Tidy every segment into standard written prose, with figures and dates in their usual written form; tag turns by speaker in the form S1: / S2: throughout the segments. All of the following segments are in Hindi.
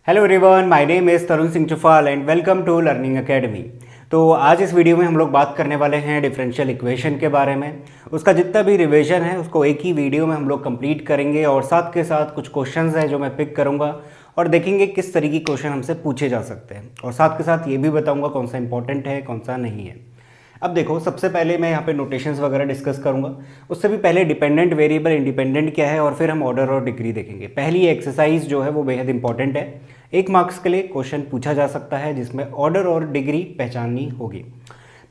S1: Hello everyone, my name is Tarun Singh Chufal and welcome to learning academy. तो आज इस वीडियो में हम लोग बात करने वाले हैं डिफरेंशियल इक्वेशन के बारे में। उसका जितना भी रिवीजन है उसको एक ही वीडियो में हम लोग कंप्लीट करेंगे और साथ के साथ कुछ क्वेश्चंस हैं जो मैं पिक करूंगा और देखेंगे किस तरीके के क्वेश्चन हमसे पूछे जा सकते हैं और साथ के साथ ये भी बताऊंगा कौन सा इंपॉर्टेंट है कौन सा नहीं है। अब देखो, सबसे पहले मैं यहाँ पे नोटेशंस वगैरह डिस्कस करूँगा। उससे भी पहले डिपेंडेंट वेरिएबल इंडिपेंडेंट क्या है और फिर हम ऑर्डर और डिग्री देखेंगे। पहली एक्सरसाइज जो है वो बेहद इंपॉर्टेंट है, 1 मार्क्स के लिए क्वेश्चन पूछा जा सकता है जिसमें ऑर्डर और डिग्री पहचाननी होगी।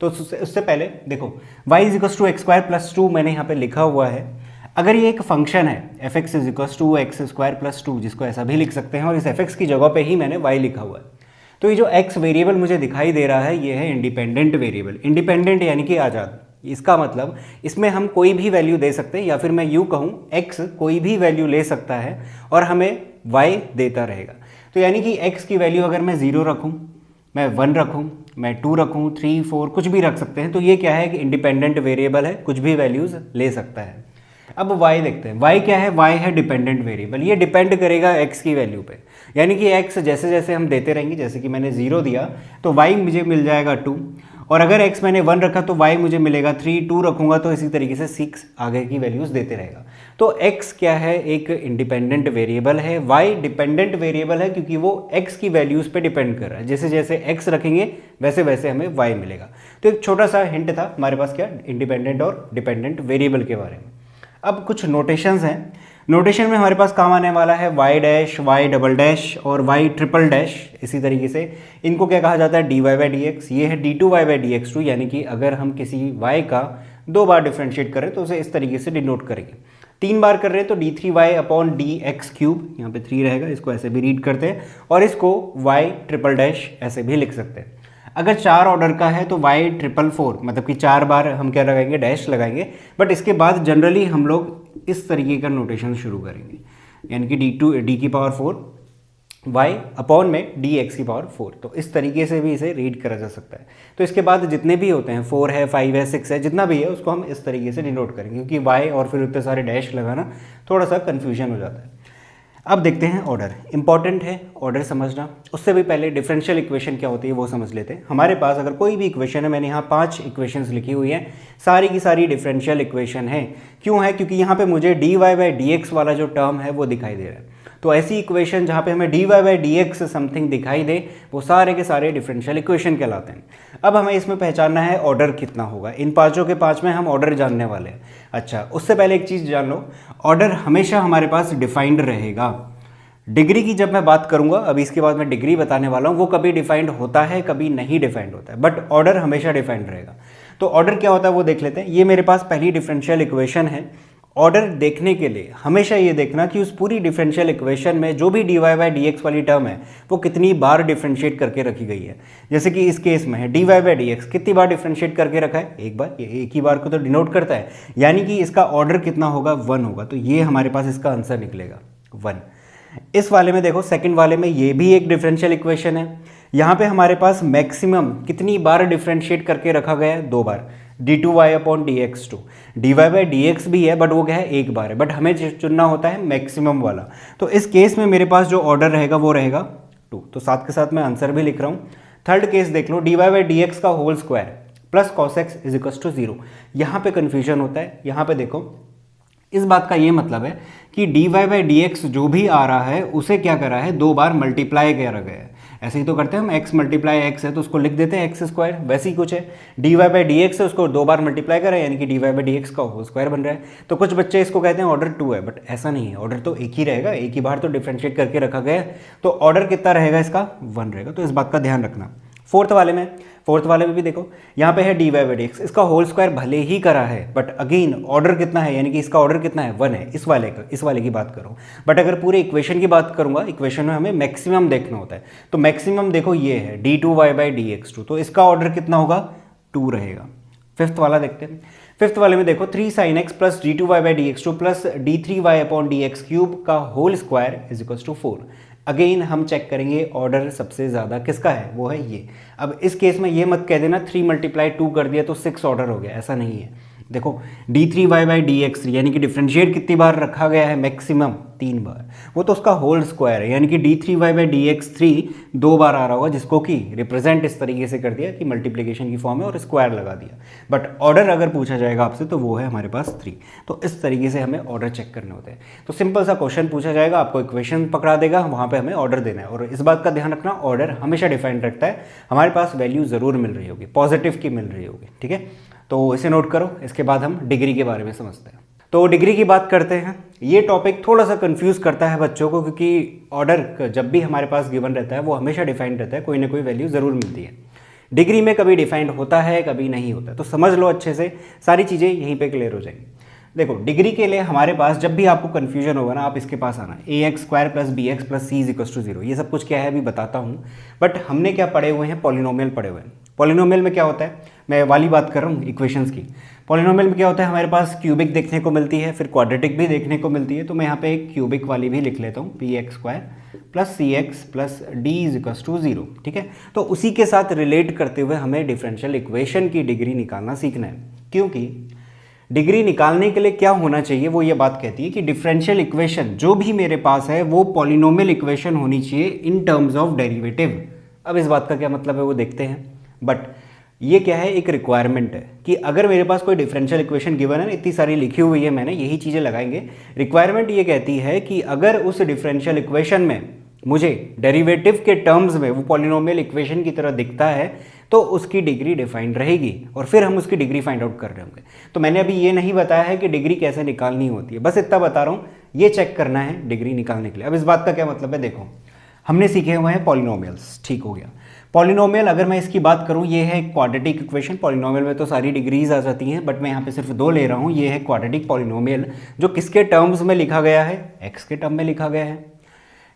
S1: तो उससे पहले देखो, y is two x square plus 2 मैंने यहाँ पे लिखा हुआ है। अगर ये एक फंक्शन है f x is two x square plus 2, जिसको ऐसा भी लिख सकते हैं, और इस एफ एक्स की जगह पे ही मैंने y लिखा हुआ है, तो ये जो x वेरिएबल मुझे दिखाई दे रहा है ये है इंडिपेंडेंट वेरिएबल। इंडिपेंडेंट यानी कि आज़ाद। इसका मतलब इसमें हम कोई भी वैल्यू दे सकते हैं, या फिर मैं यूँ कहूँ x कोई भी वैल्यू ले सकता है और हमें y देता रहेगा। तो यानी कि x की वैल्यू अगर मैं 0 रखूँ, मैं 1 रखूँ, मैं 2 रखूँ, 3, 4 कुछ भी रख सकते हैं। तो ये क्या है कि इंडिपेंडेंट वेरिएबल है, कुछ भी वैल्यूज़ ले सकता है। अब y देखते हैं, y क्या है? y है डिपेंडेंट वेरिएबल। ये डिपेंड करेगा x की वैल्यू पे, यानी कि x जैसे जैसे हम देते रहेंगे, जैसे कि मैंने 0 दिया तो y मुझे मिल जाएगा 2, और अगर x मैंने 1 रखा तो y मुझे मिलेगा 3, 2 रखूँगा तो इसी तरीके से 6 आगे की वैल्यूज़ देते रहेगा। तो x क्या है? एक इंडिपेंडेंट वेरिएबल है। y डिपेंडेंट वेरिएबल है क्योंकि वो x की वैल्यूज़ पे डिपेंड कर रहा है। जैसे जैसे x रखेंगे वैसे वैसे हमें y मिलेगा। तो एक छोटा सा हिंट था हमारे पास क्या, इंडिपेंडेंट और डिपेंडेंट वेरिएबल के बारे में। अब कुछ नोटेशंस हैं। नोटेशन में हमारे पास काम आने वाला है y dash, y double dash और y ट्रिपल डैश। इसी तरीके से इनको क्या कहा जाता है? dy by D x. ये है d2y by D x to, यानी कि अगर हम किसी y का 2 बार डिफ्रेंशिएट करें तो उसे इस तरीके से डिनोट करेंगे। 3 बार कर रहे हैं तो d3y upon D X cube, यहाँ पे 3 रहेगा, इसको ऐसे भी रीड करते हैं, और इसको y ट्रिपल डैश ऐसे भी लिख सकते हैं। अगर 4 ऑर्डर का है तो y ट्रिपल फोर, मतलब कि 4 बार हम क्या लगाएंगे? डैश लगाएंगे। बट इसके बाद जनरली हम लोग इस तरीके का नोटेशन शुरू करेंगे, यानी कि डी की पावर 4 y अपॉन में डी एक्स की पावर 4। तो इस तरीके से भी इसे रीड करा जा सकता है। तो इसके बाद जितने भी होते हैं, 4 है, 5 है, 6 है, जितना भी है उसको हम इस तरीके से डिनोट करेंगे, क्योंकि y और फिर उतने सारे डैश लगाना थोड़ा सा कन्फ्यूजन हो जाता है। अब देखते हैं ऑर्डर। इंपॉर्टेंट है ऑर्डर समझना। उससे भी पहले डिफरेंशियल इक्वेशन क्या होती है वो समझ लेते हैं। हमारे पास अगर कोई भी इक्वेशन है, मैंने यहाँ 5 इक्वेशंस लिखी हुई हैं, सारी की सारी डिफरेंशियल इक्वेशन है। क्यों है? क्योंकि यहाँ पे मुझे dy बाई डी एक्स वाला जो टर्म है वो दिखाई दे रहा है। तो ऐसी इक्वेशन जहाँ पे हमें dy by D x something दिखाई दे, वो सारे के सारे डिफरेंशियल इक्वेशन कहलाते हैं। अब हमें इसमें पहचानना है ऑर्डर कितना होगा। इन पाँचों के 5 में हम ऑर्डर जानने वाले हैं। अच्छा, उससे पहले एक चीज़ जान लो, ऑर्डर हमेशा हमारे पास डिफाइंड रहेगा। डिग्री की जब मैं बात करूंगा, अभी इसके बाद मैं डिग्री बताने वाला हूं, वो कभी डिफाइंड होता है कभी नहीं डिफाइंड होता है, बट ऑर्डर हमेशा डिफाइंड रहेगा। तो ऑर्डर क्या होता है वो देख लेते हैं। ये मेरे पास पहली डिफरेंशियल इक्वेशन है। ऑर्डर देखने के लिए हमेशा ये देखना कि उस पूरी डिफरेंशियल इक्वेशन में जो भी dy बाई डी एक्स वाली टर्म है वो कितनी बार डिफरेंशिएट करके रखी गई है। जैसे कि इस केस में है dy बाई डी एक्स, कितनी बार डिफरेंशिएट करके रखा है? एक बार। ये एक ही बार को तो डिनोट करता है, यानी कि इसका ऑर्डर कितना होगा? 1 होगा। तो ये हमारे पास इसका आंसर निकलेगा 1। इस वाले में देखो, सेकंड वाले में ये भी एक डिफरेंशियल इक्वेशन है। यहाँ पे हमारे पास मैक्सिमम कितनी बार डिफरेंशिएट करके रखा गया है? 2 बार। d2y upon D x two, dy by D x भी है बट वो क्या है? 1 बार है, बट हमें चुनना होता है मैक्सिमम वाला। तो इस केस में मेरे पास जो ऑर्डर रहेगा वो रहेगा 2। तो साथ के साथ मैं आंसर भी लिख रहा हूँ। थर्ड केस देख लो, dy बाई डी एक्स का whole square plus cos x is equal to 0। यहाँ पे कन्फ्यूजन होता है। यहाँ पे देखो, इस बात का ये मतलब है कि dy बाई डी एक्स जो भी आ रहा है उसे क्या करा है? 2 बार मल्टीप्लाई करा गया है। ऐसे ही तो करते हैं हम, x मल्टीप्लाई x है तो उसको लिख देते हैं एक्स स्क्वायर। वैसे ही कुछ है, dy बाई डी एक्स है उसको 2 बार मल्टीप्लाई करा, यानी कि dy बाई डी एक्स का होल स्क्वायर बन रहा है। तो कुछ बच्चे इसको कहते हैं ऑर्डर 2 है, बट ऐसा नहीं है। ऑर्डर तो एक ही रहेगा, एक ही बार तो डिफ्रेंशिएट करके रखा गया है। तो ऑर्डर कितना रहेगा? इसका 1 रहेगा। तो इस बात का ध्यान रखना। फोर्थ वाले में भी देखो, यहाँ पे है dy बाई डी एक्स, इसका होल स्क्वायर भले ही करा है बट अगेन ऑर्डर कितना है, यानी कि इसका ऑर्डर कितना है? 1 है। इस वाले की बात करो। बट अगर पूरे इक्वेशन की बात करूंगा, इक्वेशन में हमें मैक्सिमम देखना होता है। तो मैक्सिमम देखो ये है d2y by D x to, तो इसका ऑर्डर कितना होगा? 2 रहेगा। फिफ्थ वाला देखते हैं। फिफ्थ वाले में देखो, 3 sin x plus d2y by D x two plus d3y upon D X cube का whole square is equal to 4। Again हम चेक करेंगे ऑर्डर सबसे ज़्यादा किसका है, वो है ये। अब इस केस में ये मत कह देना 3 मल्टीप्लाई 2 कर दिया तो 6 ऑर्डर हो गया, ऐसा नहीं है। देखो d3y/dx3 यानी कि डिफ्रेंशिएट कितनी बार रखा गया है, मैक्सिमम 3 बार। वो तो उसका होल स्क्वायर है, यानी कि d3y/dx3 2 बार आ रहा होगा, जिसको कि रिप्रेजेंट इस तरीके से कर दिया कि मल्टीप्लिकेशन की फॉर्म है और स्क्वायर लगा दिया। बट ऑर्डर अगर पूछा जाएगा आपसे तो वो है हमारे पास 3। तो इस तरीके से हमें ऑर्डर चेक करने होते हैं। तो सिंपल सा क्वेश्चन पूछा जाएगा, आपको इक्वेशन पकड़ा देगा, वहाँ पे हमें ऑर्डर देना है। और इस बात का ध्यान रखना, ऑर्डर हमेशा डिफाइंड रखता है, हमारे पास वैल्यू ज़रूर मिल रही होगी, पॉजिटिव की मिल रही होगी, ठीक है। तो इसे नोट करो। इसके बाद हम डिग्री के बारे में समझते हैं। तो डिग्री की बात करते हैं। ये टॉपिक थोड़ा सा कंफ्यूज करता है बच्चों को, क्योंकि ऑर्डर जब भी हमारे पास गिवन रहता है वो हमेशा डिफाइंड रहता है, कोई ना कोई वैल्यू ज़रूर मिलती है। डिग्री में कभी डिफाइंड होता है, कभी नहीं होता है। तो समझ लो अच्छे से, सारी चीज़ें यहीं पे क्लियर हो जाएंगी। देखो, डिग्री के लिए हमारे पास जब भी आपको कन्फ्यूजन होगा ना, आप इसके पास आना, ax² + bx + c = 0। ये सब कुछ क्या है अभी बताता हूँ। बट हमने क्या पढ़े हुए हैं, पॉलिनोमियल पढ़े हुए हैं। पॉलिनोमियल में क्या होता है, मैं वाली बात कर रहा हूँ इक्वेशंस की। पॉलिनोमियल में क्या होता है, हमारे पास क्यूबिक देखने को मिलती है, फिर क्वाड्रेटिक भी देखने को मिलती है। तो मैं यहाँ पे एक क्यूबिक वाली भी लिख लेता हूँ, px² + cx + d = 0, ठीक है। तो उसी के साथ रिलेट करते हुए हमें डिफरेंशियल इक्वेशन की डिग्री निकालना सीखना है, क्योंकि डिग्री निकालने के लिए क्या होना चाहिए, वो ये बात कहती है कि डिफरेंशियल इक्वेशन जो भी मेरे पास है वो पॉलिनोमियल इक्वेशन होनी चाहिए इन टर्म्स ऑफ डेरिवेटिव। अब इस बात का क्या मतलब है वो देखते हैं। बट ये क्या है, एक रिक्वायरमेंट है कि अगर मेरे पास कोई डिफरेंशियल इक्वेशन गिवन है, इतनी सारी लिखी हुई है मैंने, यही चीज़ें लगाएंगे। रिक्वायरमेंट ये कहती है कि अगर उस डिफरेंशियल इक्वेशन में मुझे डेरिवेटिव के टर्म्स में वो पॉलिनोमियल इक्वेशन की तरह दिखता है तो उसकी डिग्री डिफाइंड रहेगी, और फिर हम उसकी डिग्री फाइंड आउट कर रहे होंगे। तो मैंने अभी ये नहीं बताया है कि डिग्री कैसे निकालनी होती है, बस इतना बता रहा हूँ, ये चेक करना है डिग्री निकालने के लिए। अब इस बात का क्या मतलब है, देखो हमने सीखे हुए हैं पॉलिनोमियल्स, ठीक हो गया। पॉलिनोमियल अगर मैं इसकी बात करूं, ये है क्वाड्रेटिक इक्वेशन। पॉलिनोमियल में तो सारी डिग्रीज आ जाती हैं, बट मैं यहाँ पे सिर्फ 2 ले रहा हूँ। ये है क्वाड्रेटिक पॉलिनोमियल, जो किसके टर्म्स में लिखा गया है, एक्स के टर्म में लिखा गया है।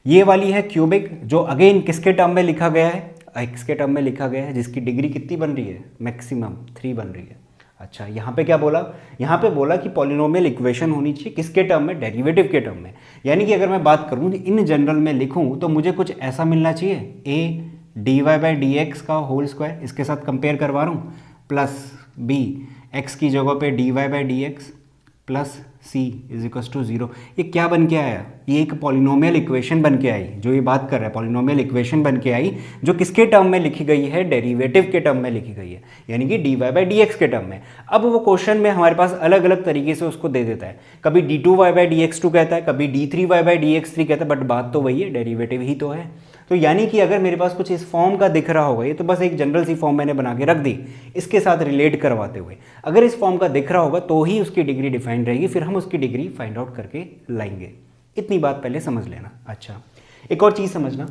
S1: ये वाली है क्यूबिक, जो अगेन किसके टर्म में लिखा गया है, एक्स के टर्म में लिखा गया है, जिसकी डिग्री कितनी बन रही है, मैक्सिमम 3 बन रही है। अच्छा, यहाँ पे क्या बोला, यहाँ पे बोला कि पॉलिनोमियल इक्वेशन होनी चाहिए किसके टर्म में, डेरिवेटिव के टर्म में। यानी कि अगर मैं बात करूँ इन जनरल में लिखूँ तो मुझे कुछ ऐसा मिलना चाहिए, a dy/dx का होल स्क्वायर, इसके साथ कंपेयर करवा रहा हूँ, प्लस b x की जगह पे dy/dx प्लस c = 0। ये क्या बन के आया, ये एक पॉलिनोमियल इक्वेशन बन के आई। जो ये बात कर रहा है, पॉलिनोमियल इक्वेशन बन के आई, जो किसके टर्म में लिखी गई है, डेरिवेटिव के टर्म में लिखी गई है, यानी कि dy/dx के टर्म में। अब वो क्वेश्चन में हमारे पास अलग अलग तरीके से उसको दे देता है, कभी d2y/dx2 कहता है, कभी d3y/dx3 कहता है, बट बात तो वही है, डेरिवेटिव ही तो है। तो यानी कि अगर मेरे पास कुछ इस फॉर्म का दिख रहा होगा, ये तो बस एक जनरल सी फॉर्म मैंने बना के रख दी इसके साथ रिलेट करवाते हुए, अगर इस फॉर्म का दिख रहा होगा तो ही उसकी डिग्री डिफाइंड रहेगी, फिर हम उसकी डिग्री फाइंड आउट करके लाएंगे। इतनी बात पहले समझ लेना। अच्छा, एक और चीज़ समझना,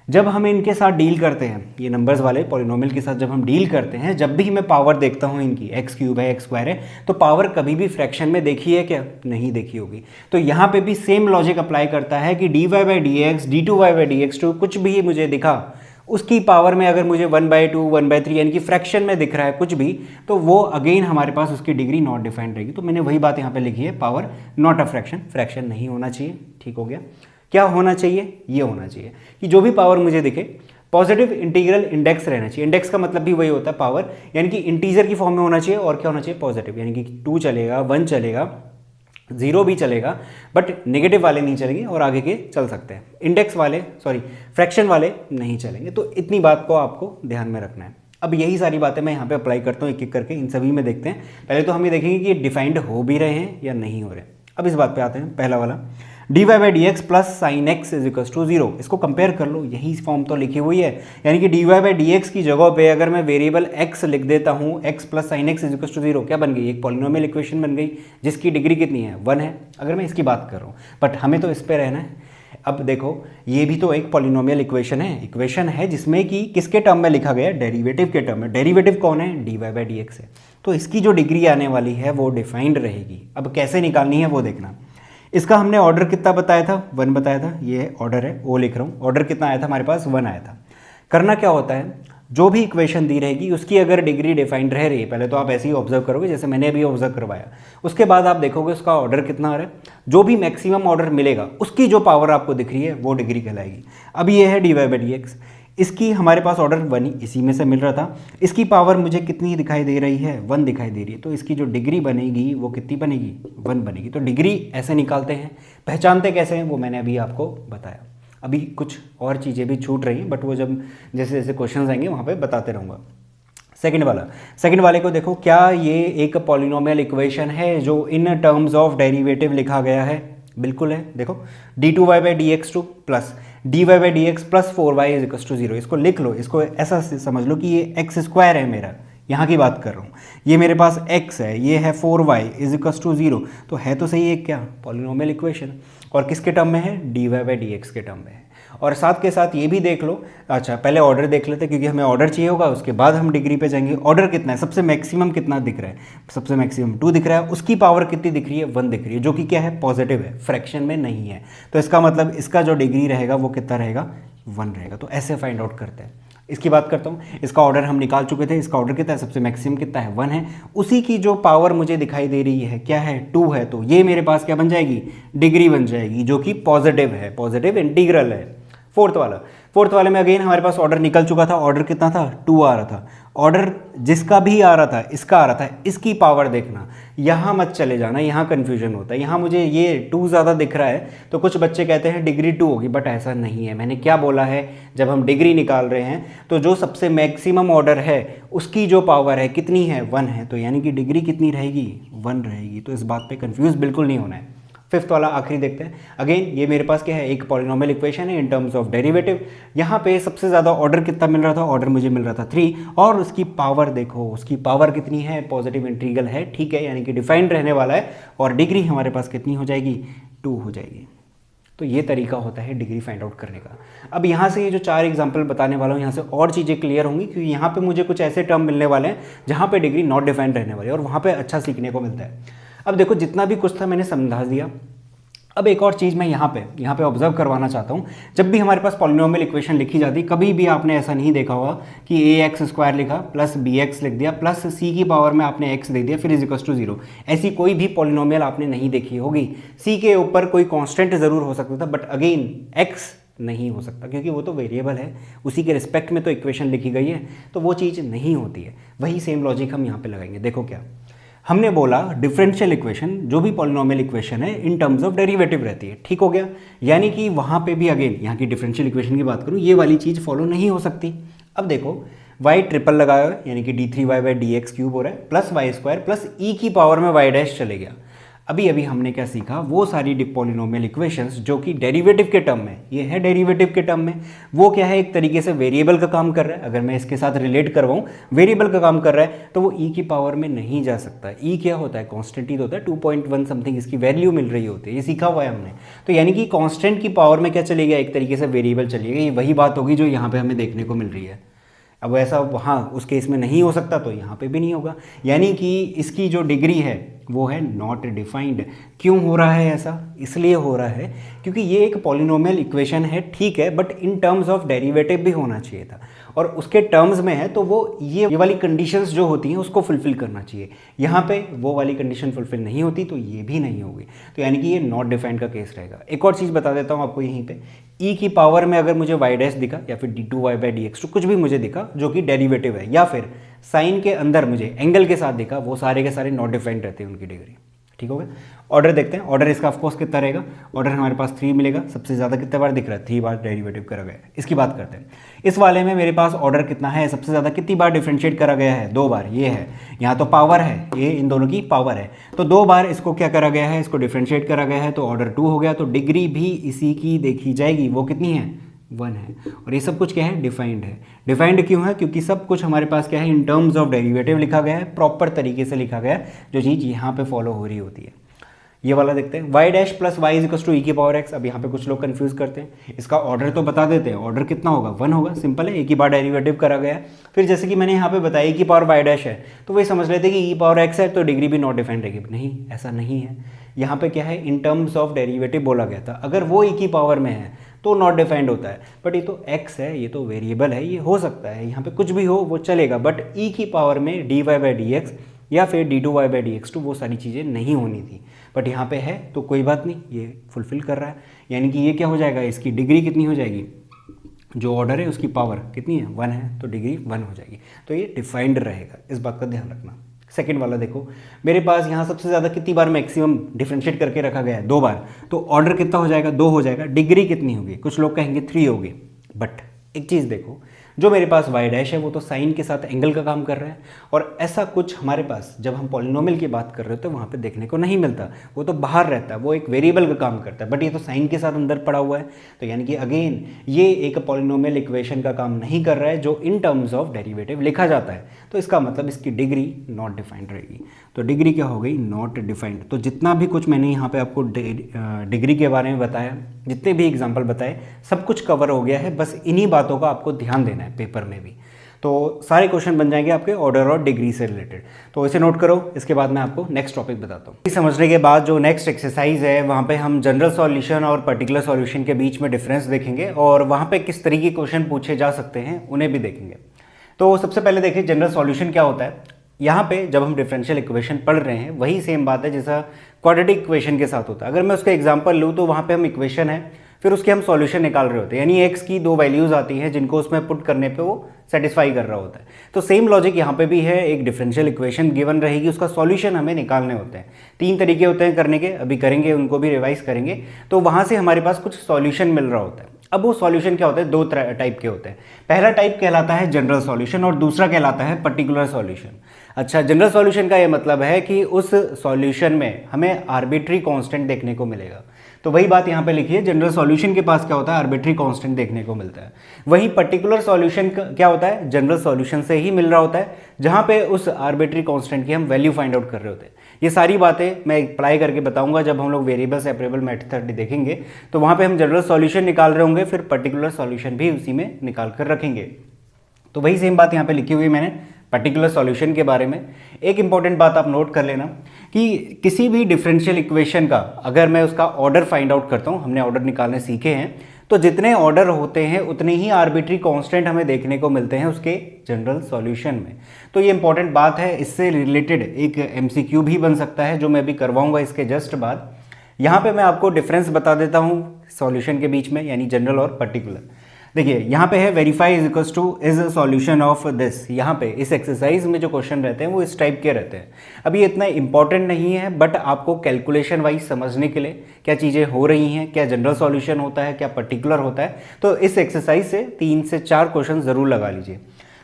S1: जब हम इनके साथ डील करते हैं, ये नंबर्स वाले पॉलिनोमियल के साथ जब हम डील करते हैं, जब भी मैं पावर देखता हूँ इनकी, x³ है, x² है, तो पावर कभी भी फ्रैक्शन में देखी है क्या, नहीं देखी होगी। तो यहाँ पे भी सेम लॉजिक अप्लाई करता है कि dy/dx, d2y/dx2 कुछ भी मुझे दिखा, उसकी पावर में अगर मुझे 1/2, 1/3 यानी कि फ्रैक्शन में दिख रहा है कुछ भी, तो वो अगेन हमारे पास उसकी डिग्री नॉट डिफाइंड रहेगी। तो मैंने वही बात यहाँ पे लिखी है, power not a fraction, fraction नहीं होना चाहिए, ठीक हो गया। क्या होना चाहिए, ये होना चाहिए कि जो भी पावर मुझे दिखे पॉजिटिव इंटीग्रल इंडेक्स रहना चाहिए। इंडेक्स का मतलब भी वही होता है पावर, यानी कि इंटीजर की फॉर्म में होना चाहिए, और क्या होना चाहिए, पॉजिटिव, यानी कि 2 चलेगा, 1 चलेगा, 0 भी चलेगा, बट नेगेटिव वाले नहीं चलेंगे और आगे के चल सकते हैं। इंडेक्स वाले, सॉरी फ्रैक्शन वाले नहीं चलेंगे। तो इतनी बात को आपको ध्यान में रखना है। अब यही सारी बातें मैं यहाँ पे अप्लाई करता हूँ एक एक करके, इन सभी में देखते हैं। पहले तो हम ये देखेंगे कि डिफाइंड हो भी रहे हैं या नहीं हो रहे। अब इस बात पे आते हैं, पहला वाला dy/dx + sin x = 0। इसको कंपेयर कर लो, यही फॉर्म तो लिखी हुई है, यानी कि dy/dx की जगह पे अगर मैं वेरिएबल x लिख देता हूँ, x + sin x = 0, क्या बन गई, एक पॉलिनोमियल इक्वेशन बन गई, जिसकी डिग्री कितनी है, 1 है, अगर मैं इसकी बात कर रहा हूँ। बट हमें तो इस पे रहना है। अब देखो, ये भी तो एक पॉलिनोमियल इक्वेशन है जिसमें कि किसके टर्म में लिखा गया है, डेरिवेटिव के टर्म में। डेरिवेटिव कौन है, dy/dx है। तो इसकी जो डिग्री आने वाली है वो डिफाइंड रहेगी। अब कैसे निकालनी है वो देखना। इसका हमने ऑर्डर कितना बताया था, 1 बताया था, ये ऑर्डर है, वो लिख रहा हूँ। ऑर्डर कितना आया था हमारे पास, 1 आया था। करना क्या होता है, जो भी इक्वेशन दी रहेगी उसकी अगर डिग्री डिफाइंड रह रही है, पहले तो आप ऐसे ही ऑब्जर्व करोगे जैसे मैंने अभी ऑब्जर्व करवाया, उसके बाद आप देखोगे उसका ऑर्डर कितना आ रहा है, जो भी मैक्सिमम ऑर्डर मिलेगा उसकी जो पावर आपको दिख रही है वो डिग्री कहलाएगी। अब ये है dy/dx, इसकी हमारे पास ऑर्डर 1 इसी में से मिल रहा था। इसकी पावर मुझे कितनी दिखाई दे रही है, 1 दिखाई दे रही है, तो इसकी जो डिग्री बनेगी वो कितनी बनेगी, 1 बनेगी। तो डिग्री ऐसे निकालते हैं। पहचानते कैसे हैं वो मैंने अभी आपको बताया। अभी कुछ और चीज़ें भी छूट रही हैं, बट वो जब जैसे जैसे क्वेश्चंस आएंगे वहाँ पे बताते रहूँगा। सेकंड वाले को देखो, क्या ये एक पॉलिनोमियल इक्वेशन है जो इन टर्म्स ऑफ डेरिवेटिव लिखा गया है? बिल्कुल है। देखो d2y/dx2 plus dy/dx plus 4y is equal to 0। इसको लिख लो, इसको ऐसा समझ लो कि ये एक्स स्क्वायर है मेरा, यहाँ की बात कर रहा हूँ। ये मेरे पास x है, ये है 4y इज इक्वल टू 0। तो है तो सही है क्या, पॉलिनोमियल इक्वेशन। और किसके टर्म में है, dy/dx के टर्म में है। और साथ के साथ ये भी देख लो, अच्छा पहले ऑर्डर देख लेते हैं क्योंकि हमें ऑर्डर चाहिए होगा, उसके बाद हम डिग्री पे जाएंगे। ऑर्डर कितना है, सबसे मैक्सिमम कितना दिख रहा है, सबसे मैक्सिमम 2 दिख रहा है। उसकी पावर कितनी दिख रही है, 1 दिख रही है, जो कि क्या है, पॉजिटिव है, फ्रैक्शन में नहीं है। तो इसका मतलब इसका जो डिग्री रहेगा वो कितना रहेगा, 1 रहेगा। तो ऐसे फाइंड आउट करते हैं। इसकी बात करता हूँ, इसका ऑर्डर हम निकाल चुके थे। इसका ऑर्डर कितना है, सबसे मैक्सिमम कितना है, 1 है। उसी की जो पावर मुझे दिखाई दे रही है क्या है, 2 है। तो ये मेरे पास क्या बन जाएगी, डिग्री बन जाएगी, जो कि पॉजिटिव है, पॉजिटिव इंटीग्रल है। फोर्थ वाले में अगेन हमारे पास ऑर्डर निकल चुका था। ऑर्डर कितना था, 2 आ रहा था। ऑर्डर जिसका भी आ रहा था, इसका आ रहा था, इसकी पावर देखना, यहाँ मत चले जाना, यहाँ कन्फ्यूजन होता है। यहाँ मुझे ये 2 ज़्यादा दिख रहा है तो कुछ बच्चे कहते हैं डिग्री 2 होगी, बट ऐसा नहीं है। मैंने क्या बोला है, जब हम डिग्री निकाल रहे हैं तो जो सबसे मैक्सिमम ऑर्डर है उसकी जो पावर है कितनी है, 1 है। तो यानी कि डिग्री कितनी रहेगी, 1 रहेगी। तो इस बात पर कन्फ्यूज़ बिल्कुल नहीं होना है। फिफ्थ वाला आखिरी देखते हैं। अगेन ये मेरे पास क्या है, एक पॉलिनोमियल इक्वेशन है इन टर्म्स ऑफ डेरिवेटिव। यहाँ पे सबसे ज़्यादा ऑर्डर कितना मिल रहा था, ऑर्डर मुझे मिल रहा था 3, और उसकी पावर देखो, उसकी पावर कितनी है, पॉजिटिव इंटीग्रल है, ठीक है, यानी कि डिफाइंड रहने वाला है। और डिग्री हमारे पास कितनी हो जाएगी, 2 हो जाएगी। तो ये तरीका होता है डिग्री फाइंड आउट करने का। अब यहाँ से ये जो 4 एग्जाम्पल बताने वाला हूँ, यहाँ से और चीज़ें क्लियर होंगी, क्योंकि यहाँ पे मुझे कुछ ऐसे टर्म मिलने वाले हैं जहाँ पे डिग्री नॉट डिफाइंड रहने वाली है, और वहाँ पे अच्छा सीखने को मिलता है। अब देखो, जितना भी कुछ था मैंने समझा दिया। अब एक और चीज़ मैं यहाँ पे ऑब्जर्व करवाना चाहता हूँ। जब भी हमारे पास पॉलिनोमियल इक्वेशन लिखी जाती, कभी भी आपने ऐसा नहीं देखा होगा कि ax² लिखा प्लस bx लिख दिया प्लस c की पावर में आपने x दे दिया फिर इज इक्वल टू 0। ऐसी कोई भी पॉलिनोमियल आपने नहीं देखी होगी। c के ऊपर कोई कांस्टेंट ज़रूर हो सकता था, बट अगेन x नहीं हो सकता, क्योंकि वो तो वेरिएबल है, उसी के रिस्पेक्ट में तो इक्वेशन लिखी गई है, तो वो चीज़ नहीं होती है। वही सेम लॉजिक हम यहाँ पे लगाएंगे। देखो क्या हमने बोला, डिफरेंशियल इक्वेशन जो भी पॉलिनोमियल इक्वेशन है इन टर्म्स ऑफ डेरिवेटिव रहती है, ठीक हो गया। यानी कि वहाँ पे भी अगेन यहाँ की डिफरेंशियल इक्वेशन की बात करूँ, ये वाली चीज़ फॉलो नहीं हो सकती। अब देखो y ट्रिपल लगाया है, यानी कि d3y/dx³ हो रहा है, प्लस y² प्लस e की पावर में y' चले गया। अभी हमने क्या सीखा, वो सारी पॉलिनोमियल इक्वेशंस जो कि डेरिवेटिव के टर्म में, ये है डेरिवेटिव के टर्म में, वो क्या है, एक तरीके से वेरिएबल का काम कर रहा है। अगर मैं इसके साथ रिलेट करवाऊँ, वेरिएबल का काम कर रहा है, तो वो ई की पावर में नहीं जा सकता। ई क्या होता है, कांस्टेंट ही तो होता है, 2.1 समथिंग इसकी वैल्यू मिल रही होती है, ये सीखा हुआ है हमने। तो यानी कि कांस्टेंट की पावर में क्या चलेगा, एक तरीके से वेरिएबल चलेगा। ये वही बात होगी जो यहाँ पे हमें देखने को मिल रही है। अब ऐसा वहाँ उस केस में नहीं हो सकता, तो यहाँ पे भी नहीं होगा। यानी कि इसकी जो डिग्री है वो है नॉट डिफाइंड। क्यों हो रहा है ऐसा, इसलिए हो रहा है क्योंकि ये एक पॉलिनोमियल इक्वेशन है, ठीक है, but in terms of derivative भी होना चाहिए था, और उसके टर्म्स में है, तो वो ये वाली कंडीशंस जो होती हैं उसको फुलफिल करना चाहिए। यहाँ पे वो वाली कंडीशन फुलफिल नहीं होती, तो ये भी नहीं होगी। तो यानी कि ये नॉट डिफाइंड का केस रहेगा। एक और चीज़ बता देता हूँ आपको यहीं पे, ई की पावर में अगर मुझे y' दिखा या फिर d2y/dx कुछ भी मुझे दिखा जो कि डेरिवेटिव है, या फिर साइन के अंदर मुझे एंगल के साथ दिखा, वो सारे के सारे नॉट डिफाइंड रहते हैं उनकी डिग्री, ठीक हो गया। ऑर्डर देखते हैं, ऑर्डर इसका ऑफकोर्स कितना रहेगा, ऑर्डर हमारे पास 3 मिलेगा। सबसे ज़्यादा कितने बार दिख रहा है, 3 बार डेरिवेटिव करा गया है। इसकी बात करते हैं। इस वाले में मेरे पास ऑर्डर कितना है, सबसे ज़्यादा कितनी बार डिफरेंशिएट करा गया है, 2 बार। ये है, यहाँ तो पावर है, ये इन दोनों की पावर है, तो 2 बार इसको क्या करा गया है, इसको डिफरेंशिएट करा गया है, तो ऑर्डर 2 हो गया। तो डिग्री भी इसी की देखी जाएगी, वो कितनी है, 1 है। और ये सब कुछ क्या है, डिफाइंड है। डिफाइंड क्यों है, क्योंकि सब कुछ हमारे पास क्या है, इन टर्म्स ऑफ डेरिवेटिव लिखा गया है, प्रॉपर तरीके से लिखा गया है, जो चीज़ यहाँ पे फॉलो हो रही होती है। ये वाला देखते हैं, y' plus y is equal to E की पावर x। अब यहाँ पे कुछ लोग कंफ्यूज करते हैं, इसका ऑर्डर तो बता देते हैं, ऑर्डर कितना होगा, 1 होगा, सिंपल है, एक ही बार डेरिवेटिव करा गया है। फिर जैसे कि मैंने यहाँ पे बताया ई की पावर y' है, तो वही समझ लेते कि ई पावर x है तो डिग्री भी नॉट डिफाइंड रहेगी। नहीं, ऐसा नहीं है। यहाँ पे क्या है, इन टर्म्स ऑफ डेरिवेटिव बोला गया था। अगर वो ई की पावर में है तो नॉट डिफाइंड होता है, बट ये तो x है, ये तो वेरिएबल है, ये हो सकता है यहाँ पे कुछ भी हो, वो चलेगा। बट ई की पावर में dy/dx या फिर d2y/dx2 वो सारी चीज़ें नहीं होनी थी, बट यहाँ पे है, तो कोई बात नहीं, ये फुलफिल कर रहा है। यानी कि ये क्या हो जाएगा, इसकी डिग्री कितनी हो जाएगी, जो ऑर्डर है उसकी पावर कितनी है, 1 है, तो डिग्री 1 हो जाएगी। तो ये डिफाइंड रहेगा, इस बात का ध्यान रखना। सेकंड वाला देखो, मेरे पास यहाँ सबसे ज़्यादा कितनी बार मैक्सिमम डिफरेंशिएट करके रखा गया है, 2 बार, तो ऑर्डर कितना हो जाएगा, 2 हो जाएगा। डिग्री कितनी होगी, कुछ लोग कहेंगे 3 होगी, बट एक चीज़ देखो, जो मेरे पास y डैश है वो तो साइन के साथ एंगल का काम कर रहा है, और ऐसा कुछ हमारे पास जब हम पॉलिनोमियल की बात कर रहे हो तो वहाँ पे देखने को नहीं मिलता, वो तो बाहर रहता है, वो एक वेरिएबल का काम करता है, बट ये तो साइन के साथ अंदर पड़ा हुआ है। तो यानी कि अगेन ये एक पॉलिनोमियल इक्वेशन का काम नहीं कर रहा है जो इन टर्म्स ऑफ डेरिवेटिव लिखा जाता है, तो इसका मतलब इसकी डिग्री नॉट डिफाइंड रहेगी। तो डिग्री क्या हो गई, नॉट डिफाइंड। तो जितना भी कुछ मैंने यहाँ पे आपको डिग्री के बारे में बताया, जितने भी एग्जाम्पल बताए, सब कुछ कवर हो गया है, बस इन्हीं बातों का आपको ध्यान देना है पेपर में भी। तो सारे क्वेश्चन बन जाएंगे आपके ऑर्डर और डिग्री से रिलेटेड, तो इसे नोट करो। इसके बाद मैं आपको नेक्स्ट टॉपिक बताता हूँ। समझने के बाद जो नेक्स्ट एक्सरसाइज है वहाँ पे हम जनरल सॉल्यूशन और पर्टिकुलर सॉल्यूशन के बीच में डिफरेंस देखेंगे, और वहाँ पे किस तरीके के क्वेश्चन पूछे जा सकते हैं उन्हें भी देखेंगे। तो सबसे पहले देखिए जनरल सॉल्यूशन क्या होता है। यहाँ पे जब हम डिफरेंशियल इक्वेशन पढ़ रहे हैं वही सेम बात है जैसा क्वाड्रेटिक इक्वेशन के साथ होता है। अगर मैं उसका एग्जांपल लूँ तो वहाँ पे हम इक्वेशन है, फिर उसके हम सॉल्यूशन निकाल रहे होते हैं, यानी एक्स की 2 वैल्यूज़ आती हैं जिनको उसमें पुट करने पे वो सेटिस्फाई कर रहा होता है। तो सेम लॉजिक यहाँ पे भी है, एक डिफरेंशियल इक्वेशन गिवन रहेगी, उसका सॉल्यूशन हमें निकालने होते हैं। 3 तरीके होते हैं करने के, अभी करेंगे, उनको भी रिवाइज करेंगे। तो वहाँ से हमारे पास कुछ सॉल्यूशन मिल रहा होता है। अब वो सॉल्यूशन क्या होता है, 2 टाइप के होते हैं। पहला टाइप कहलाता है जनरल सॉल्यूशन और दूसरा कहलाता है पर्टिकुलर सॉल्यूशन। अच्छा, जनरल सॉल्यूशन का ये मतलब है कि उस सॉल्यूशन में हमें आर्बिट्री कांस्टेंट देखने को मिलेगा। तो वही बात यहाँ पे लिखी है, जनरल सॉल्यूशन के पास क्या होता है, आर्बिट्री कांस्टेंट देखने को मिलता है। वही पर्टिकुलर सॉल्यूशन क्या होता है, जनरल सॉल्यूशन से ही मिल रहा होता है, जहाँ पे उस आर्बिट्री कांस्टेंट की हम वैल्यू फाइंड आउट कर रहे होते हैं। ये सारी बातें मैं अप्लाई करके बताऊंगा जब हम लोग वेरिएबल सेपरेबल मेथड देखेंगे, तो वहाँ पे हम जनरल सॉल्यूशन निकाल रहे होंगे, फिर पर्टिकुलर सॉल्यूशन भी उसी में निकाल कर रखेंगे। तो वही सेम बात यहाँ पे लिखी हुई मैंने पर्टिकुलर सॉल्यूशन के बारे में। एक इंपॉर्टेंट बात आप नोट कर लेना कि किसी भी डिफरेंशियल इक्वेशन का अगर मैं उसका ऑर्डर फाइंड आउट करता हूँ, हमने ऑर्डर निकालने सीखे हैं, तो जितने ऑर्डर होते हैं उतने ही आर्बिट्री कांस्टेंट हमें देखने को मिलते हैं उसके जनरल सॉल्यूशन में। तो ये इंपॉर्टेंट बात है, इससे रिलेटेड एक एमसीक्यू भी बन सकता है जो मैं भी करवाऊंगा इसके जस्ट बाद। यहाँ पे मैं आपको डिफरेंस बता देता हूँ सॉल्यूशन के बीच में, यानी जनरल और पर्टिकुलर। देखिए यहाँ पे है verify is equals two is a solution of this. यहाँ पे इस एक्सरसाइज में जो क्वेश्चन रहते हैं वो इस टाइप के रहते हैं। अब ये इतना इंपॉर्टेंट नहीं है, बट आपको कैलकुलेशन वाइज समझने के लिए क्या चीज़ें हो रही हैं, क्या जनरल सॉल्यूशन होता है, क्या पर्टिकुलर होता है, तो इस एक्सरसाइज से 3 से 4 क्वेश्चन जरूर लगा लीजिए।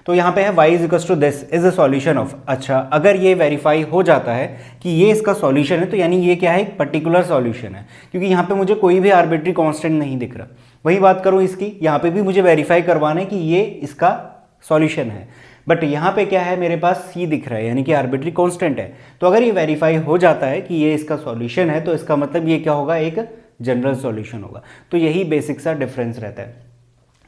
S1: तो यहाँ पे है y is equals to this is a solution of. अच्छा, अगर ये वेरीफाई हो जाता है कि ये इसका सॉल्यूशन है, तो यानी ये क्या है, एक पर्टिकुलर सॉल्यूशन है, क्योंकि यहाँ पे मुझे कोई भी आर्बिट्री कांस्टेंट नहीं दिख रहा। वही बात करूँ इसकी, यहाँ पे भी मुझे वेरीफाई करवाना है कि ये इसका सॉल्यूशन है, बट यहाँ पे क्या है, मेरे पास c दिख रहा है, यानी कि आर्बिट्री कांस्टेंट है। तो अगर ये वेरीफाई हो जाता है कि ये इसका सॉल्यूशन है, तो इसका मतलब ये क्या होगा, एक जनरल सॉल्यूशन होगा। तो यही बेसिक सा डिफरेंस रहता है।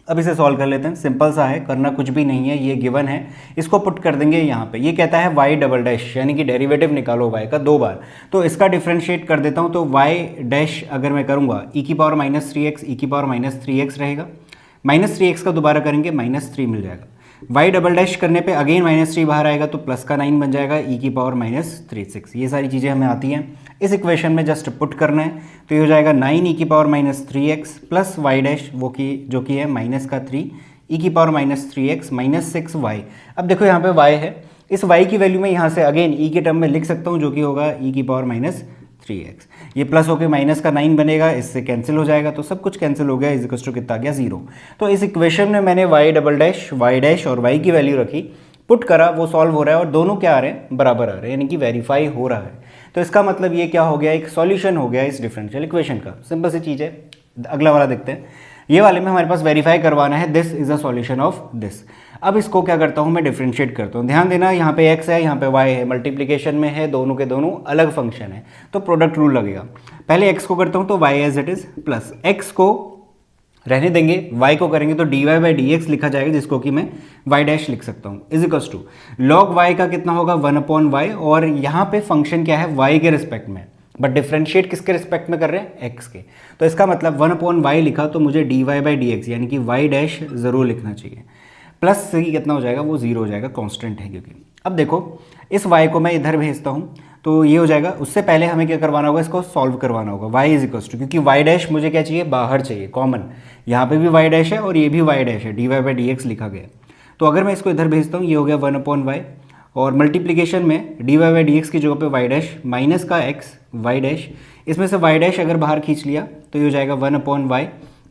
S1: अब इसे सॉल्व कर लेते हैं, सिंपल सा है, करना कुछ भी नहीं है, ये गिवन है, इसको पुट कर देंगे यहाँ पे। ये कहता है y डबल डैश, यानी कि डेरिवेटिव निकालो y का 2 बार। तो इसका डिफरेंशिएट कर देता हूँ, तो y डैश अगर मैं करूँगा e की पावर -3x, e की पावर -3x रहेगा, -3x का दोबारा करेंगे -3 मिल जाएगा। y डबल डैश करने पे अगेन -3 बाहर आएगा तो प्लस का 9 बन जाएगा, e की पावर -36। ये सारी चीज़ें हमें आती हैं, इस इक्वेशन में जस्ट पुट करना है। तो ये हो जाएगा 9 e की power -3x plus y dash वो की जो कि है -3 e की पावर -3x -6y। अब देखो यहाँ पे y है, इस y की वैल्यू में यहाँ से अगेन e के टर्म में लिख सकता हूँ, जो कि होगा e की पावर -3x। ये प्लस होकर माइनस का 9 बनेगा, इससे कैंसिल हो जाएगा, तो सब कुछ कैंसिल हो गया, इज इक्वल्स टू कितना आ गया 0। तो इस इक्वेशन में मैंने y double dash, y dash और y की वैल्यू रखी, पुट करा, वो सॉल्व हो रहा है और दोनों क्या आ रहे हैं, बराबर आ रहे हैं, यानी कि वेरीफाई हो रहा है। तो इसका मतलब ये क्या हो गया, एक सॉल्यूशन हो गया इस डिफरेंशियल इक्वेशन का। सिंपल सी चीज़ है। अगला वाला देखते हैं, ये वाले में हमारे पास वेरीफाई करवाना है this is a solution of this. अब इसको क्या करता हूँ मैं, डिफरेंशिएट करता हूँ। ध्यान देना, यहाँ पे x है, यहाँ पे y है, मल्टीप्लिकेशन में है, दोनों के दोनों अलग फंक्शन है, तो प्रोडक्ट रूल लगेगा। पहले x को करता हूँ तो y as it is, plus x को रहने देंगे, y को करेंगे तो dy बाई dx लिखा जाएगा, जिसको कि मैं y डैश लिख सकता हूँ, is equals to log y का कितना होगा 1/y, और यहाँ पे फंक्शन क्या है, y के रिस्पेक्ट में, बट डिफरेंशिएट किसके रिस्पेक्ट में कर रहे हैं, x के। तो इसका मतलब 1/y लिखा तो मुझे dy बाई dx यानी कि y डैश जरूर लिखना चाहिए। प्लस से कितना हो जाएगा, वो 0 हो जाएगा, कांस्टेंट है क्योंकि। अब देखो इस y को मैं इधर भेजता हूँ, तो ये हो जाएगा। उससे पहले हमें क्या करवाना होगा, इसको सॉल्व करवाना होगा। y इज इक्वल्स टू, क्योंकि y डैश मुझे क्या चाहिए, बाहर चाहिए कॉमन, यहाँ पे भी y डैश है और ये भी y डैश है, dy बाई डी एक्स लिखा गया। तो अगर मैं इसको इधर भेजता हूँ, ये हो गया 1/y, और मल्टीप्लीकेशन में dy बाई डी एक्स की जगह पे y डैश माइनस का x y डैश, इसमें से y डैश अगर बाहर खींच लिया तो ये हो जाएगा 1/y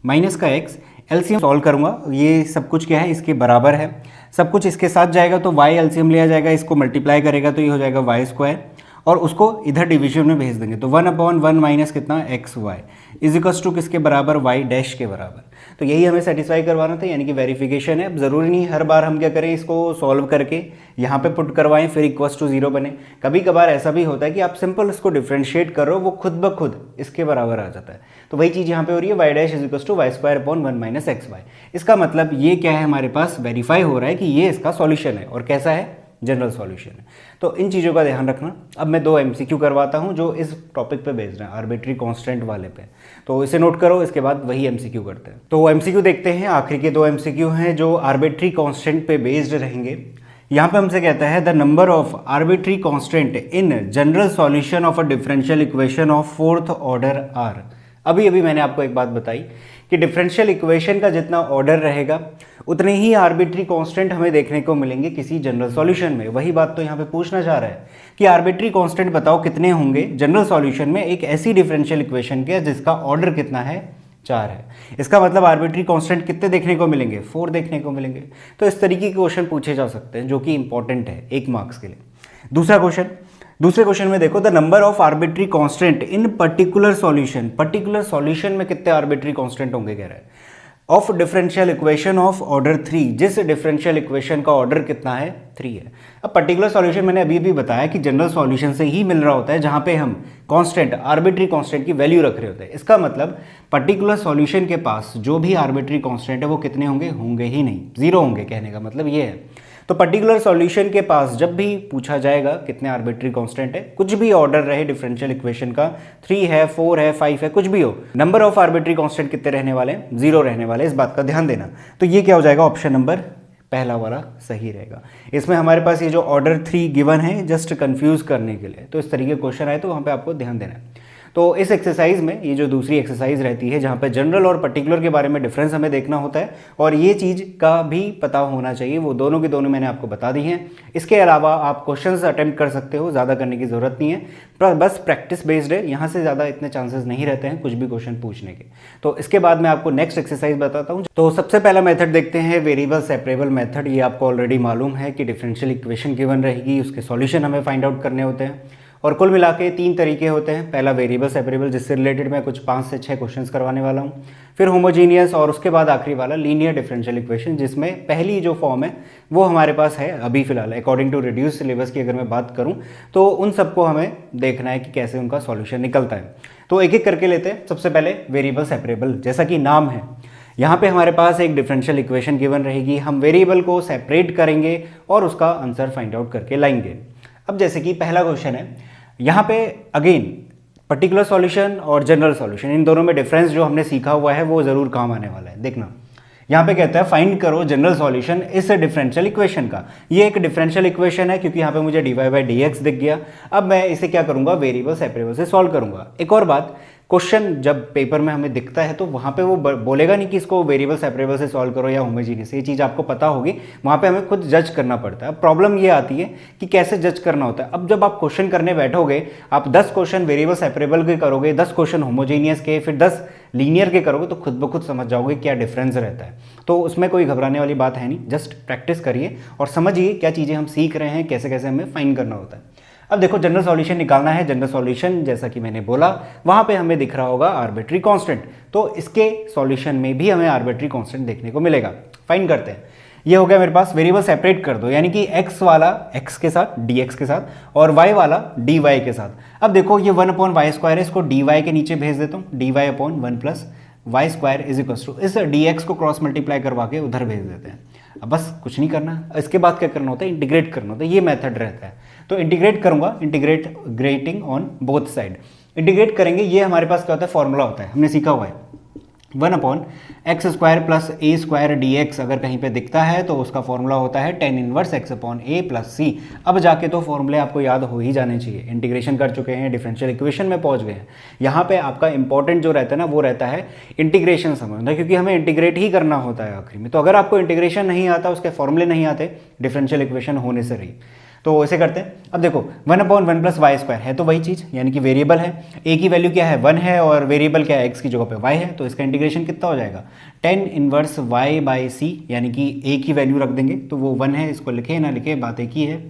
S1: माइनस का x। एलसीएम सॉल्व करूंगा, ये सब कुछ क्या है, इसके बराबर है, सब कुछ इसके साथ जाएगा तो y एलसीएम लिया जाएगा, इसको मल्टीप्लाई करेगा तो ये हो जाएगा y स्क्वायर, और उसको इधर डिवीजन में भेज देंगे तो 1/1 माइनस कितना x y is equals to किसके बराबर, y डैश के बराबर। तो यही हमें सेटिस्फाई करवाना था, यानी कि वेरिफिकेशन है। अब ज़रूरी नहीं हर बार हम क्या करें, इसको सॉल्व करके यहाँ पे पुट करवाएं फिर इक्वल्स टू 0 बने। कभी कभार ऐसा भी होता है कि आप सिंपल इसको डिफ्रेंशिएट कर रहे हो, वो खुद ब खुद इसके बराबर आ जाता है। तो वही चीज़ यहाँ पे हो रही है, y dash is equals to y square upon 1 minus x y. इसका मतलब ये क्या है, हमारे पास वेरीफाई हो रहा है कि ये इसका सॉल्यूशन है, और कैसा है, जनरल सॉल्यूशन है। तो इन चीज़ों का ध्यान रखना। अब मैं 2 MCQ करवाता हूं जो इस टॉपिक पे बेस्ड है, आर्बिट्री कांस्टेंट वाले पे, तो इसे नोट करो, इसके बाद वही MCQ करते हैं। तो MCQ देखते हैं, आखिरी के 2 MCQ हैं जो आर्बिट्री कांस्टेंट पे बेस्ड रहेंगे। यहाँ पे हमसे कहता है the number of arbitrary constant in general solution of a differential equation of 4th order are. अभी मैंने आपको एक बात बताई कि डिफरेंशियल इक्वेशन का जितना ऑर्डर रहेगा उतने ही आर्बिट्री कांस्टेंट हमें देखने को मिलेंगे किसी जनरल सॉल्यूशन में। वही बात तो यहाँ पे पूछना चाह रहा है कि आर्बिट्री कांस्टेंट बताओ कितने होंगे जनरल सॉल्यूशन में एक ऐसी डिफरेंशियल इक्वेशन के जिसका ऑर्डर कितना है, 4 है। इसका मतलब आर्बिट्री कांस्टेंट कितने देखने को मिलेंगे, 4 देखने को मिलेंगे। तो इस तरीके के क्वेश्चन पूछे जा सकते हैं जो कि इंपॉर्टेंट है 1 मार्क्स के लिए। दूसरे क्वेश्चन में देखो, the number of arbitrary constant in particular solution में कितने आर्बिट्री कांस्टेंट होंगे कह रहा है, of differential equation of order 3, जिस डिफरेंशियल इक्वेशन का ऑर्डर कितना है, 3 है। अब पर्टिकुलर सॉल्यूशन मैंने अभी भी बताया कि जनरल सॉल्यूशन से ही मिल रहा होता है जहां पे हम कांस्टेंट, आर्बिट्री कांस्टेंट की वैल्यू रख रहे होते हैं। इसका मतलब पर्टिकुलर सॉल्यूशन के पास जो भी आर्बिट्री कांस्टेंट है वो कितने होंगे ही नहीं, 0 होंगे, कहने का मतलब ये है। तो पर्टिकुलर सॉल्यूशन के पास जब भी पूछा जाएगा कितने आर्बिट्री कांस्टेंट है, कुछ भी ऑर्डर रहे डिफरेंशियल इक्वेशन का, 3 है, 4 है, 5 है, कुछ भी हो, नंबर ऑफ आर्बिट्री कांस्टेंट कितने रहने वाले हैं, 0 रहने वाले, इस बात का ध्यान देना। तो ये क्या हो जाएगा, ऑप्शन नंबर पहला वाला सही रहेगा। इसमें हमारे पास ये जो ऑर्डर 3 गिवन है जस्ट कंफ्यूज करने के लिए, तो इस तरीके क्वेश्चन आए तो वहाँ पे आपको ध्यान देना है। तो इस एक्सरसाइज में ये जो दूसरी एक्सरसाइज रहती है जहाँ पे जनरल और पर्टिकुलर के बारे में डिफरेंस हमें देखना होता है और ये चीज़ का भी पता होना चाहिए, वो दोनों की दोनों मैंने आपको बता दी हैं। इसके अलावा आप क्वेश्चंस अटेम्प्ट कर सकते हो, ज़्यादा करने की ज़रूरत नहीं है, बस प्रैक्टिस बेस्ड है, यहाँ से ज़्यादा इतने चांसेस नहीं रहते हैं कुछ भी क्वेश्चन पूछने के। तो इसके बाद मैं आपको नेक्स्ट एक्सरसाइज बताता हूँ। तो सबसे पहला मेथड देखते हैं, वेरिएबल सेपरेबल मेथड। ये आपको ऑलरेडी मालूम है कि डिफरेंशियल इक्वेशन गिवन रहेगी, उसके सॉल्यूशन हमें फाइंड आउट करने होते हैं और कुल मिला के 3 तरीके होते हैं। पहला वेरिएबल सेपरेबल, जिससे रिलेटेड मैं कुछ 5 से 6 क्वेश्चंस करवाने वाला हूँ, फिर होमोजीनियस, और उसके बाद आखिरी वाला लीनियर डिफरेंशियल इक्वेशन, जिसमें पहली जो फॉर्म है वो हमारे पास है अभी फिलहाल अकॉर्डिंग टू रिड्यूस सिलेबस की अगर मैं बात करूँ तो उन सबको हमें देखना है कि कैसे उनका सॉल्यूशन निकलता है। तो एक एक करके लेते हैं। सबसे पहले वेरिएबल सेपरेबल, जैसा कि नाम है, यहाँ पे हमारे पास एक डिफरेंशियल इक्वेशन गिवन रहेगी, हम वेरिएबल को सेपरेट करेंगे और उसका आंसर फाइंड आउट करके लाएंगे। अब जैसे कि पहला क्वेश्चन है, यहाँ पे अगेन पर्टिकुलर सॉल्यूशन और जनरल सॉल्यूशन, इन दोनों में डिफरेंस जो हमने सीखा हुआ है वो ज़रूर काम आने वाला है। देखना, यहाँ पे कहता है फाइंड करो जनरल सॉल्यूशन इस डिफरेंशियल इक्वेशन का। ये एक डिफरेंशियल इक्वेशन है क्योंकि यहाँ पे मुझे dy बाई डी एक्स दिख गया। अब मैं इसे क्या करूँगा, वेरिएबल सेपरेबल से सॉल्व करूँगा। एक और बात, क्वेश्चन जब पेपर में हमें दिखता है तो वहाँ पे वो बोलेगा नहीं कि इसको वेरिएबल सेपरेबल से सॉल्व करो या होमोजीनियस, ये चीज़ आपको पता होगी, वहाँ पे हमें खुद जज करना पड़ता है। अब प्रॉब्लम ये आती है कि कैसे जज करना होता है। अब जब आप क्वेश्चन करने बैठोगे, आप 10 क्वेश्चन वेरिएबल सेपरेबल के करोगे, 10 क्वेश्चन होमोजीनियस के, फिर 10 लीनियर के करोगे, तो खुद ब खुद समझ जाओगे क्या डिफरेंस रहता है। तो उसमें कोई घबराने वाली बात है नहीं, जस्ट प्रैक्टिस करिए और समझिए क्या चीज़ें हम सीख रहे हैं, कैसे कैसे हमें फाइंड करना होता है। अब देखो, जनरल सॉल्यूशन निकालना है। जनरल सॉल्यूशन जैसा कि मैंने बोला, वहाँ पे हमें दिख रहा होगा आर्बिट्री कांस्टेंट, तो इसके सॉल्यूशन में भी हमें आर्बिट्री कांस्टेंट देखने को मिलेगा। फाइंड करते हैं। ये हो गया मेरे पास, वेरिएबल सेपरेट कर दो, यानी कि x वाला x के साथ, dx के साथ, और y वाला dy के साथ। अब देखो, ये 1/y² है, इसको dy के नीचे भेज देता हूँ, dy/1 + y² is equal to, इस dx को क्रॉस मल्टीप्लाई करवा के उधर भेज देते हैं। अब बस कुछ नहीं करना, इसके बाद क्या करना होता है, इंटीग्रेट करना होता है। ये मेथड रहता है, तो इंटीग्रेट करूंगा, integrating on both side. Integrate करेंगे, ये हमारे पास क्या होता है, फॉर्मूला होता है, हमने सीखा हुआ है 1/x² प्लस a² dx अगर कहीं पे दिखता है तो उसका फॉर्मूला होता है tan inverse x/a plus c। अब जाके तो फॉर्मूले आपको याद हो ही जाने चाहिए। इंटीग्रेशन कर चुके हैं, डिफरेंशियल इक्वेशन में पहुंच गए हैं। यहाँ पे आपका इंपॉर्टेंट जो रहता है ना वो रहता है इंटीग्रेशन समझना, क्योंकि हमें इंटीग्रेट ही करना होता है आखिरी में। तो अगर आपको इंटीग्रेशन नहीं आता, उसके फॉर्मूले नहीं आते डिफरेंशियल इक्वेशन होने से रही, तो ऐसे करते हैं। अब देखो 1/1 प्लस y² है तो वही चीज़, यानी कि वेरिएबल है, a की वैल्यू क्या है 1 है और वेरिएबल क्या है x की जगह पे y है, तो इसका इंटीग्रेशन कितना हो जाएगा tan इनवर्स y/c, यानी कि a की वैल्यू रख देंगे तो वो 1 है, इसको लिखे ना लिखे बात एक ही है।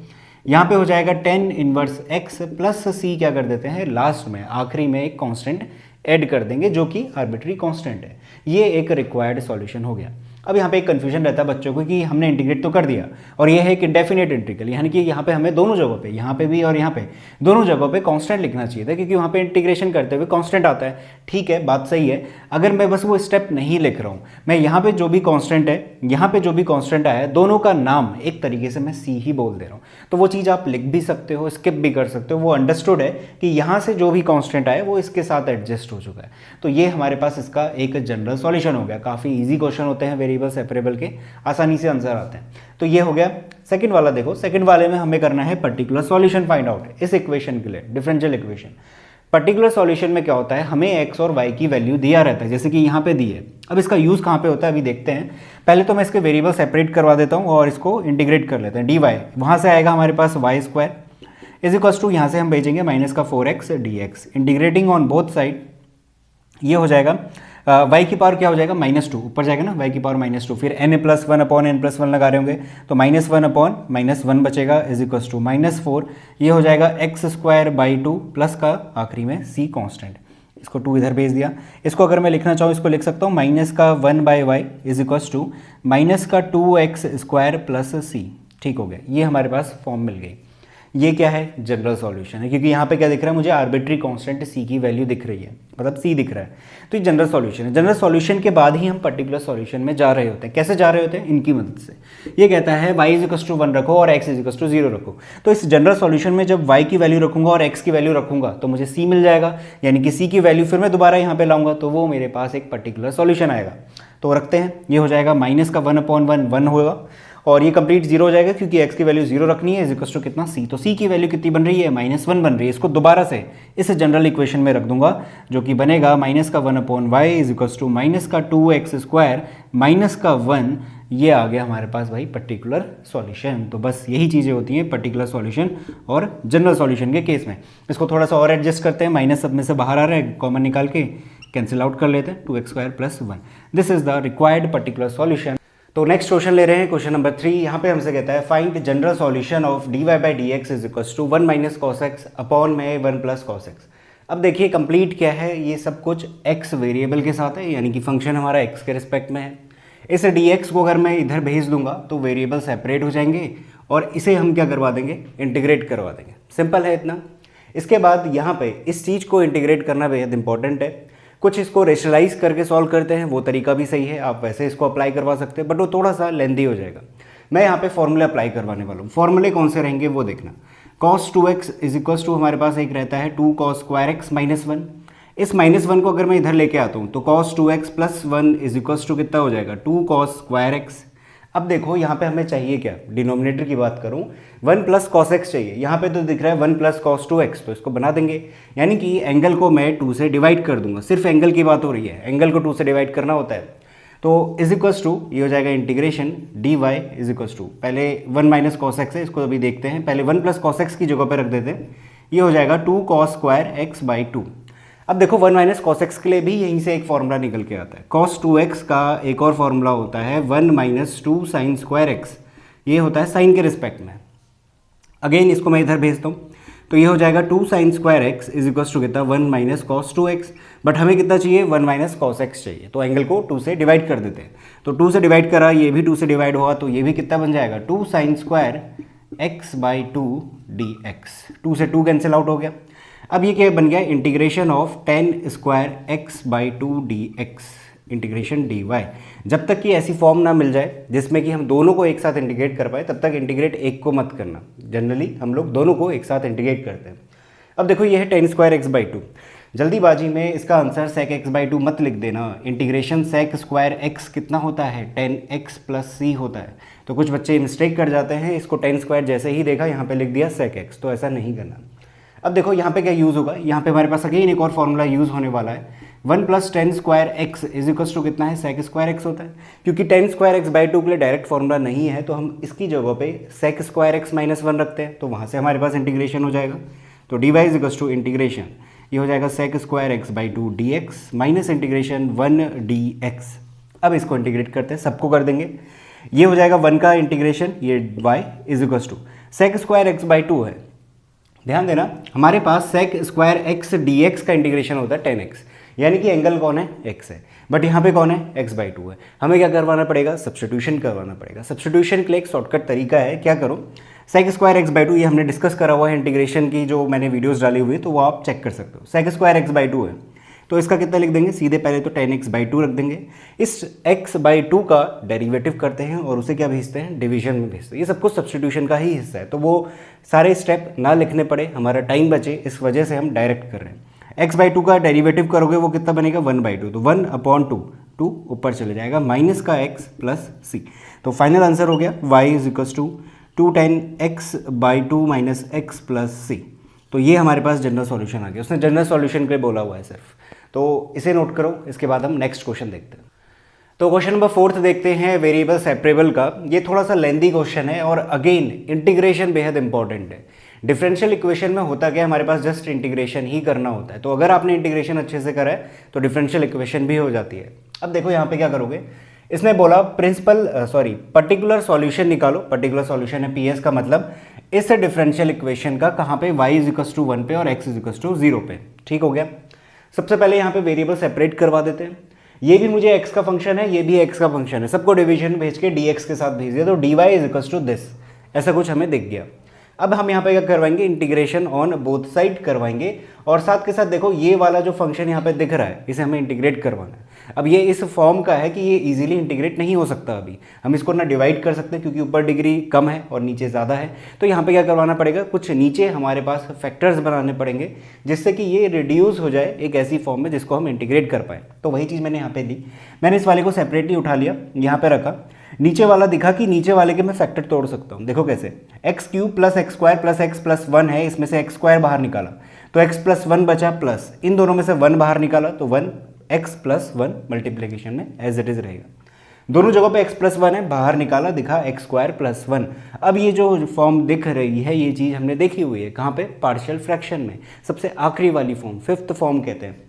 S1: यहाँ पे हो जाएगा tan inverse x plus c, क्या कर देते हैं लास्ट में आखिरी में एक कांस्टेंट ऐड कर देंगे जो कि आर्बिट्री कांस्टेंट है। ये एक रिक्वायर्ड सॉल्यूशन हो गया। अब यहाँ पे एक कन्फ्यूजन रहता है बच्चों को कि हमने इंटीग्रेट तो कर दिया और ये है एक इंडेफिनेट इंटीग्रल, यानी कि यहाँ पे हमें दोनों जगहों पे, यहाँ पे भी और यहाँ पे दोनों जगहों पे कांस्टेंट लिखना चाहिए था, क्योंकि वहाँ पे इंटीग्रेशन करते हुए कांस्टेंट आता है। ठीक है, बात सही है। अगर मैं बस वो स्टेप नहीं लिख रहा हूँ, मैं यहाँ पे जो भी कांस्टेंट है, यहाँ पे जो भी कांस्टेंट आया है, दोनों का नाम एक तरीके से मैं सी ही बोल दे रहा हूँ, तो वो चीज़ आप लिख भी सकते हो, स्किप भी कर सकते हो। वो अंडरस्टूड है कि यहाँ से जो भी कांस्टेंट आया वो इसके साथ एडजस्ट हो चुका है। तो ये हमारे पास इसका एक जनरल सॉल्यूशन हो गया। काफ़ी ईजी क्वेश्चन होते हैं वेरिएबल सेपरेबल के, आसानी से आंसर आते हैं। तो ये हो गया। सेकंड वाला देखो, सेकंड वाले में हमें करना है पर्टिकुलर सॉल्यूशन फाइंड आउट इस इक्वेशन के लिए, डिफरेंशियल इक्वेशन। पर्टिकुलर सॉल्यूशन में क्या होता है, हमें x और y की वैल्यू दिया रहता है, जैसे कि यहाँ पे दी है। अब इसका यूज़ कहाँ पे होता है अभी देखते हैं। पहले तो मैं इसके वेरिएबल सेपरेट करवा देता हूँ और इसको इंटीग्रेट कर लेते हैं। dy वहाँ से आएगा हमारे पास y² इज इक्वल्स टू, यहाँ से हम भेजेंगे माइनस का 4x dx, integrating on both side. ये हो जाएगा y की पावर क्या हो जाएगा -2, ऊपर जाएगा ना y की पावर -2, फिर n+1/n+1 लगा रहे होंगे तो -1/-1 बचेगा इज इक्वल्स टू -4। ये हो जाएगा x² प्लस का आखिरी में c कांस्टेंट, इसको 2 इधर भेज दिया। इसको अगर मैं लिखना चाहूँ इसको लिख सकता हूँ -1/y is equals to -2x² plus c। ठीक हो गया, ये हमारे पास फॉर्म मिल गई। ये क्या है, जनरल सॉल्यूशन है, क्योंकि यहाँ पे क्या दिख रहा है मुझे आर्बिट्री कांस्टेंट c की वैल्यू दिख रही है, मतलब c दिख रहा है। तो ये जनरल सॉल्यूशन है। जनरल सॉल्यूशन के बाद ही हम पर्टिकुलर सॉल्यूशन में जा रहे होते हैं। कैसे जा रहे होते हैं, इनकी मदद से। ये कहता है y = 1 रखो और x = 0 रखो। तो इस जनरल सॉल्यूशन में जब y की वैल्यू रखूंगा और x की वैल्यू रखूंगा तो मुझे c मिल जाएगा, यानी कि c की वैल्यू फिर मैं दोबारा यहाँ पे लाऊंगा तो वो मेरे पास एक पर्टिकुलर सॉल्यूशन आएगा। तो रखते हैं, ये हो जाएगा -1/1 1 होगा और ये कंप्लीट 0 हो जाएगा, क्योंकि x की वैल्यू 0 रखनी है, इज इक्वल टू कितना c। तो c की वैल्यू कितनी बन रही है -1 बन रही है। इसको दोबारा से इस जनरल इक्वेशन में रख दूंगा, जो कि बनेगा -1/y is equal to -2x² -1। ये आ गया हमारे पास भाई पर्टिकुलर सॉल्यूशन। तो बस यही चीज़ें होती हैं पर्टिकुलर सॉल्यूशन और जनरल सॉल्यूशन के केस में। इसको थोड़ा सा और एडजस्ट करते हैं, माइनस सब में से बाहर आ रहा है, कॉमन निकाल के कैंसिल आउट कर लेते हैं, 2x² + 1। This is the required particular solution. तो नेक्स्ट क्वेश्चन ले रहे हैं, क्वेश्चन नंबर 3। यहाँ पे हमसे कहता है find general solution of dy/dx is equal to 1 - cos x upon में 1 + cos x। अब देखिए कंप्लीट क्या है, ये सब कुछ x वेरिएबल के साथ है, यानी कि फंक्शन हमारा x के रिस्पेक्ट में है। इस dx को अगर मैं इधर भेज दूंगा तो वेरिएबल सेपरेट हो जाएंगे और इसे हम क्या करवा देंगे, इंटीग्रेट करवा देंगे। सिंपल है इतना। इसके बाद यहाँ पे इस चीज़ को इंटीग्रेट करना बेहद इंपॉर्टेंट है। कुछ इसको रेशनलाइज करके सॉल्व करते हैं, वो तरीका भी सही है, आप वैसे इसको अप्लाई करवा सकते हैं, बट वो थोड़ा सा लेंदी हो जाएगा। मैं यहाँ पे फॉर्मूले अप्लाई करवाने वाला हूँ। फॉर्मूले कौन से रहेंगे वो देखना। cos 2x is equal to हमारे पास एक रहता है 2 cos² x -1। इस -1 को अगर मैं इधर लेके आता हूँ तो cos 2x + 1 is equal to कितना हो जाएगा 2 cos² x। अब देखो यहाँ पे हमें चाहिए क्या, डिनोमिनेटर की बात करूँ 1 + cos x चाहिए। यहाँ पे तो दिख रहा है 1 + cos 2x, तो इसको बना देंगे, यानी कि एंगल को मैं 2 से डिवाइड कर दूंगा। सिर्फ एंगल की बात हो रही है, एंगल को 2 से डिवाइड करना होता है। तो इज इक्वल्स टू ये हो जाएगा integration dy is equals to, पहले 1 - cos x है, इसको अभी देखते हैं। पहले 1 + cos x की जगह पर रख देते हैं, ये हो जाएगा 2 cos² x/2। अब देखो 1 - cos x के लिए भी यहीं से एक फॉर्मूला निकल के आता है। cos 2x का एक और फॉर्मूला होता है 1 - 2 sin² x, ये होता है साइन के रिस्पेक्ट में। अगेन इसको मैं इधर भेजता हूँ तो ये हो जाएगा 2 sin² x is equal to कितना 1 - cos 2x। बट हमें कितना चाहिए, 1 - cos x चाहिए, तो एंगल को 2 से डिवाइड कर देते हैं। तो 2 से डिवाइड करा, ये भी 2 से डिवाइड हुआ, तो ये भी कितना बन जाएगा 2 sin² x/2 dx। 2 से 2 कैंसिल आउट हो गया। अब ये क्या बन गया, integration of tan² x/2 dx integration dy। जब तक कि ऐसी फॉर्म ना मिल जाए जिसमें कि हम दोनों को एक साथ इंटीग्रेट कर पाए, तब तक इंटीग्रेट एक को मत करना। जनरली हम लोग दोनों को एक साथ इंटीग्रेट करते हैं। अब देखो ये है tan² x/2। जल्दीबाजी में इसका answer sec x by two मत लिख देना। इंटीग्रेशन sec स्क्वायर x कितना होता है 10x प्लस c होता है। तो कुछ बच्चे मिस्टेक कर जाते हैं, इसको 10 स्क्वायर जैसे ही देखा यहाँ पे लिख दिया sec x, तो ऐसा नहीं करना। अब देखो यहाँ पे क्या यूज़ होगा, यहाँ पे हमारे पास अगेन एक और फॉर्मूला यूज़ होने वाला है। 1 plus 10 square x is equals to कितना है sec स्क्वायर एक्स होता है। क्योंकि 10 स्क्वायर एक्स बाई टू के लिए डायरेक्ट फॉर्मूला नहीं है, तो हम इसकी जगह पे sec स्क्वायर एक्स माइनस 1 रखते हैं, तो वहाँ से हमारे पास इंटीग्रेशन हो जाएगा। तो d y is equals to integration, ये हो जाएगा sec square x by two d x minus integration 1 d x. अब इसको इंटीग्रेट करते हैं, सबको कर देंगे। ये हो जाएगा 1 का इंटीग्रेशन, ये y is equals to sec square x by two है। ध्यान देना हमारे पास sec square x D x का इंटीग्रेशन होता है 10x, यानी कि एंगल कौन है x है, बट यहाँ पे कौन है x बाई टू है। हमें क्या करवाना पड़ेगा, सब्स्टिट्यूशन करवाना पड़ेगा। सब्स्टिट्यूशन के लिए एक शॉर्टकट तरीका है, क्या करो sec square x by to, ये हमने डिस्कस करा हुआ है इंटीग्रेशन की, जो मैंने वीडियोस डाली हुई है, तो वो आप चेक कर सकते हो। sec square x by two है, तो इसका कितना लिख देंगे, सीधे पहले तो 10x बाई टू रख देंगे। इस x बाई टू का डेरिवेटिव करते हैं और उसे क्या भेजते हैं, डिवीजन में भेजते हैं। ये सब कुछ सब्स्टिट्यूशन का ही हिस्सा है, तो वो सारे स्टेप ना लिखने पड़े, हमारा टाइम बचे, इस वजह से हम डायरेक्ट कर रहे हैं। x बाई टू का डेरिवेटिव करोगे वो कितना बनेगा, 1 बाई टू, तो 1 अपॉन टू ऊपर चले जाएगा, माइनस का x प्लस सी। तो फाइनल आंसर हो गया y is equals to 10x by two minus X plus C. तो ये हमारे पास जनरल सॉल्यूशन आ गया, उसने जनरल सॉल्यूशन के लिए बोला हुआ है सिर्फ, तो इसे नोट करो। इसके बाद हम नेक्स्ट क्वेश्चन देखते हैं। तो क्वेश्चन नंबर 4 देखते हैं वेरिएबल सेपरेबल का। ये थोड़ा सा लेंदी क्वेश्चन है और अगेन इंटीग्रेशन बेहद इंपॉर्टेंट है। डिफरेंशियल इक्वेशन में होता क्या है, हमारे पास जस्ट इंटीग्रेशन ही करना होता है, तो अगर आपने इंटीग्रेशन अच्छे से करा है तो डिफरेंशियल इक्वेशन भी हो जाती है। अब देखो यहाँ पे क्या करोगे, इसने बोला पर्टिकुलर सॉल्यूशन निकालो। पर्टिकुलर सॉल्यूशन है PS का मतलब इस डिफरेंशियल इक्वेशन का कहाँ पे, y इज इक्वल्स टू 1 पे और x इज इक्वल्स टू 0 पे। ठीक हो गया। सबसे पहले यहाँ पे वेरिएबल सेपरेट करवा देते हैं। ये भी मुझे x का फंक्शन है, ये भी x का फंक्शन है, सबको डिवीजन भेज के dx के साथ भेज दिया, तो dy is equals to this, ऐसा कुछ हमें दिख गया। अब हम यहाँ पे क्या करवाएंगे, इंटीग्रेशन ऑन बोथ साइड करवाएंगे, और साथ के साथ देखो ये वाला जो फंक्शन यहाँ पे दिख रहा है इसे हमें इंटीग्रेट करवाना है। अब ये इस फॉर्म का है कि ये इजीली इंटीग्रेट नहीं हो सकता, अभी हम इसको ना डिवाइड कर सकते क्योंकि ऊपर डिग्री कम है और नीचे ज़्यादा है। तो यहाँ पे क्या करवाना पड़ेगा, कुछ नीचे हमारे पास फैक्टर्स बनाने पड़ेंगे जिससे कि ये रिड्यूस हो जाए एक ऐसी फॉर्म में जिसको हम इंटीग्रेट कर पाए। तो वही चीज़ मैंने यहाँ पे ली, मैंने इस वाले को सेपरेटली उठा लिया, यहाँ पे रखा, नीचे वाला दिखा कि नीचे वाले के मैं फैक्टर तोड़ सकता हूँ। देखो कैसे, x cube plus x square plus x plus 1 है, इसमें से एक्स स्क्वायर बाहर निकाला तो एक्स प्लस 1 बचा, प्लस इन दोनों में से 1 बाहर निकाला तो 1 एक्स प्लस 1 मल्टीप्लीकेशन में एज इट इज रहेगा। दोनों जगहों पे x प्लस 1 है, बाहर निकाला दिखा एक्स स्क्वायर प्लस 1। अब ये जो फॉर्म दिख रही है ये चीज़ हमने देखी हुई है कहाँ पे, पार्शियल फ्रैक्शन में, सबसे आखिरी वाली फॉर्म, 5th फॉर्म कहते हैं।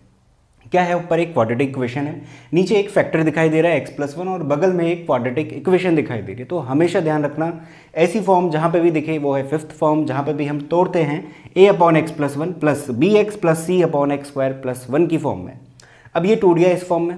S1: क्या है, ऊपर एक क्वाड्रेटिक इक्वेशन है, नीचे एक फैक्टर दिखाई दे रहा है एक्स प्लस 1 और बगल में एक क्वाड्रेटिक इक्वेशन दिखाई दे रही है। तो हमेशा ध्यान रखना ऐसी फॉर्म जहाँ पे भी दिखे वो है 5th फॉर्म, जहाँ पे भी हम तोड़ते हैं a upon x plus 1 plus b x plus c upon x square plus 1 की फॉर्म में। अब ये टूट गया इस फॉर्म में।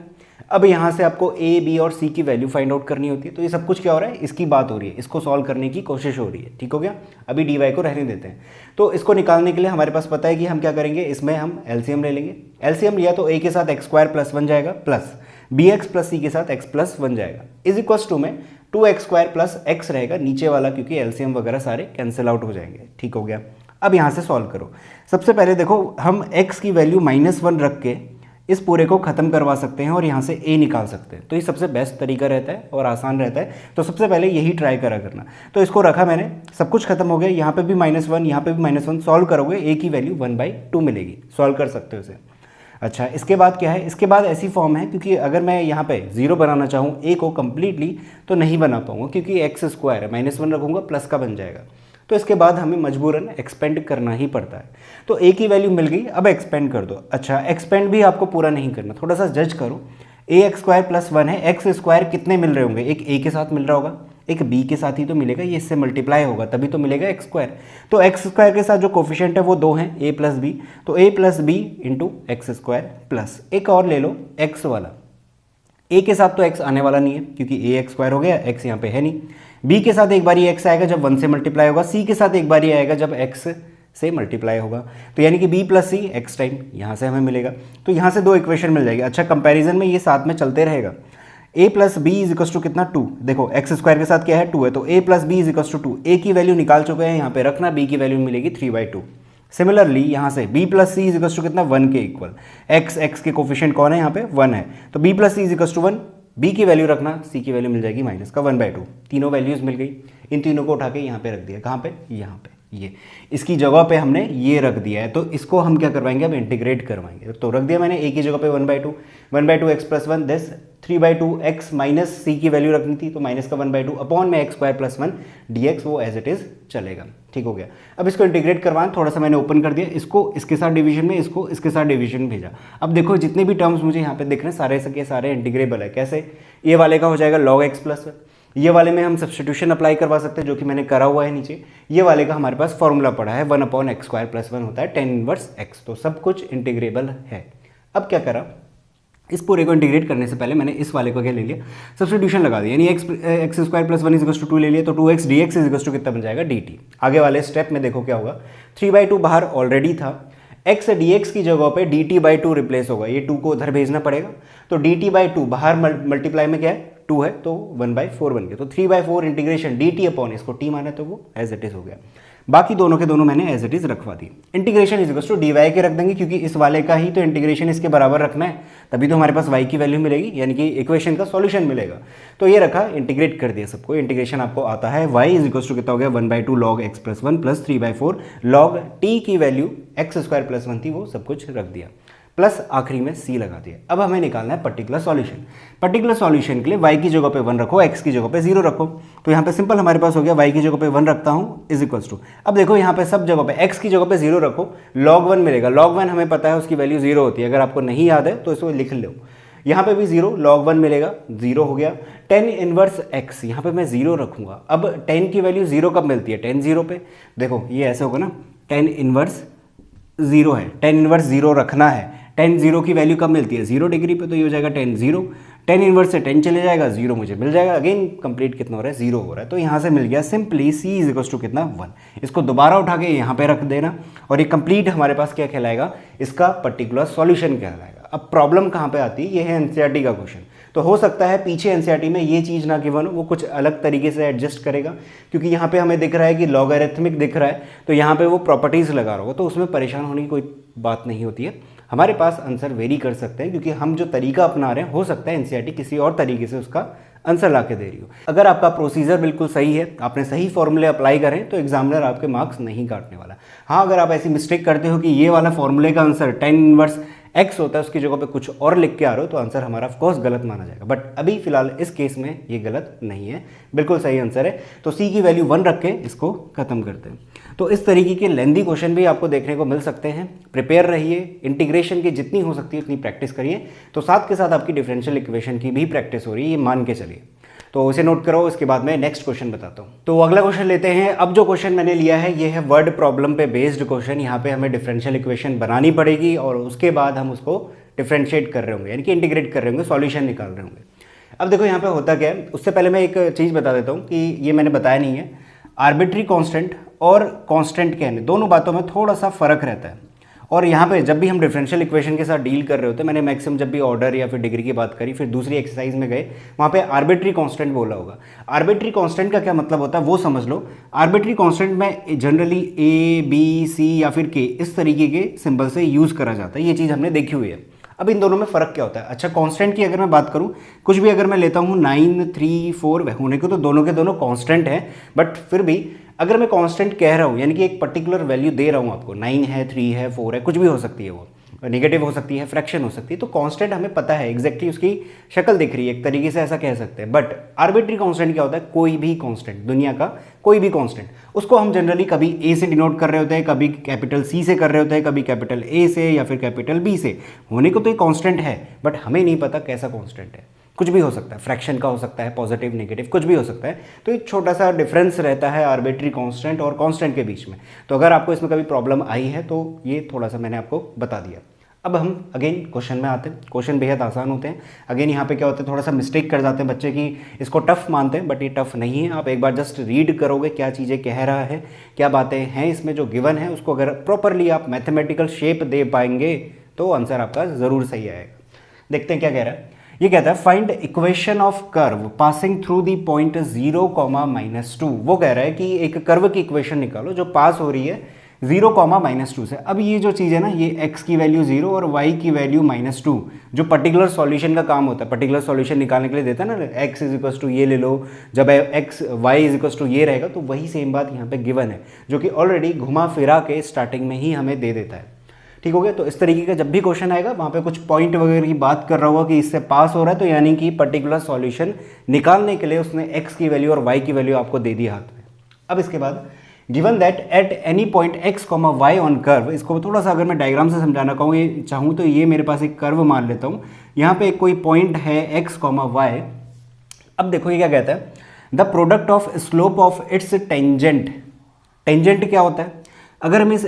S1: अब यहाँ से आपको a, b और c की वैल्यू फाइंड आउट करनी होती है। तो ये सब कुछ क्या हो रहा है, इसकी बात हो रही है, इसको सॉल्व करने की कोशिश हो रही है। ठीक हो गया। अभी dy को रहने देते हैं। तो इसको निकालने के लिए हमारे पास पता है कि हम क्या करेंगे, इसमें हम एलसीएम ले लेंगे। एलसीएम लिया तो a के साथ एक्स स्क्वायर प्लस 1 जाएगा, प्लस bx प्लस c के साथ x प्लस 1 जाएगा, इज इक्वल्स टू में 2x स्क्वायर प्लस x रहेगा नीचे वाला, क्योंकि एलसीएम वगैरह सारे कैंसिल आउट हो जाएंगे। ठीक हो गया। अब यहाँ से सॉल्व करो। सबसे पहले देखो हम x की वैल्यू -1 रख के इस पूरे को ख़त्म करवा सकते हैं और यहाँ से a निकाल सकते हैं। तो ये सबसे बेस्ट तरीका रहता है और आसान रहता है, तो सबसे पहले यही ट्राई करा करना। तो इसको रखा मैंने, सब कुछ खत्म हो गया, यहाँ पे भी -1, यहाँ पे भी -1, सॉल्व करोगे a की वैल्यू 1/2 मिलेगी, सॉल्व कर सकते हो इसे। अच्छा, इसके बाद क्या है, इसके बाद ऐसी फॉर्म है, क्योंकि अगर मैं यहाँ पे 0 बनाना चाहूँ a को कम्प्लीटली तो नहीं बना पाऊँगा, क्योंकि एक्स स्क्वायर है, -1 रखूँगा प्लस का बन जाएगा। तो इसके बाद हमें मजबूरन एक्सपेंड करना ही पड़ता है। तो a की वैल्यू मिल गई, अब एक्सपेंड कर दो। अच्छा, एक्सपेंड भी आपको पूरा नहीं करना, थोड़ा सा जज करो। a एक्स स्क्वायर प्लस 1 है, एक्स स्क्वायर कितने मिल रहे होंगे, एक a के साथ मिल रहा होगा, एक b के साथ ही तो मिलेगा, ये इससे मल्टीप्लाई होगा तभी तो मिलेगा एक्स स्क्वायर। तो एक्स स्क्वायर के साथ जो कोफिशिएंट है वो 2 हैं, a प्लस b, तो a plus b into x square plus एक और ले लो x वाला। a के साथ तो x आने वाला नहीं है क्योंकि a एक्स स्क्वायर हो गया, x यहाँ पे है नहीं। b के साथ एक बार x आएगा जब 1 से मल्टीप्लाई होगा, c के साथ एक बार आएगा जब x से मल्टीप्लाई होगा, तो यानी कि b प्लस सी एक्स टाइम यहाँ से हमें मिलेगा। तो यहाँ से 2 इक्वेशन मिल जाएगी। अच्छा, कंपैरिजन में ये साथ में चलते रहेगा। a plus b is equals to कितना, 2। देखो एक्स स्क्वायर के साथ क्या है, 2 है, तो a plus b is equals to 2। a की वैल्यू निकाल चुके हैं, यहाँ पे रखना, b की वैल्यू मिलेगी 3/2। सिमिलरली यहाँ से b plus c is equal to कितना 1 के इक्वल, x के कोफिशिएंट कौन है यहाँ पे 1 है, तो b plus c is equal to 1, b की वैल्यू रखना, c की वैल्यू मिल जाएगी माइनस का 1/2, तीनों वैल्यूज मिल गई, इन तीनों को उठा के यहाँ पे रख दिया, कहाँ पे, यहाँ पे, ये इसकी जगह पे हमने ये रख दिया है, तो इसको हम क्या करवाएंगे, अब इंटीग्रेट करवाएंगे, तो रख दिया मैंने a की जगह पे 1/2 x plus 1 this 3/2 x minus c की वैल्यू रखनी थी, तो माइनस का 1/2 अपॉन में x स्क्वायर प्लस 1 dx, वो एज इट इज चलेगा, ठीक हो गया। अब इसको इंटीग्रेट करवाना, थोड़ा सा मैंने ओपन कर दिया, इसको इसके साथ डिवीजन में, इसको इसके साथ डिवीजन भेजा। अब देखो जितने भी टर्म्स मुझे यहाँ पे दिख रहे हैं सारे के सारे इंटीग्रेबल है, कैसे, ये वाले का हो जाएगा log x प्लस 1, ये वाले में हम सब्स्टिट्यूशन अप्लाई करवा सकते हैं जो कि मैंने करा हुआ है नीचे, ये वाले का हमारे पास फॉर्मूला पड़ा है 1/x स्क्वायर प्लस 1 होता है tan इनवर्स x, तो सब कुछ इंटीग्रेबल है। अब क्या करा, इस पूरे को इंटीग्रेट करने से पहले मैंने इस वाले को क्या ले लिया, सब्स्टिट्यूशन लगा दिया, यानी x square plus 1 is equal to 2 ले लिया, तो 2x dx is equal to कितना बन जाएगा dt। आगे वाले स्टेप में देखो क्या होगा, 3/2 बाहर ऑलरेडी था, x dx की जगह पे dt/2 रिप्लेस होगा, ये 2 को उधर भेजना पड़ेगा, तो dt/2 बाहर मल्टीप्लाई में क्या है 2 है, तो 1/4 बन गया, तो 3/4 इंटीग्रेशन dt अपॉन, इसको t माना तो वो एज इट इज हो गया, बाकी दोनों के दोनों मैंने एज इट इज रखवा दी। Integration is equal to dy के रख देंगे, क्योंकि इस वाले का ही तो इंटीग्रेशन इसके बराबर रखना है, तभी तो हमारे पास y की वैल्यू मिलेगी, यानी कि इक्वेशन का सॉल्यूशन मिलेगा, तो ये रखा, इंटीग्रेट कर दिया सबको, इंटीग्रेशन आपको आता है y इज इक्वल टू कितना हो गया 1/2 log x plus 1 plus 3/4 log t की वैल्यू x स्क्वायर प्लस 1 थी, वो सब कुछ रख दिया, प्लस आखिरी में c लगा दिया। अब हमें निकालना है पर्टिकुलर सॉल्यूशन, पर्टिकुलर सॉल्यूशन के लिए y की जगह पे 1 रखो, x की जगह पे 0 रखो, तो यहाँ पे सिंपल हमारे पास हो गया y की जगह पे 1 रखता हूँ इज इक्वल्स टू, अब देखो यहाँ पे सब जगह पे x की जगह पे 0 रखो, log 1 मिलेगा, log 1 हमें पता है उसकी वैल्यू 0 होती है, अगर आपको नहीं याद है तो इसको लिख लो, यहाँ पे भी 0, log 1 मिलेगा, 0 हो गया, tan इनवर्स x, यहाँ पे मैं 0 रखूंगा, अब tan की वैल्यू 0 कब मिलती है, tan 0 पे, देखो ये ऐसे होगा ना, tan इनवर्स 0 है, tan इनवर्स 0 रखना है, tan 0 की वैल्यू कब मिलती है 0 डिग्री पे, तो ये हो जाएगा tan 0, tan इनवर्स से tan चले जाएगा, 0 मुझे मिल जाएगा, अगेन कंप्लीट कितना हो रहा है 0 हो रहा है, तो यहाँ से मिल गया simply c is equal to कितना 1, इसको दोबारा उठा के यहाँ पे रख देना, और ये कंप्लीट हमारे पास क्या कहलाएगा, इसका पर्टिकुलर सॉल्यूशन कहलाएगा। अब प्रॉब्लम कहाँ पे आती है, ये है एनसीईआरटी का क्वेश्चन, तो हो सकता है पीछे एनसीईआरटी में ये चीज़ ना गिवन हो, वो कुछ अलग तरीके से एडजस्ट करेगा, क्योंकि यहाँ पे हमें दिख रहा है कि लॉगरिथमिक दिख रहा है, तो यहाँ पे वो प्रॉपर्टीज़ लगा रहा होगा, तो उसमें परेशान होने की कोई बात नहीं होती है, हमारे पास आंसर वेरी कर सकते हैं, क्योंकि हम जो तरीका अपना रहे हैं हो सकता है एनसीईआरटी किसी और तरीके से उसका आंसर ला के दे रही हो। अगर आपका प्रोसीजर बिल्कुल सही है, आपने सही फॉर्मूले अप्लाई करें, तो एग्जामिनर आपके मार्क्स नहीं काटने वाला। हाँ, अगर आप ऐसी मिस्टेक करते हो कि ये वाला फॉर्मूले का आंसर tan इनवर्स x होता है, उसकी जगह पे कुछ और लिख के आ रहे हो, तो आंसर हमारा ऑफकोर्स गलत माना जाएगा, बट अभी फिलहाल इस केस में ये गलत नहीं है, बिल्कुल सही आंसर है, तो c की वैल्यू 1 रख के इसको खत्म करते हैं। तो इस तरीके के लेंदी क्वेश्चन भी आपको देखने को मिल सकते हैं, प्रिपेयर रहिए, इंटीग्रेशन की जितनी हो सकती है उतनी प्रैक्टिस करिए, तो साथ के साथ आपकी डिफरेंशियल इक्वेशन की भी प्रैक्टिस हो रही है, ये मान के चलिए, तो उसे नोट करो, इसके बाद मैं नेक्स्ट क्वेश्चन बताता हूँ। तो अगला क्वेश्चन लेते हैं। अब जो क्वेश्चन मैंने लिया है ये है वर्ड प्रॉब्लम पे बेस्ड क्वेश्चन, यहाँ पे हमें डिफरेंशियल इक्वेशन बनानी पड़ेगी और उसके बाद हम उसको डिफरेंशिएट कर रहे होंगे, यानी कि इंटीग्रेट कर रहे होंगे, सॉल्यूशन निकाल रहे होंगे। अब देखो यहाँ पे होता क्या है, उससे पहले मैं एक चीज़ बता देता हूँ कि ये मैंने बताया नहीं है, आर्बिट्री कांस्टेंट और कांस्टेंट कहने दोनों बातों में थोड़ा सा फर्क रहता है, और यहाँ पे जब भी हम डिफरेंशियल इक्वेशन के साथ डील कर रहे होते हैं, मैंने मैक्सिमम जब भी ऑर्डर या फिर डिग्री की बात करी, फिर दूसरी एक्सरसाइज में गए वहाँ पे आर्बिट्री कांस्टेंट बोला होगा। आर्बिट्री कांस्टेंट का क्या मतलब होता है वो समझ लो। आर्बिट्री कांस्टेंट में जनरली ए बी सी या फिर के इस तरीके के सिंबल से यूज़ करा जाता है, ये चीज़ हमने देखी हुई है। अब इन दोनों में फ़र्क क्या होता है? अच्छा, कांस्टेंट की अगर मैं बात करूं, कुछ भी अगर मैं लेता हूं 9 3 4 होने को, तो दोनों के दोनों कांस्टेंट हैं, बट फिर भी अगर मैं कांस्टेंट कह रहा हूं, यानी कि एक पर्टिकुलर वैल्यू दे रहा हूं आपको, 9 है 3 है 4 है, कुछ भी हो सकती है, वो नेगेटिव हो सकती है, फ्रैक्शन हो सकती है, तो कांस्टेंट हमें पता है, एग्जैक्टली उसकी शक्ल दिख रही है, एक तरीके से ऐसा कह सकते हैं। बट आर्बिट्री कांस्टेंट क्या होता है? कोई भी कांस्टेंट, दुनिया का कोई भी कांस्टेंट, उसको हम जनरली कभी ए से डिनोट कर रहे होते हैं, कभी कैपिटल सी से कर रहे होते हैं, कभी कैपिटल ए से या फिर कैपिटल बी से। होने को तो ये कांस्टेंट है, बट हमें नहीं पता कैसा कांस्टेंट है, कुछ भी हो सकता है, फ्रैक्शन का हो सकता है, पॉजिटिव नेगेटिव कुछ भी हो सकता है। तो एक छोटा सा डिफरेंस रहता है आर्बिट्री कांस्टेंट और कांस्टेंट के बीच में। तो अगर आपको इसमें कभी प्रॉब्लम आई है तो ये थोड़ा सा मैंने आपको बता दिया। अब हम अगेन क्वेश्चन में आते हैं। क्वेश्चन बेहद आसान होते हैं। अगेन यहाँ पे क्या होता है, थोड़ा सा मिस्टेक कर जाते हैं बच्चे की इसको टफ मानते हैं, बट ये टफ नहीं है। आप एक बार जस्ट रीड करोगे क्या चीज़ें कह रहा है, क्या बातें हैं इसमें जो गिवन है, उसको अगर प्रॉपरली आप मैथमेटिकल शेप दे पाएंगे तो आंसर आपका ज़रूर सही आएगा। देखते हैं क्या कह रहा है। ये कहता है find equation of curve passing through the point 0, -2। वो कह रहा है कि एक कर्व की इक्वेशन निकालो जो पास हो रही है 0 कॉमा -2 से। अब ये जो चीज़ है ना, ये x की वैल्यू 0 और y की वैल्यू -2, जो पर्टिकुलर सॉल्यूशन का काम होता है, पर्टिकुलर सॉल्यूशन निकालने के लिए देता है ना, x इज इक्वल टू ये ले लो, जब x y is equal to ये रहेगा, तो वही सेम बात यहाँ पे गिवन है, जो कि ऑलरेडी घुमा फिरा के स्टार्टिंग में ही हमें दे देता है। ठीक हो गया। तो इस तरीके का जब भी क्वेश्चन आएगा वहाँ पे कुछ पॉइंट वगैरह की बात कर रहा होगा कि इससे पास हो रहा है, तो यानी कि पर्टिकुलर सॉल्यूशन निकालने के लिए उसने x की वैल्यू और y की वैल्यू आपको दे दी हाथ में। अब इसके बाद given that at any point x, y on curve, इसको थोड़ा सा अगर मैं डायग्राम से समझाना चाहूँ तो ये मेरे पास एक कर्व मान लेता हूँ, यहाँ पे कोई पॉइंट है x, y। अब देखो ये क्या कहता है, the product of slope of its tangent. Tangent क्या होता है, अगर हम इस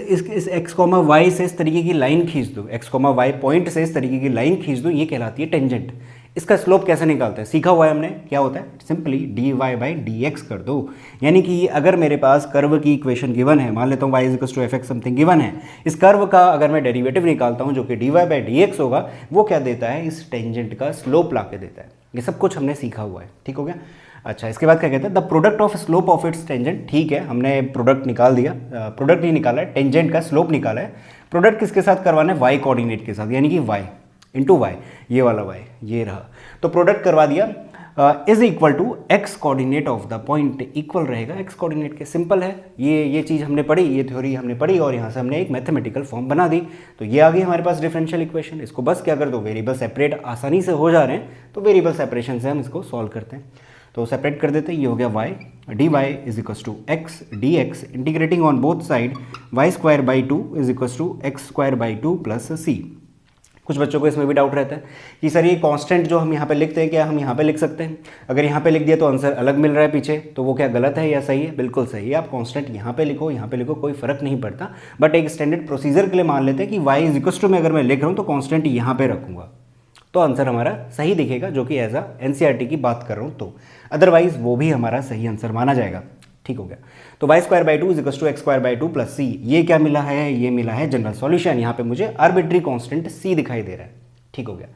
S1: x, y से इस तरीके की लाइन खींच दूँ, x, y पॉइंट से इस तरीके की लाइन खींच दूँ, ये कहलाती है टेंजेंट। इसका स्लोप कैसे निकालते हैं, सीखा हुआ है हमने, क्या होता है, सिंपली dy/dx कर दो। यानी कि अगर मेरे पास कर्व की इक्वेशन गिवन है, मान लेता हूँ y is to f x something given है, इस कर्व का अगर मैं डेरिवेटिव निकालता हूँ जो कि dy/dx होगा, वो क्या देता है, इस टेंजेंट का स्लोप ला के देता है। ये सब कुछ हमने सीखा हुआ है। ठीक हो गया। अच्छा, इसके बाद क्या कहते हैं, the product of slope of its tangent. ठीक है, हमने प्रोडक्ट निकाल दिया, प्रोडक्ट नहीं निकाला है, टेंजेंट का स्लोप निकाला है। प्रोडक्ट किसके साथ करवाना है, y कोऑर्डिनेट के साथ, यानी कि y इंटू वाई, ये वाला y ये रहा, तो प्रोडक्ट करवा दिया, is equal to x coordinate of the point, equal रहेगा x कोऑर्डिनेट के। सिंपल है, ये चीज़ हमने पढ़ी, ये थ्योरी हमने पढ़ी और यहाँ से हमने एक मैथमेटिकल फॉर्म बना दी, तो ये आ गई हमारे पास डिफरेंशियल इक्वेशन। इसको बस क्या कर दो, वेरिएबल सेपरेट आसानी से हो जा रहे हैं, तो वेरिएबल सेपरेशन से हम इसको सॉल्व करते हैं। तो सेपरेट कर देते हैं, ये हो गया y, dy is equal to x dx, integrating on both side y² 2 is equal to x² 2 plus c। कुछ बच्चों को इसमें भी डाउट रहता है कि सर ये कांस्टेंट जो हम यहाँ पे लिखते हैं, क्या हम यहाँ पे लिख सकते हैं, अगर यहाँ पे लिख दिया तो आंसर अलग मिल रहा है पीछे, तो वो क्या गलत है या सही है, बिल्कुल सही है। आप कांस्टेंट यहाँ पे लिखो, यहाँ पे लिखो, कोई फर्क नहीं पड़ता, बट एक स्टैंडर्ड प्रोसीजर के लिए मान लेते हैं कि y इज इक्वल टू में अगर मैं लिख रहा हूँ तो कांस्टेंट यहाँ पे रखूँगा, तो आंसर हमारा सही दिखेगा, जो कि एज अ एनसीईआरटी की बात कर रहा हूँ, तो अदरवाइज वो भी हमारा सही आंसर माना जाएगा। ठीक हो गया। तो y² 2 is equal to x² 2 plus c, ये क्या मिला है, ये मिला है जनरल सॉल्यूशन। यहाँ पे मुझे आर्बिट्री कांस्टेंट c दिखाई दे रहा है। ठीक हो गया।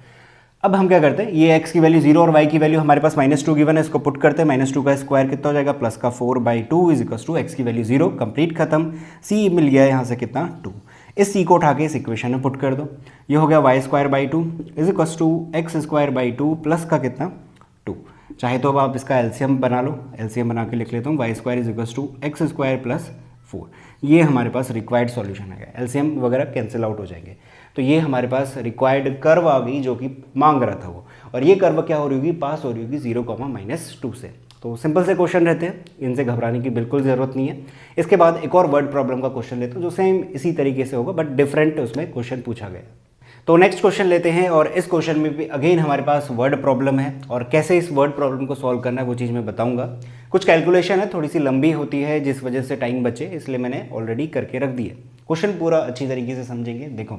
S1: अब हम क्या करते हैं, ये x की वैल्यू 0 और y की वैल्यू हमारे पास -2 गिवन है, इसको पुट करते हैं, -2 का स्क्वायर कितना हो जाएगा, प्लस का 4/2 इज इक्वल टू x की वैल्यू 0, कंप्लीट खत्म। c मिल गया यहाँ से कितना, 2। इस c को उठा के इस इक्वेशन में पुट कर दो, ये हो गया y² 2 is equal to x² 2 plus का कितना, 2। चाहे तो अब आप इसका एलसीएम बना लो, एलसीएम बना के लिख लेता हूँ, y² is equal to x² plus 4। ये हमारे पास रिक्वायर्ड सॉल्यूशन है, एलसीएम वगैरह कैंसिल आउट हो जाएंगे, तो ये हमारे पास रिक्वायर्ड कर्व आ गई जो कि मांग रहा था वो। और ये कर्व क्या हो रही होगी, पास हो रही होगी 0, -2 से। तो सिंपल से क्वेश्चन रहते हैं, इनसे घबराने की बिल्कुल ज़रूरत नहीं है। इसके बाद एक और वर्ड प्रॉब्लम का क्वेश्चन लेते हैं जो सेम इसी तरीके से होगा, बट डिफरेंट उसमें क्वेश्चन पूछा गया। तो नेक्स्ट क्वेश्चन लेते हैं, और इस क्वेश्चन में भी अगेन हमारे पास वर्ड प्रॉब्लम है, और कैसे इस वर्ड प्रॉब्लम को सॉल्व करना है वो चीज़ मैं बताऊंगा। कुछ कैलकुलेशन है, थोड़ी सी लंबी होती है, जिस वजह से टाइम बचे, इसलिए मैंने ऑलरेडी करके रख दिया। क्वेश्चन पूरा अच्छी तरीके से समझेंगे। देखो,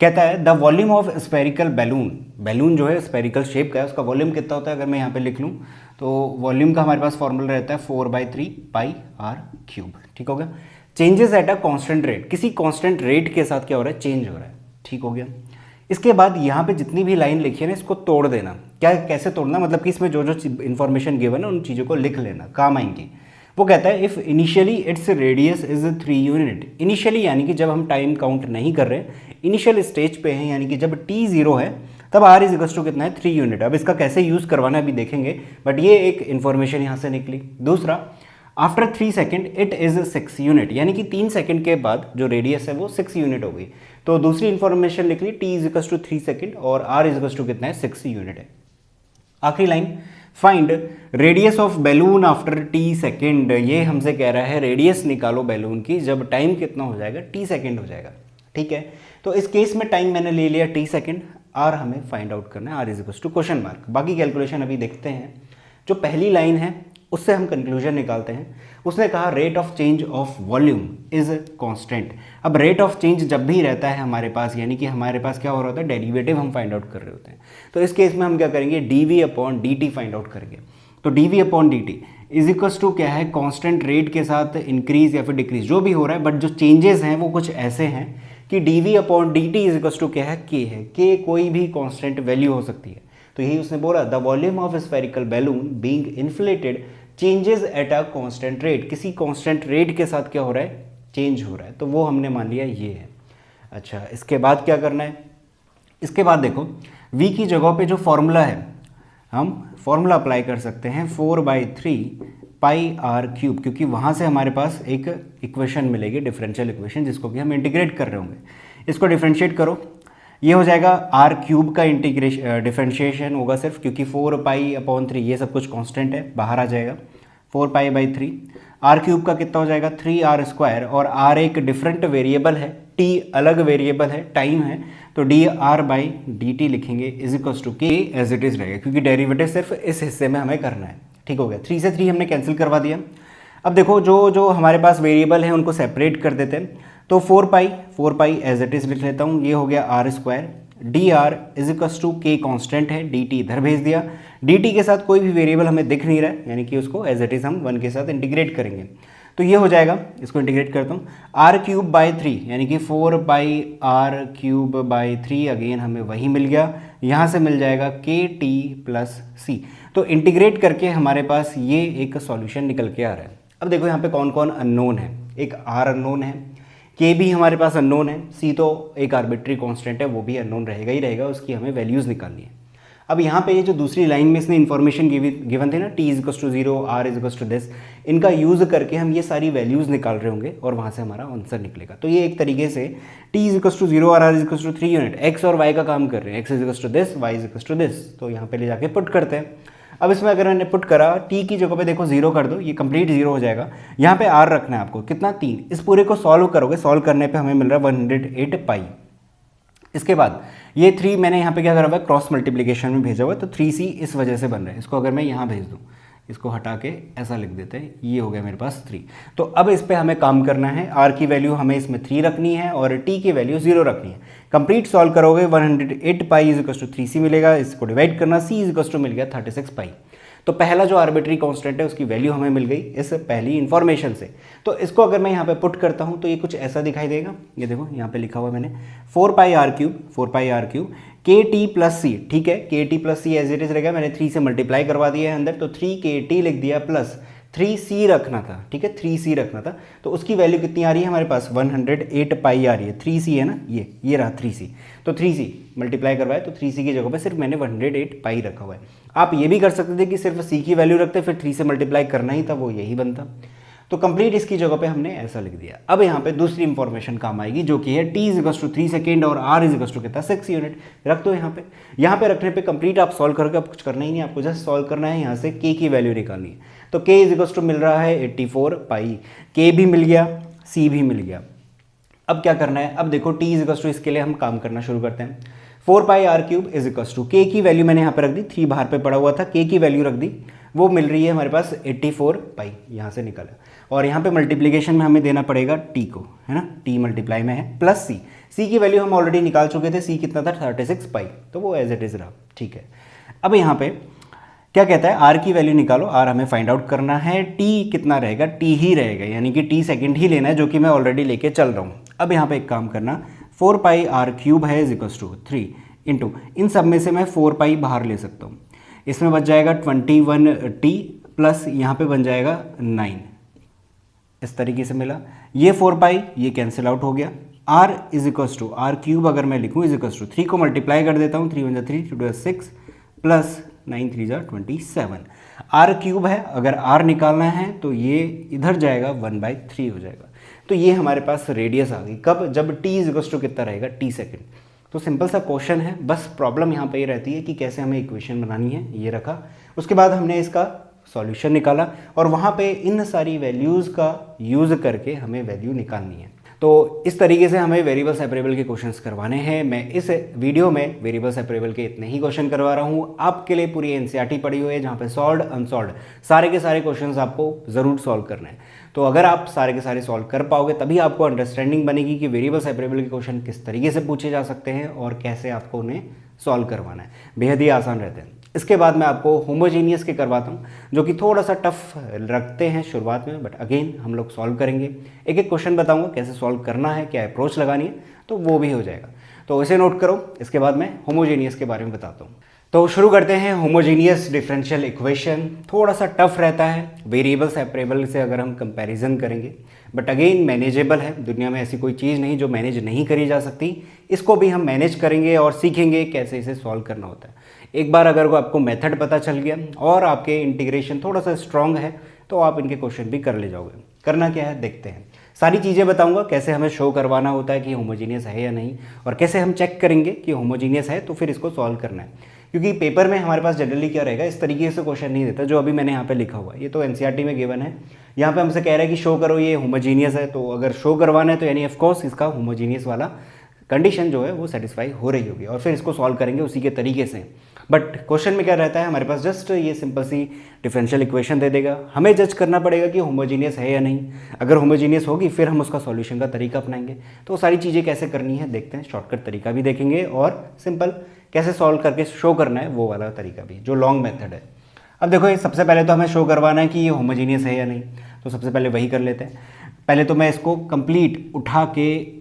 S1: कहता है the volume of spherical balloon, balloon जो है स्पेरिकल शेप का है, उसका वॉल्यूम कितना होता है, अगर मैं यहाँ पे लिख लूँ तो वॉल्यूम का हमारे पास फॉर्मूला रहता है 4/3 πr³। ठीक हो गया। Changes at a constant rate, किसी कांस्टेंट रेट के साथ क्या हो रहा है, चेंज हो रहा है। ठीक हो गया। इसके बाद यहाँ पे जितनी भी लाइन लिखी है ना, इसको तोड़ देना। क्या, कैसे तोड़ना, मतलब कि इसमें जो जो इन्फॉर्मेशन गिवन है उन चीज़ों को लिख लेना, काम आएंगी। वो कहता है if initially its radius is 3 unit, initially यानी कि जब हम टाइम काउंट नहीं कर रहे, इनिशियल स्टेज पे हैं, यानी कि जब t 0 है तब r इज इक्वल टू कितना है, 3 यूनिट। अब इसका कैसे यूज़ करवाना है अभी देखेंगे, बट ये एक इन्फॉर्मेशन यहाँ से निकली। दूसरा, after 3 second it is 6 unit, यानी कि 3 सेकेंड के बाद जो रेडियस है वो 6 यूनिट हो गई। तो दूसरी इन्फॉर्मेशन लिख ली, t is equal to 3 second और r इज इक्वल टू कितना है, 6 यूनिट है। आखिरी line, find radius of balloon after t second, ये हमसे कह रहा है रेडियस निकालो बैलून की जब टाइम कितना हो जाएगा, t सेकेंड हो जाएगा। ठीक है, तो इस केस में टाइम मैंने ले लिया t सेकेंड, r हमें फाइंड आउट करना है, r is equal to question mark. बाकी कैलकुलेशन अभी देखते हैं। जो पहली लाइन है उससे हम कंक्लूजन निकालते हैं। उसने कहा rate of change of volume is constant. अब रेट ऑफ चेंज जब भी रहता है हमारे पास, यानी कि हमारे पास क्या हो रहा होता है, डेरिवेटिव हम फाइंड आउट कर रहे होते हैं। तो इस केस में हम क्या करेंगे, dv/dt फाइंड आउट करेंगे। तो dv/dt इज इक्वल टू क्या है, कांस्टेंट रेट के साथ इंक्रीज या फिर डिक्रीज जो भी हो रहा है, बट जो चेंजेस हैं वो कुछ ऐसे हैं कि dv/dt इज इक्वल टू क्या है, k है। k कोई भी कांस्टेंट वैल्यू हो सकती है। तो यही उसने बोला, the volume of spherical balloon being inflated changes at a constant rate, किसी कांस्टेंट रेट के साथ क्या हो रहा है, चेंज हो रहा है, तो वो हमने मान लिया ये है। अच्छा, इसके बाद क्या करना है, इसके बाद देखो v की जगह पे जो फॉर्मूला है हम फॉर्मूला अप्लाई कर सकते हैं 4/3 पाई आर क्यूब, क्योंकि वहाँ से हमारे पास एक इक्वेशन मिलेगी, डिफरेंशियल इक्वेशन, जिसको कि हम इंटीग्रेट कर रहे होंगे। इसको डिफरेंशिएट करो, ये हो जाएगा आर क्यूब का इंटीग्रेशन डिफरेंशिएशन होगा सिर्फ, क्योंकि 4π/3 ये सब कुछ कांस्टेंट है, बाहर आ जाएगा 4π/3। आर क्यूब का कितना हो जाएगा 3r², और आर एक डिफरेंट वेरिएबल है, टी अलग वेरिएबल है, टाइम है, तो dr/dt लिखेंगे इज इक्वल्स टू के एज इट इज रहेगा, क्योंकि डेरिवेटिव सिर्फ इस हिस्से में हमें करना है। ठीक हो गया, 3 से 3 हमने कैंसिल करवा दिया। अब देखो जो हमारे पास वेरिएबल है उनको सेपरेट कर देते हैं, तो 4π एज इट इज लिख लेता हूँ, ये हो गया r², dr is equals to k constant है, dt इधर भेज दिया, dt के साथ कोई भी वेरिएबल हमें दिख नहीं रहा है, यानी कि उसको एज इट इज हम 1 के साथ इंटीग्रेट करेंगे, तो ये हो जाएगा, इसको इंटीग्रेट करता हूँ, r³/3 यानी कि 4πr³/3, अगेन हमें वही मिल गया, यहाँ से मिल जाएगा kt+c। तो इंटीग्रेट करके हमारे पास ये एक सॉल्यूशन निकल के आ रहा है। अब देखो यहाँ पे कौन कौन अननोन है, एक r अननोन है, k भी हमारे पास अननोन है, c तो एक आर्बिट्री कांस्टेंट है, वो भी अननोन रहेगा ही रहेगा, उसकी हमें वैल्यूज़ निकालनी है। अब यहाँ पे ये जो दूसरी लाइन में इसने इन्फॉर्मेशन गिवन थे ना, t = 0, r = this, इनका यूज़ करके हम ये सारी वैल्यूज़ निकाल रहे होंगे और वहाँ से हमारा आंसर निकलेगा। तो ये एक तरीके से t = 0 और r = 3 यूनिट x और y का काम कर रहे हैं, x = this, y = this, तो यहाँ पे ले जाके पुट करते हैं। अब इसमें अगर मैंने पुट करा, t की जगह पे देखो 0 कर दो, ये कंप्लीट 0 हो जाएगा, यहाँ पे r रखना है आपको, कितना 3, इस पूरे को सॉल्व करोगे, सॉल्व करने पे हमें मिल रहा है 108 पाई। इसके बाद ये 3 मैंने यहाँ पे क्या करा हुआ है, क्रॉस मल्टीप्लिकेशन में भेजा हुआ है, तो 3c इस वजह से बन रहा है। इसको अगर मैं यहाँ भेज दूँ, इसको हटा के ऐसा लिख देते हैं, ये हो गया मेरे पास 3। तो अब इस पे हमें काम करना है, r की वैल्यू हमें इसमें 3 रखनी है और t की वैल्यू 0 रखनी है। कंप्लीट सॉल्व करोगे 108 पाई = 3c मिलेगा, इसको डिवाइड करना, c = मिल गया 36 पाई। तो पहला जो आर्बिट्री कांस्टेंट है उसकी वैल्यू हमें मिल गई इस पहली इन्फॉर्मेशन से। तो इसको अगर मैं यहाँ पे पुट करता हूँ तो ये कुछ ऐसा दिखाई देगा, ये देखो यहाँ पे लिखा हुआ है मैंने 4πr³ kt+c, ठीक है, kt+c एज इट इज रहेगा, मैंने 3 से मल्टीप्लाई करवा दिया है अंदर, तो 3kt लिख दिया प्लस 3c रखना था, ठीक है, 3c रखना था, तो उसकी वैल्यू कितनी आ रही है हमारे पास 108 पाई आ रही है, 3c है ना, ये रहा 3c, तो 3c मल्टीप्लाई करवाए, तो 3c की जगह पे सिर्फ मैंने 108 पाई रखा हुआ है। आप ये भी कर सकते थे कि सिर्फ c की वैल्यू रखते, फिर 3 से मल्टीप्लाई करना ही था, वो यही बनता। तो कंप्लीट इसकी जगह पे हमने ऐसा लिख दिया। अब यहाँ पे दूसरी इंफॉर्मेशन काम आएगी, जो कि है t = 3 सेकेंड और r = कितना 6 यूनिट, रख दो यहाँ पे रखने पे कंप्लीट आप सॉल्व करोगे, अब कुछ करना ही नहीं, आपको जस्ट सॉल्व करना है, यहाँ से k की वैल्यू निकालनी है। तो k = मिल रहा है 84 पाई, k भी मिल गया, c भी मिल गया। अब क्या करना है, अब देखो t = इसके लिए हम काम करना शुरू करते हैं। 4πr³ = k की वैल्यू मैंने यहाँ पे रख दी, 3 बाहर पे पड़ा हुआ था, k की वैल्यू रख दी, वो मिल रही है हमारे पास 84 पाई, यहाँ से निकला, और यहाँ पे मल्टीप्लिकेशन में हमें देना पड़ेगा t को, है ना, t मल्टीप्लाई में है, प्लस c की वैल्यू हम ऑलरेडी निकाल चुके थे, c कितना था 36 पाई, तो वो एज इट इज रहा, ठीक है। अब यहाँ पे क्या कहता है, r की वैल्यू निकालो, r हमें फाइंड आउट करना है, t कितना रहेगा, t ही रहेगा, यानी कि t सेकेंड ही लेना है, जो कि मैं ऑलरेडी लेके चल रहा हूँ। अब यहाँ पे एक काम करना, 4πr³ है = 3 इंटू, इन सब में से मैं 4 पाई बाहर ले सकता हूँ, इसमें बच जाएगा 21t प्लस यहाँ पे बन जाएगा 9, इस तरीके से मिला, ये 4 पाई ये कैंसिल आउट हो गया। r = r³ अगर मैं लिखूँ = 3 को मल्टीप्लाई कर देता हूँ, 3 × 3 = 6 प्लस 9 × 3 = 27, r³ है, अगर r निकालना है तो ये इधर जाएगा 1/3 हो जाएगा। तो ये हमारे पास रेडियस आ गई, कब, जब t = कितना रहेगा, t सेकेंड। तो सिंपल सा क्वेश्चन है, बस प्रॉब्लम यहाँ पे ये रहती है कि कैसे हमें इक्वेशन बनानी है, ये रखा, उसके बाद हमने इसका सॉल्यूशन निकाला और वहाँ पे इन सारी वैल्यूज़ का यूज़ करके हमें वैल्यू निकालनी है। तो इस तरीके से हमें वेरिएबल सेपरेबल के क्वेश्चंस करवाने हैं। मैं इस वीडियो में वेरिएबल सेपरेबल के इतने ही क्वेश्चन करवा रहा हूँ। आपके लिए पूरी एनसीईआरटी पड़ी हुई है, जहाँ पे सॉल्व्ड अनसॉल्व्ड सारे के सारे क्वेश्चंस आपको ज़रूर सॉल्व करना है। तो अगर आप सारे के सारे सॉल्व कर पाओगे तभी आपको अंडरस्टैंडिंग बनेगी कि वेरिएबल सेपरेबल के क्वेश्चन किस तरीके से पूछे जा सकते हैं और कैसे आपको उन्हें सॉल्व करवाना है। बेहद ही आसान रहते हैं। इसके बाद मैं आपको होमोजीनियस के करवाता हूँ, जो कि थोड़ा सा टफ रखते हैं शुरुआत में, बट अगेन हम लोग सॉल्व करेंगे। एक एक क्वेश्चन बताऊंगा कैसे सॉल्व करना है, क्या अप्रोच लगानी है, तो वो भी हो जाएगा। तो इसे नोट करो। इसके बाद मैं होमोजीनियस के बारे में बताता हूँ। तो शुरू करते हैं होमोजीनियस डिफरेंशियल इक्वेशन। थोड़ा सा टफ रहता है वेरिएबल सेपरेबल से अगर हम कंपैरिजन करेंगे, बट अगेन मैनेजेबल है। दुनिया में ऐसी कोई चीज़ नहीं जो मैनेज नहीं करी जा सकती। इसको भी हम मैनेज करेंगे और सीखेंगे कैसे इसे सॉल्व करना होता है। एक बार अगर आपको मेथड पता चल गया और आपके इंटीग्रेशन थोड़ा सा स्ट्रांग है तो आप इनके क्वेश्चन भी कर ले जाओगे। करना क्या है देखते हैं। सारी चीज़ें बताऊंगा, कैसे हमें शो करवाना होता है कि होमोजीनियस है या नहीं, और कैसे हम चेक करेंगे कि होमोजीनियस है तो फिर इसको सॉल्व करना है। क्योंकि पेपर में हमारे पास जनरली क्या रहेगा, इस तरीके से क्वेश्चन नहीं देता जो अभी मैंने यहाँ पे लिखा हुआ है। ये तो एनसीईआरटी में गिवन है। यहाँ पे हमसे कह रहा है कि शो करो ये होमोजीनियस है, तो अगर शो करवाना है तो यानी ऑफकोर्स इसका होमोजीनियस वाला कंडीशन जो है वो सेटिस्फाई हो रही होगी, और फिर इसको सॉल्व करेंगे उसी के तरीके से। बट क्वेश्चन में क्या रहता है, हमारे पास जस्ट ये सिंपल सी डिफरेंशियल इक्वेशन दे देगा। हमें जज करना पड़ेगा कि होमोजीनियस है या नहीं। अगर होमोजीनियस होगी फिर हम उसका सॉल्यूशन का तरीका अपनाएंगे। तो सारी चीज़ें कैसे करनी है देखते हैं। शॉर्टकट तरीका भी देखेंगे और सिंपल कैसे सॉल्व करके शो करना है वो वाला तरीका भी, जो लॉन्ग मेथड है। अब देखो, ये सबसे पहले तो हमें शो करवाना है कि ये होमोजीनियस है या नहीं, तो सबसे पहले वही कर लेते हैं। पहले तो मैं इसको कंप्लीट उठा के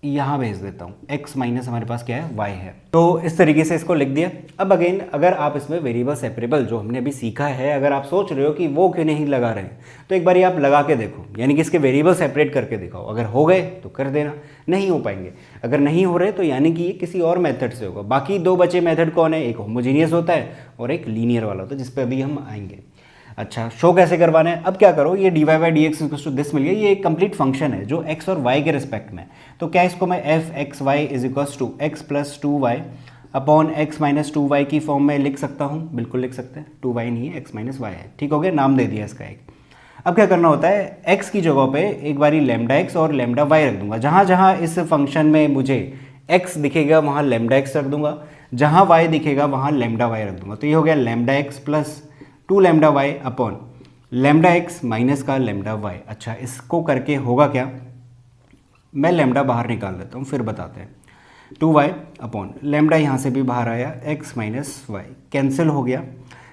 S1: यहाँ भेज देता हूँ। x माइनस हमारे पास क्या है, y है। तो इस तरीके से इसको लिख दिया। अब अगेन अगर आप इसमें वेरिएबल सेपरेबल जो हमने अभी सीखा है, अगर आप सोच रहे हो कि वो क्यों नहीं लगा रहे हैं, तो एक बार ये आप लगा के देखो, यानी कि इसके वेरिएबल सेपरेट करके दिखाओ। अगर हो गए तो कर देना, नहीं हो पाएंगे, अगर नहीं हो रहे तो यानी कि ये किसी और मेथड से होगा। बाकी दो बचे मेथड कौन है, एक होमोजीनियस होता है और एक लीनियर वाला होता है, जिस पर अभी हम आएंगे। अच्छा, शो कैसे करवाना है, अब क्या करो, ये dy by D X equals to this मिल गया। ये एक कंप्लीट फंक्शन है जो x और y के रिस्पेक्ट में, तो क्या इसको मैं f x y is equals to x plus two y upon x minus two y की फॉर्म में लिख सकता हूँ। बिल्कुल लिख सकते हैं, 2y नहीं है, x माइनस वाई है। ठीक हो गया, नाम दे दिया इसका एक। अब क्या करना होता है, x की जगह पे एक बारी लैम्डा x और लैम्डा y रख दूंगा। जहाँ जहाँ इस फंक्शन में मुझे x दिखेगा वहाँ लैम्डा x रख दूंगा, जहाँ y दिखेगा वहाँ लैम्डा y रख दूंगा। तो ये हो गया lambda x plus 2 lambda y upon lambda x minus का लैम्डा वाई। अच्छा, इसको करके होगा क्या, मैं लैम्डा बाहर निकाल देता हूँ फिर बताते हैं। 2y अपॉन लैम्डा यहाँ से भी बाहर आया, x माइनस वाई कैंसिल हो गया।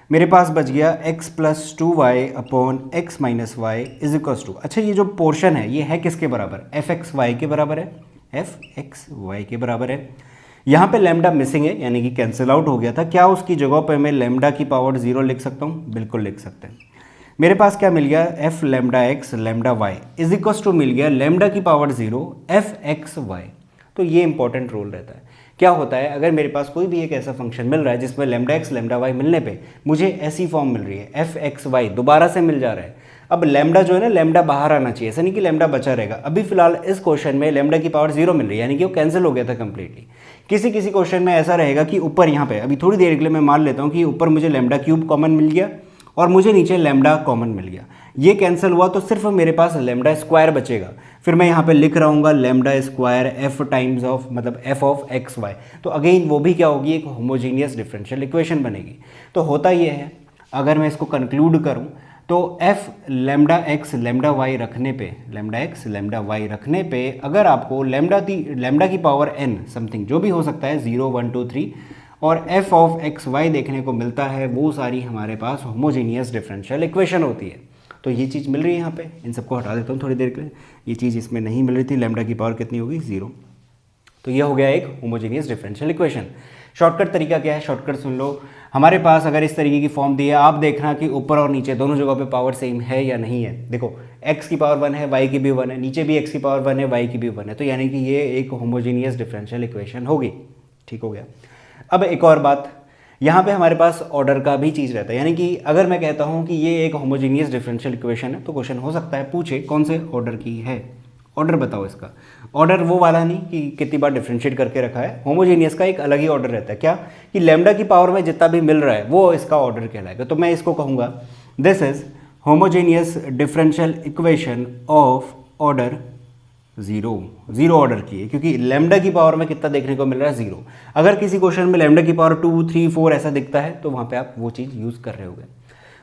S1: मेरे पास बच गया x plus 2y upon x minus y is equals to, अच्छा ये जो पोर्शन है ये है किसके बराबर, एफ एक्स वाई के बराबर है, एफ एक्स वाई के बराबर है। यहाँ पे लैम्डा मिसिंग है यानी कि कैंसिल आउट हो गया था। क्या उसकी जगह पे मैं लैम्डा की पावर 0 लिख सकता हूँ, बिल्कुल लिख सकते हैं। मेरे पास क्या मिल गया, F lambda x lambda Y is equals to मिल गया लैम्डा की पावर 0 एफ एक्स वाई। तो ये इंपॉर्टेंट रोल रहता है। क्या होता है, अगर मेरे पास कोई भी एक ऐसा फंक्शन मिल रहा है जिसमें लैम्डा एक्स लैम्डा वाई मिलने पे मुझे ऐसी फॉर्म मिल रही है, एफ एक्स वाई दोबारा से मिल जा रहा है। अब लैम्डा जो है ना, लैम्डा बाहर आना चाहिए, ऐसा नहीं कि लैम्डा बचा रहेगा। अभी फिलहाल इस क्वेश्चन में लैम्डा की पावर 0 मिल रही है, यानी कि वो कैंसिल हो गया था कंप्लीटली। किसी किसी क्वेश्चन में ऐसा रहेगा कि ऊपर यहाँ पे अभी थोड़ी देर के लिए मैं मान लेता हूँ कि ऊपर मुझे लैम्डा क्यूब कॉमन मिल गया और मुझे नीचे लैम्डा कॉमन मिल गया। ये कैंसिल हुआ तो सिर्फ मेरे पास लैम्डा स्क्वायर बचेगा। फिर मैं यहाँ पे लिख रहा हूँ lambda square F times of मतलब एफ ऑफ एक्स वाई। तो अगेन वो भी क्या होगी, एक होमोजीनियस डिफरेंशियल इक्वेशन बनेगी। तो होता ये है, अगर मैं इसको कंक्लूड करूँ तो f lambda x lambda y रखने पे, लैम्डा एक्स लैम्डा वाई रखने पे अगर आपको लैम्डा की पावर n समथिंग जो भी हो सकता है 0 1 2 3 और एफ ऑफ एक्स वाई देखने को मिलता है, वो सारी हमारे पास होमोजीनियस डिफरेंशियल इक्वेशन होती है। तो ये चीज़ मिल रही है यहाँ पे। इन सबको हटा देता हूँ थोड़ी देर के लिए। ये चीज़ इसमें नहीं मिल रही थी, लैम्डा की पावर कितनी होगी, 0। तो ये हो गया एक होमोजीनियस डिफरेंशियल इक्वेशन। शॉर्टकट तरीका क्या है, शॉर्टकट सुन लो। हमारे पास अगर इस तरीके की फॉर्म दी है, आप देखना कि ऊपर और नीचे दोनों जगह पे पावर सेम है या नहीं है। देखो x की पावर 1 है, y की भी 1 है, नीचे भी x की पावर 1 है, y की भी 1 है, तो यानी कि ये एक होमोजीनियस डिफरेंशियल इक्वेशन होगी। ठीक हो गया। अब एक और बात, यहाँ पे हमारे पास ऑर्डर का भी चीज़ रहता है, यानी कि अगर मैं कहता हूँ कि ये एक होमोजीनियस डिफरेंशियल इक्वेशन है तो क्वेश्चन हो सकता है पूछे कौन से ऑर्डर की है, ऑर्डर बताओ इसका। ऑर्डर वो वाला नहीं कि कितनी बार डिफरेंशिएट करके रखा है, होमोजीनियस का एक अलग ही ऑर्डर रहता है। क्या कि लैम्डा की पावर में जितना भी मिल रहा है वो इसका ऑर्डर कहलाएगा। तो मैं इसको कहूँगा this is homogeneous differential equation of order 0 order की है, क्योंकि लैम्डा की पावर में कितना देखने को मिल रहा है, 0। अगर किसी क्वेश्चन में लैम्डा की पावर 2 3 4 ऐसा दिखता है तो वहाँ पे आप वो चीज़ यूज़ कर रहे होगे।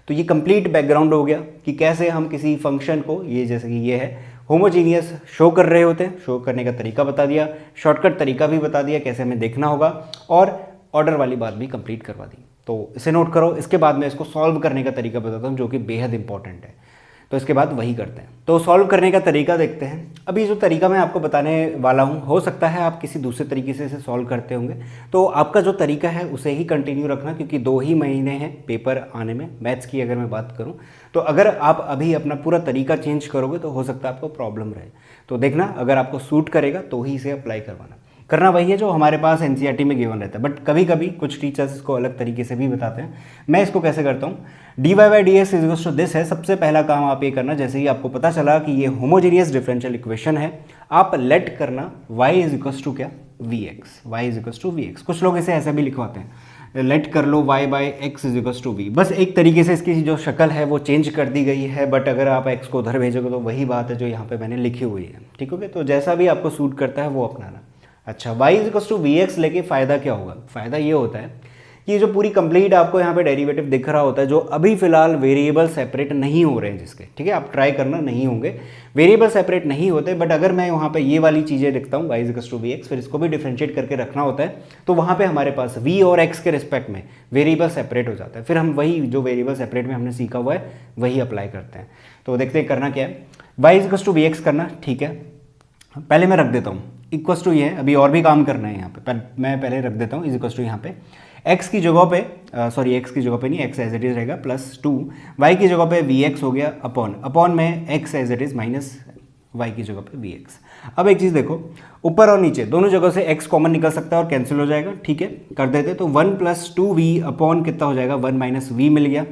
S1: तो ये कंप्लीट बैकग्राउंड हो गया कि कैसे हम किसी फंक्शन को, ये जैसे कि ये है होमोजीनियस, शो कर रहे होते हैं। शो करने का तरीका बता दिया, शॉर्टकट तरीका भी बता दिया कैसे हमें देखना होगा, और ऑर्डर वाली बात भी कंप्लीट करवा दी। तो इसे नोट करो। इसके बाद मैं इसको सॉल्व करने का तरीका बताता हूँ जो कि बेहद इंपॉर्टेंट है। तो इसके बाद वही करते हैं। तो सॉल्व करने का तरीका देखते हैं। अभी जो तरीका मैं आपको बताने वाला हूँ, हो सकता है आप किसी दूसरे तरीके से इसे सॉल्व करते होंगे, तो आपका जो तरीका है उसे ही कंटिन्यू रखना, क्योंकि 2 ही महीने हैं पेपर आने में। मैथ्स की अगर मैं बात करूँ तो अगर आप अभी अपना पूरा तरीका चेंज करोगे तो हो सकता है आपको प्रॉब्लम रहे। तो देखना, अगर आपको सूट करेगा तो ही इसे अप्लाई करवाना। करना वही है जो हमारे पास एनसीईआरटी में गिवन रहता है, बट कभी कभी कुछ टीचर्स इसको अलग तरीके से भी बताते हैं। मैं इसको कैसे करता हूँ, dy by D x is to this है। सबसे पहला काम आप ये करना, जैसे ही आपको पता चला कि ये होमोजीनियस डिफरेंशियल इक्वेशन है, आप लेट करना y इज इक्वल्स टू क्या, vx, y is equals to vx। कुछ लोग इसे ऐसे भी लिखवाते हैं, लेट कर लो y by x is equals to v। बस एक तरीके से इसकी जो शक्ल है वो चेंज कर दी गई है, बट अगर आप x को उधर भेजोगे तो वही बात है जो यहाँ पे मैंने लिखी हुई है। ठीक है, तो जैसा भी आपको सूट करता है वो अपनाना। अच्छा, y is equals to we x लेके फ़ायदा क्या होगा, फ़ायदा ये होता है कि ये जो पूरी कंप्लीट आपको यहाँ पे डेरिवेटिव दिख रहा होता है, जो अभी फिलहाल वेरिएबल सेपरेट नहीं हो रहे हैं जिसके, ठीक है, आप ट्राई करना, नहीं होंगे वेरिएबल सेपरेट नहीं होते। बट अगर मैं वहाँ पे ये वाली चीज़ें लिखता हूँ y is equals to we x, फिर इसको भी डिफ्रेंशिएट करके रखना होता है, तो वहाँ पे हमारे पास v और x के रिस्पेक्ट में वेरिएबल सेपरेट हो जाता है। फिर हम वही जो वेरिएबल सेपरेट में हमने सीखा हुआ है वही अप्लाई करते हैं। तो देखते हैं करना क्या है, y is equals to we x करना। ठीक है, पहले मैं रख देता हूँ इक्वल्स टू, ये अभी और भी काम करना है यहाँ पे, पर मैं पहले रख देता हूँ इज इक्वल्स टू यहाँ पे x की जगह पे, सॉरी x की जगह पे नहीं, x एज इट इज रहेगा प्लस 2, y की जगह पे vx हो गया अपॉन में x as it is minus y की जगह पे vx। अब एक चीज़ देखो, ऊपर और नीचे दोनों जगह से x कॉमन निकल सकता है और कैंसिल हो जाएगा। ठीक है, कर देते, तो 1 प्लस 2v अपॉन कितना हो जाएगा, 1 माइनस v मिल गया।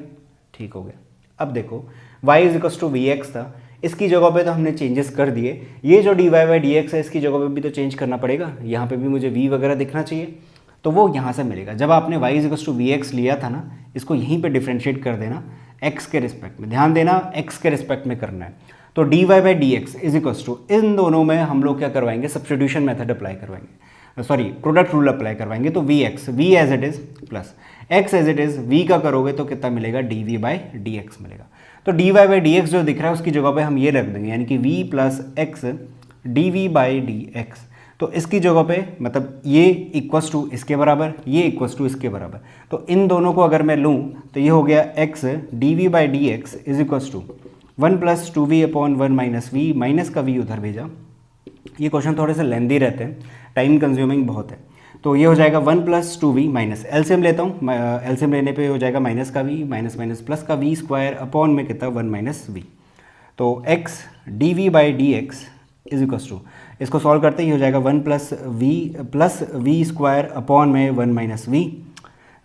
S1: ठीक हो गया। अब देखो y is equals to we x था, इसकी जगह पे तो हमने चेंजेस कर दिए, ये जो dy बाई डी एक्स है इसकी जगह पे भी तो चेंज करना पड़ेगा, यहाँ पे भी मुझे v वगैरह दिखना चाहिए, तो वो यहाँ से मिलेगा। जब आपने y is equals to we x लिया था ना, इसको यहीं पे डिफ्रेंशिएट कर देना x के रिस्पेक्ट में, ध्यान देना x के रिस्पेक्ट में करना है। तो dy by D x is equals to, इन दोनों में हम लोग क्या करवाएंगे, सब्स्टिट्यूशन मेथड अप्लाई करवाएंगे, सॉरी प्रोडक्ट रूल अप्लाई करवाएंगे। तो vx, v as it is plus x as it is, v का करोगे तो कितना मिलेगा, dv बाई डी एक्स मिलेगा। तो dy बाई डी एक्स जो दिख रहा है उसकी जगह पे हम ये रख देंगे, यानी कि v plus x dv by D x. तो इसकी जगह पे मतलब ये इक्वल्स टू इसके बराबर, ये इक्वल्स टू इसके बराबर, तो इन दोनों को अगर मैं लूँ तो ये हो गया x dv by D x is equals to 1 plus 2v upon 1 minus v, minus का v उधर भेजा। ये क्वेश्चन थोड़े से लेंदी रहते हैं, टाइम कंज्यूमिंग बहुत है, तो ये हो जाएगा 1 प्लस 2v माइनस, एलसीएम लेता हूँ, एलसीएम लेने पे हो जाएगा माइनस का v, माइनस माइनस प्लस का v स्क्वायर अपॉन में कितना 1 माइनस v। तो x dv by D x is equals to, इसको सॉल्व करते ही हो जाएगा 1 प्लस v स्क्वायर अपॉन में 1 माइनस v।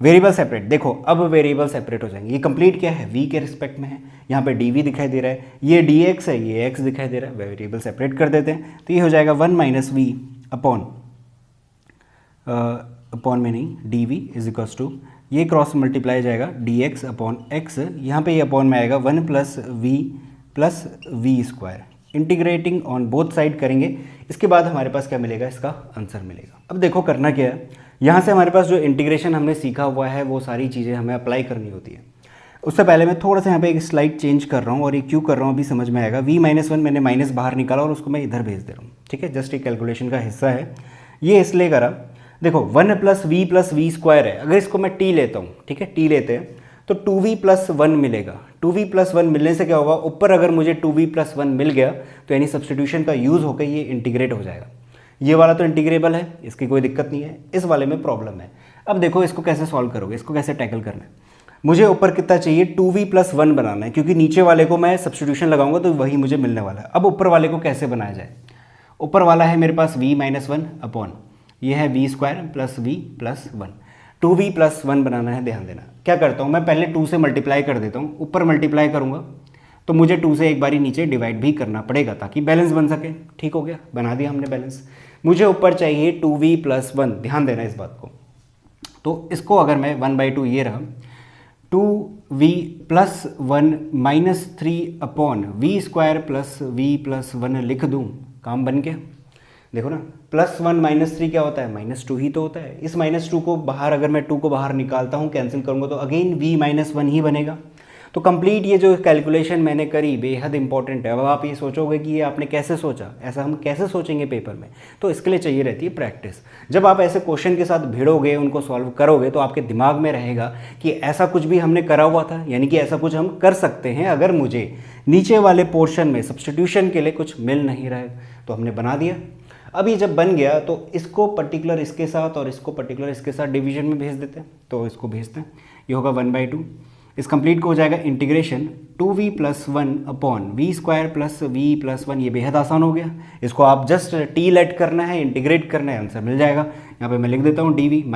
S1: वेरिएबल सेपरेट, देखो अब वेरिएबल सेपरेट हो जाएंगे। ये कंप्लीट क्या है, v के रिस्पेक्ट में है, यहाँ पे dv दिखाई दे रहा है, ये dx है, ये x दिखाई दे रहा है, वेरिएबल सेपरेट कर देते हैं। तो ये हो जाएगा 1 माइनस v अपॉन में नहीं, dv इज इक्वल्स टू, ये क्रॉस मल्टीप्लाई जाएगा dx अपॉन x, यहाँ पे ये अपॉन में आएगा 1 plus v square, integrating on both side करेंगे। इसके बाद हमारे पास क्या मिलेगा, इसका आंसर मिलेगा। अब देखो करना क्या है, यहाँ से हमारे पास जो इंटीग्रेशन हमने सीखा हुआ है वो सारी चीज़ें हमें अप्लाई करनी होती है। उससे पहले मैं थोड़ा सा यहाँ पे एक स्लाइड चेंज कर रहा हूँ, और ये क्यों कर रहा हूँ अभी समझ में आएगा। v माइनस 1 मैंने माइनस बाहर निकाला और उसको मैं इधर भेज दे रहा हूँ, ठीक है, जस्ट एक कैलकुलेशन का हिस्सा है, ये इसलिए करा। देखो 1 प्लस वी स्क्वायर है, अगर इसको मैं t लेता हूँ, ठीक है, t लेते हैं तो 2v प्लस 1 मिलेगा। 2v प्लस 1 मिलने से क्या होगा, ऊपर अगर मुझे 2v प्लस 1 मिल गया तो यानी सब्स्टिट्यूशन का यूज़ होकर ये इंटीग्रेट हो जाएगा। ये वाला तो इंटीग्रेबल है, इसकी कोई दिक्कत नहीं है, इस वाले में प्रॉब्लम है। अब देखो इसको कैसे सॉल्व करोगे, इसको कैसे टैकल करना है। मुझे ऊपर कितना चाहिए, 2v प्लस 1 बनाना है, क्योंकि नीचे वाले को मैं सब्स्टिट्यूशन लगाऊंगा तो वही मुझे मिलने वाला है। अब ऊपर वाले को कैसे बनाया जाए, ऊपर वाला है मेरे पास v माइनस 1 अपॉन, ये है v square plus v plus 1, 2v plus 1 बनाना है। ध्यान देना क्या करता हूँ मैं, पहले 2 से मल्टीप्लाई कर देता हूँ, ऊपर मल्टीप्लाई करूँगा तो मुझे 2 से एक बारी नीचे डिवाइड भी करना पड़ेगा ताकि बैलेंस बन सके। ठीक हो गया, बना दिया हमने बैलेंस। मुझे ऊपर चाहिए 2v प्लस 1, ध्यान देना इस बात को। तो इसको अगर मैं 1/2 ये रहा, 2v plus 1 minus 3 upon v square plus v plus 1 लिख दूँ, काम बन गया। देखो ना, प्लस 1 माइनस 3 क्या होता है, -2 ही तो होता है। इस -2 को बाहर, अगर मैं 2 को बाहर निकालता हूँ, कैंसिल करूँगा तो अगेन v माइनस 1 ही बनेगा। तो कंप्लीट ये जो कैलकुलेशन मैंने करी बेहद इंपॉर्टेंट है। अब आप ये सोचोगे कि ये आपने कैसे सोचा, ऐसा हम कैसे सोचेंगे पेपर में, तो इसके लिए चाहिए रहती है प्रैक्टिस। जब आप ऐसे क्वेश्चन के साथ भिड़ोगे, उनको सॉल्व करोगे, तो आपके दिमाग में रहेगा कि ऐसा कुछ भी हमने करा हुआ था, यानी कि ऐसा कुछ हम कर सकते हैं अगर मुझे नीचे वाले पोर्शन में सब्स्टिट्यूशन के लिए कुछ मिल नहीं रहा है, तो हमने बना दिया। अब ये जब बन गया तो इसको पर्टिकुलर इसके साथ और इसको पर्टिकुलर इसके साथ डिवीजन में भेज देते हैं, तो इसको भेजते हैं, ये होगा 1/2। इस कंप्लीट को हो जाएगा integration 2v + 1 upon v² + v + 1। ये बेहद आसान हो गया, इसको आप जस्ट टी लेट करना है, इंटीग्रेट करना है, आंसर मिल जाएगा। यहाँ पे मैं लिख देता हूँ dv -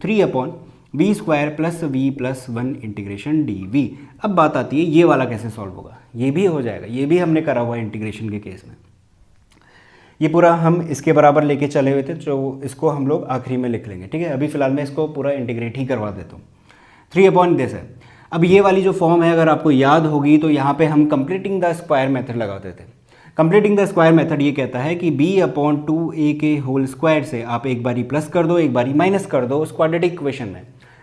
S1: 3 upon v² + v + 1 integration dv। अब बात आती है ये वाला कैसे सॉल्व होगा। ये भी हो जाएगा, ये भी हमने करा हुआ है इंटीग्रेशन के केस में। ये पूरा हम इसके बराबर लेके चले हुए थे, जो इसको हम लोग आखिरी में लिख लेंगे, ठीक है। अभी फिलहाल मैं इसको पूरा इंटीग्रेट ही करवा देता हूँ। 3 अपॉन दिस है। अब ये वाली जो फॉर्म है अगर आपको याद होगी तो यहाँ पे हम कंप्लीटिंग द स्क्वायर मेथड लगाते थे। कंप्लीटिंग द स्क्वायर मेथड ये कहता है कि b/2a के होल स्क्वायर से आप एक बारी प्लस कर दो, एक बारी माइनस कर दो उस क्वाड्रेटिक इक्वेशन में।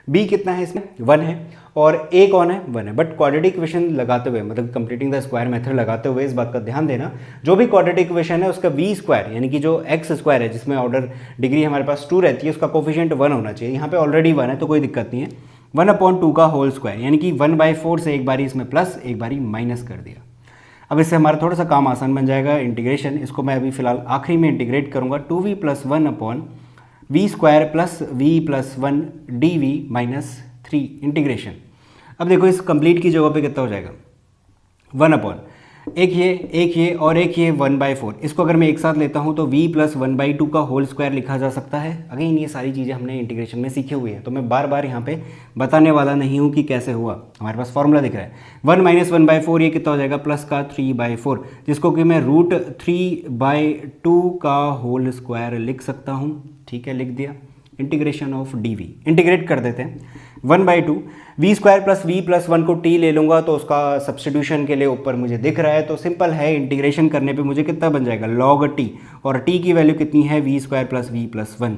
S1: b कितना है इसमें, 1 है, और a कौन है, 1 है। बट क्वाड्रेटिक इक्वेशन लगाते हुए, मतलब कंप्लीटिंग द स्क्वायर मेथड लगाते हुए इस बात का ध्यान देना, जो भी क्वाड्रेटिक इक्वेशन है उसका v² यानी कि जो x² है, जिसमें ऑर्डर डिग्री हमारे पास 2 रहती है, उसका कोफिशिएंट 1 होना चाहिए। यहाँ पे ऑलरेडी 1 है तो कोई दिक्कत नहीं है। 1/2 का होल स्क्वायर यानी कि 1/4 से एक बारी इसमें प्लस, एक बारी माइनस कर दिया। अब इससे हमारा थोड़ा सा काम आसान बन जाएगा इंटीग्रेशन। इसको मैं अभी फिलहाल आखिरी में इंटीग्रेट करूँगा 2v + 1 upon v² + v + 1 dv - 3 integration. अब देखो इस कंप्लीट की जगह पे कितना हो जाएगा, 1 अपॉन एक ये और एक ये 1/4। इसको अगर मैं एक साथ लेता हूँ तो v + 1/2 का होल स्क्वायर लिखा जा सकता है। अगेन ये सारी चीज़ें हमने इंटीग्रेशन में सीखी हुई हैं, तो मैं बार बार यहाँ पे बताने वाला नहीं हूँ कि कैसे हुआ। हमारे पास फॉर्मूला दिख रहा है 1 - 1/4, ये कितना हो जाएगा, प्लस का 3/4, जिसको कि मैं √3/2 का होल स्क्वायर लिख सकता हूँ। ठीक है, लिख दिया। इंटीग्रेशन ऑफ dv, इंटीग्रेट कर देते हैं 1/2 v² + v + 1 को t ले लूँगा तो उसका सब्स्टिट्यूशन के लिए ऊपर मुझे दिख रहा है, तो सिंपल है, इंटीग्रेशन करने पे मुझे कितना बन जाएगा, log t, और t की वैल्यू कितनी है, v² + v + 1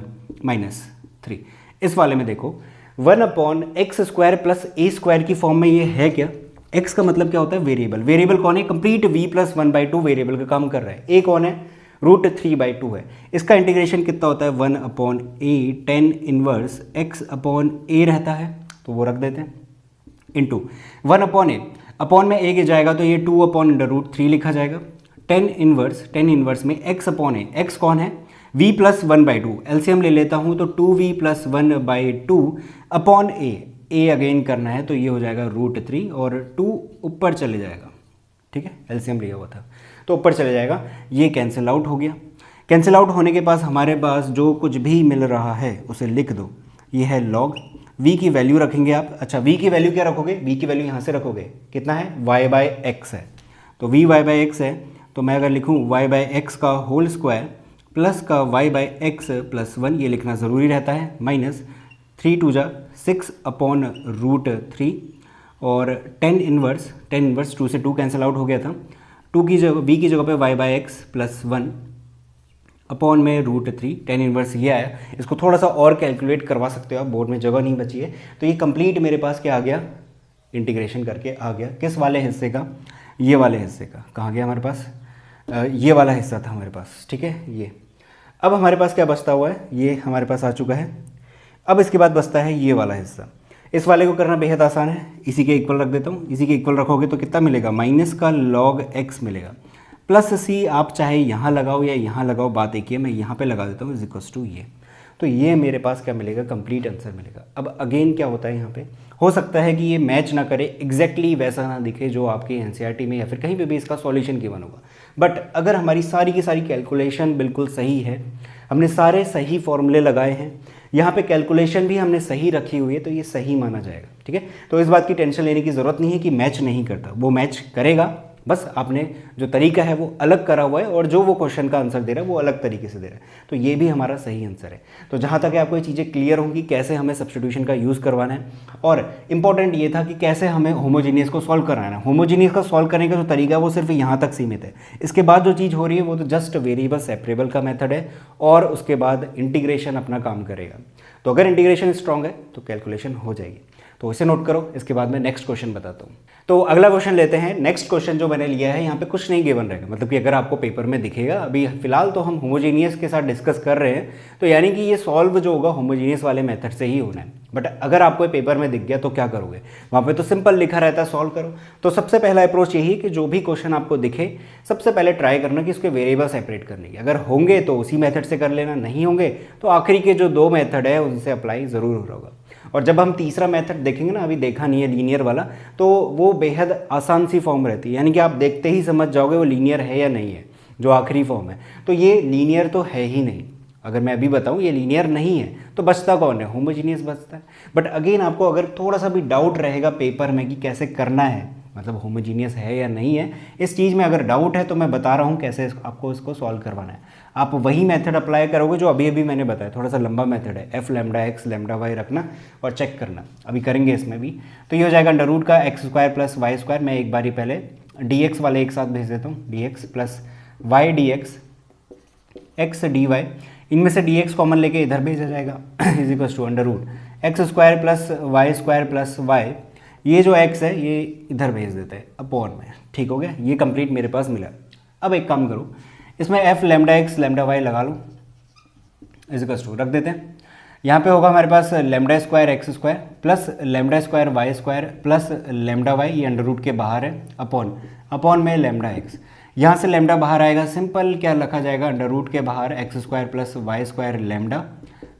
S1: - 3। इस वाले में देखो 1/x² + a² की फॉर्म में ये है क्या, x का मतलब क्या होता है, वेरिएबल। वेरिएबल कौन है, कंप्लीट v + 1/2 वेरिएबल का काम कर रहा है। a कौन है, √3/2 है। इसका इंटीग्रेशन कितना होता है, 1/a tan इनवर्स x/a रहता है, तो वो रख देते हैं, इंटू 1/a। अपॉन में a के जाएगा तो ये 2/√3 लिखा जाएगा। tan इनवर्स में x/a, x कौन है, v + 1/2, एलसीएम ले लेता हूँ तो 2v + 1/2 अपॉन a अगेन करना है तो ये हो जाएगा √3 और 2 ऊपर चले जाएगा। ठीक है, एलसीएम लिया हुआ था तो ऊपर चले जाएगा, ये कैंसिल आउट हो गया। कैंसिल आउट होने के पास हमारे पास जो कुछ भी मिल रहा है उसे लिख दो, ये है log v की वैल्यू रखेंगे आप। अच्छा, v की वैल्यू क्या रखोगे, v की वैल्यू यहाँ से रखोगे, कितना है, y/x है, तो v y/x है, तो मैं अगर लिखूँ y/x का होल स्क्वायर प्लस का y/x + 1, ये लिखना ज़रूरी रहता है, माइनस 3 × 2 = 6/√3 और tan इनवर्स 2 से 2 कैंसिल आउट हो गया था, 2 की जगह v की जगह पे y/x + 1 अपॉन में √3, tan इनवर्स ये आया। इसको थोड़ा सा और कैलकुलेट करवा सकते हो आप, बोर्ड में जगह नहीं बची है। तो ये कंप्लीट मेरे पास क्या आ गया, इंटीग्रेशन करके आ गया। किस वाले हिस्से का, ये वाले हिस्से का। कहाँ गया हमारे पास, ये वाला हिस्सा था हमारे पास, ठीक है। ये अब हमारे पास क्या बचता हुआ है, ये हमारे पास आ चुका है। अब इसके बाद बचता है ये वाला हिस्सा। इस वाले को करना बेहद आसान है, इसी के इक्वल रख देता हूँ। इसी के इक्वल रखोगे तो कितना मिलेगा, माइनस का log x मिलेगा, प्लस c आप चाहे यहाँ लगाओ या यहाँ लगाओ, बात एक ही है, मैं यहाँ पे लगा देता हूँ = ये। तो ये मेरे पास क्या मिलेगा, कंप्लीट आंसर मिलेगा। अब अगेन क्या होता है यहाँ पे, हो सकता है कि ये मैच ना करे, एग्जैक्टली वैसा ना दिखे जो आपके एनसीईआरटी में या फिर कहीं पे भी इसका सॉल्यूशन गिवन होगा। बट अगर हमारी सारी की सारी कैलकुलेशन बिल्कुल सही है, हमने सारे सही फॉर्मूले लगाए हैं, यहाँ पे कैलकुलेशन भी हमने सही रखी हुई है, तो ये सही माना जाएगा। ठीक है, तो इस बात की टेंशन लेने की ज़रूरत नहीं है कि मैच नहीं करता, वो मैच करेगा, बस आपने जो तरीका है वो अलग करा हुआ है और जो वो क्वेश्चन का आंसर दे रहा है वो अलग तरीके से दे रहा है, तो ये भी हमारा सही आंसर है। तो जहाँ तक है आपको ये चीज़ें क्लियर होंगी कैसे हमें सब्स्टिट्यूशन का यूज़ करवाना है, और इंपॉर्टेंट ये था कि कैसे हमें होमोजीनियस को सॉल्व कराना है। होमोजीनियस का सॉल्व करने का जो तरीका है वो सिर्फ यहाँ तक सीमित है, इसके बाद जो चीज़ हो रही है वो तो जस्ट वेरिएबल सेपरेबल का मेथड है, और उसके बाद इंटीग्रेशन अपना काम करेगा। तो अगर इंटीग्रेशन स्ट्रॉन्ग है तो कैलकुलेशन हो जाएगी। तो इसे नोट करो, इसके बाद मैं नेक्स्ट क्वेश्चन बताता हूँ। तो अगला क्वेश्चन लेते हैं। नेक्स्ट क्वेश्चन जो मैंने लिया है यहाँ पे कुछ नहीं गिवन रहेगा, मतलब कि अगर आपको पेपर में दिखेगा, अभी फिलहाल तो हम होमोजीनियस के साथ डिस्कस कर रहे हैं, तो यानी कि ये सॉल्व जो होगा होमोजीनियस वाले मेथड से ही होना है। बट अगर आपको पेपर में दिख गया तो क्या करोगे, वहाँ पे तो सिंपल लिखा रहता है सॉल्व करो। तो सबसे पहला अप्रोच यही कि जो भी क्वेश्चन आपको दिखे सबसे पहले ट्राई करना कि उसके वेरिएबल सेपरेट करने की। अगर होंगे तो उसी मेथड से कर लेना, नहीं होंगे तो आखिरी के जो 2 मेथड है उनसे अप्लाई ज़रूर हो रहा होगा। और जब हम तीसरा मेथड देखेंगे ना, अभी देखा नहीं है लीनियर वाला, तो वो बेहद आसान सी फॉर्म रहती है, यानी कि आप देखते ही समझ जाओगे वो लीनियर है या नहीं है, जो आखिरी फॉर्म है। तो ये लीनियर तो है ही नहीं, अगर मैं अभी बताऊं ये लीनियर नहीं है तो बचता कौन है, होमोजीनियस बचता है। बट अगेन आपको अगर थोड़ा सा भी डाउट रहेगा पेपर में कि कैसे करना है, मतलब होमोजीनियस है या नहीं है, इस चीज़ में अगर डाउट है तो मैं बता रहा हूँ कैसे आपको इसको सॉल्व करवाना है। आप वही मेथड अप्लाई करोगे जो अभी अभी मैंने बताया, थोड़ा सा लंबा मेथड है, f lambda x lambda y रखना और चेक करना, अभी करेंगे इसमें भी। तो ये हो जाएगा अंडर रूट का x square plus y square, मैं एक बारी पहले dx वाले एक साथ भेज देता हूँ, dx plus y d x x d y, इनमें से dx कॉमन लेके इधर भेजा जाएगा is equals to under root x square plus y square plus y, ये जो x है ये इधर भेज देते हैं अपॉन में। ठीक हो गया, ये कंप्लीट मेरे पास मिला। अब एक काम करो, इसमें f lambda x lambda y लगा लो, इज इक्वल्स टू रख देते हैं। यहाँ पे होगा हमारे पास lambda square x square plus lambda square Y square plus lambda Y, ये अंडर रूट के बाहर है, अपॉन में लैम्डा एक्स। यहाँ से लैम्डा बाहर आएगा, सिंपल क्या रखा जाएगा, अंडर रूट के बाहर x square plus y square lambda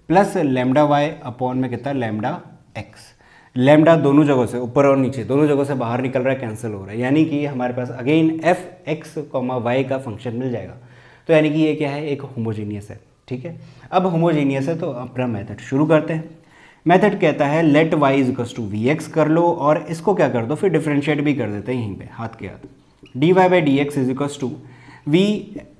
S1: plus lambda y upon में कितना लैम्डा एक्स। लैम्डा दोनों जगहों से, ऊपर और नीचे दोनों जगहों से बाहर निकल रहा है, कैंसिल हो रहा है, यानी कि हमारे पास again F X comma Y का फंक्शन मिल जाएगा। तो यानी कि ये क्या है, एक होमोजीनियस है। ठीक है, अब होमोजीनियस है तो अपना मेथड शुरू करते हैं। मेथड कहता है let Y is equals to we x कर लो और इसको क्या कर दो, फिर डिफ्रेंशिएट भी कर देते हैं यहीं पे हाथ के हाथ। D Y by D x is equals to v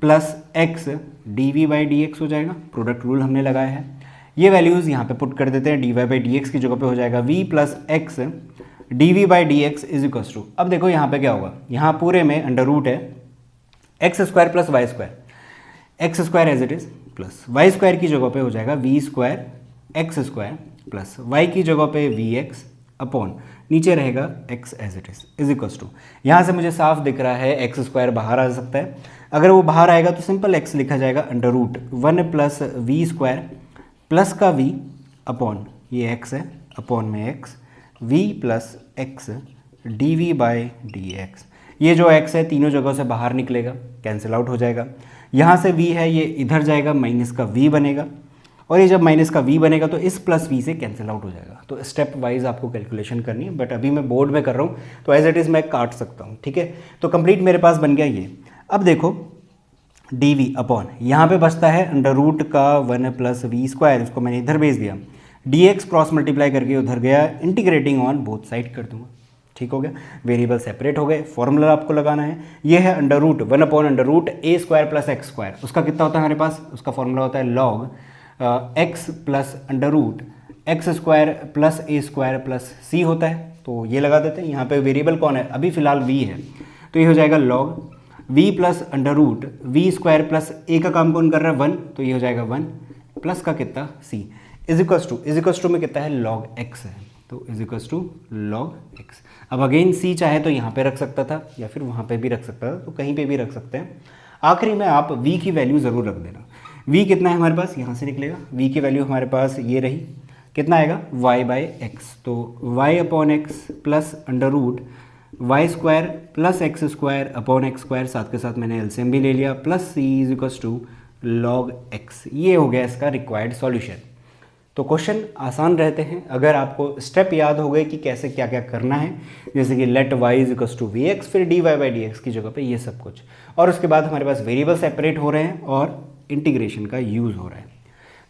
S1: plus x d v by D x हो जाएगा, प्रोडक्ट रूल हमने लगाया है। ये वैल्यूज़ यहाँ पे पुट कर देते हैं, d Y by D x की जगह पे हो जाएगा v plus x d v by D x is equals to, अब देखो यहाँ पे क्या होगा, यहाँ पूरे में अंडर रूट है x square plus y square, x square as it is plus y square की जगह पे हो जाएगा v square x square plus y की जगह पे वी एक्स अपॉन नीचे रहेगा x as it is equals to. यहाँ से मुझे साफ दिख रहा है एक्स स्क्वायर बाहर आ सकता है, अगर वो बाहर आएगा तो सिंपल एक्स लिखा जाएगा under root 1 plus v square plus का v अपॉन ये x है अपॉन में x v plus x d v by D x. ये जो x है तीनों जगहों से बाहर निकलेगा, कैंसिल आउट हो जाएगा। यहाँ से v है ये इधर जाएगा, माइनस का v बनेगा, और ये जब माइनस का v बनेगा तो इस प्लस v से कैंसिल आउट हो जाएगा। तो स्टेप वाइज आपको कैलकुलेशन करनी है, बट अभी मैं बोर्ड में कर रहा हूँ तो एज इट इज़ मैं काट सकता हूँ। ठीक है, तो कंप्लीट मेरे पास बन गया ये। अब देखो डी वी अपॉन यहाँ पे बचता है अंडर रूट का 1 प्लस वी स्क्वायर, इसको मैंने इधर भेज दिया, डी एक्स क्रॉस मल्टीप्लाई करके उधर गया, इंटीग्रेटिंग ऑन बोथ साइड कर दूंगा। ठीक हो गया, वेरिएबल सेपरेट हो गए, फॉर्मूला आपको लगाना है, ये है under root 1 upon under root A square plus x square. उसका कितना होता है हमारे पास, उसका फॉर्मूला होता है log X plus under root x square plus A square plus C होता है। तो ये लगा देते हैं, यहाँ पे वेरिएबल कौन है, अभी फिलहाल वी है, तो ये हो जाएगा log v plus under root V square plus A का काम कौन कर रहा है 1, तो ये हो जाएगा 1 प्लस का कितना c इज इक्वल्स टू में कितना है log x है, तो is equals to log x। अब अगेन c चाहे तो यहाँ पे रख सकता था या फिर वहाँ पे भी रख सकता था, तो कहीं पे भी रख सकते हैं। आखिरी में आप v की वैल्यू ज़रूर रख देना। v कितना है हमारे पास, यहाँ से निकलेगा, v की वैल्यू हमारे पास ये रही, कितना आएगा y बाई एक्स, तो y upon x plus under root y square plus x square upon x square, साथ के साथ मैंने एलसीएम भी ले लिया, plus c is equals to log x. ये हो गया इसका रिक्वायर्ड सॉल्यूशन। तो क्वेश्चन आसान रहते हैं अगर आपको स्टेप याद हो गए कि कैसे क्या क्या करना है, जैसे कि let Y is equals to we x, फिर D Y by D x की जगह पे ये सब कुछ, और उसके बाद हमारे पास वेरिएबल सेपरेट हो रहे हैं और इंटीग्रेशन का यूज़ हो रहा है।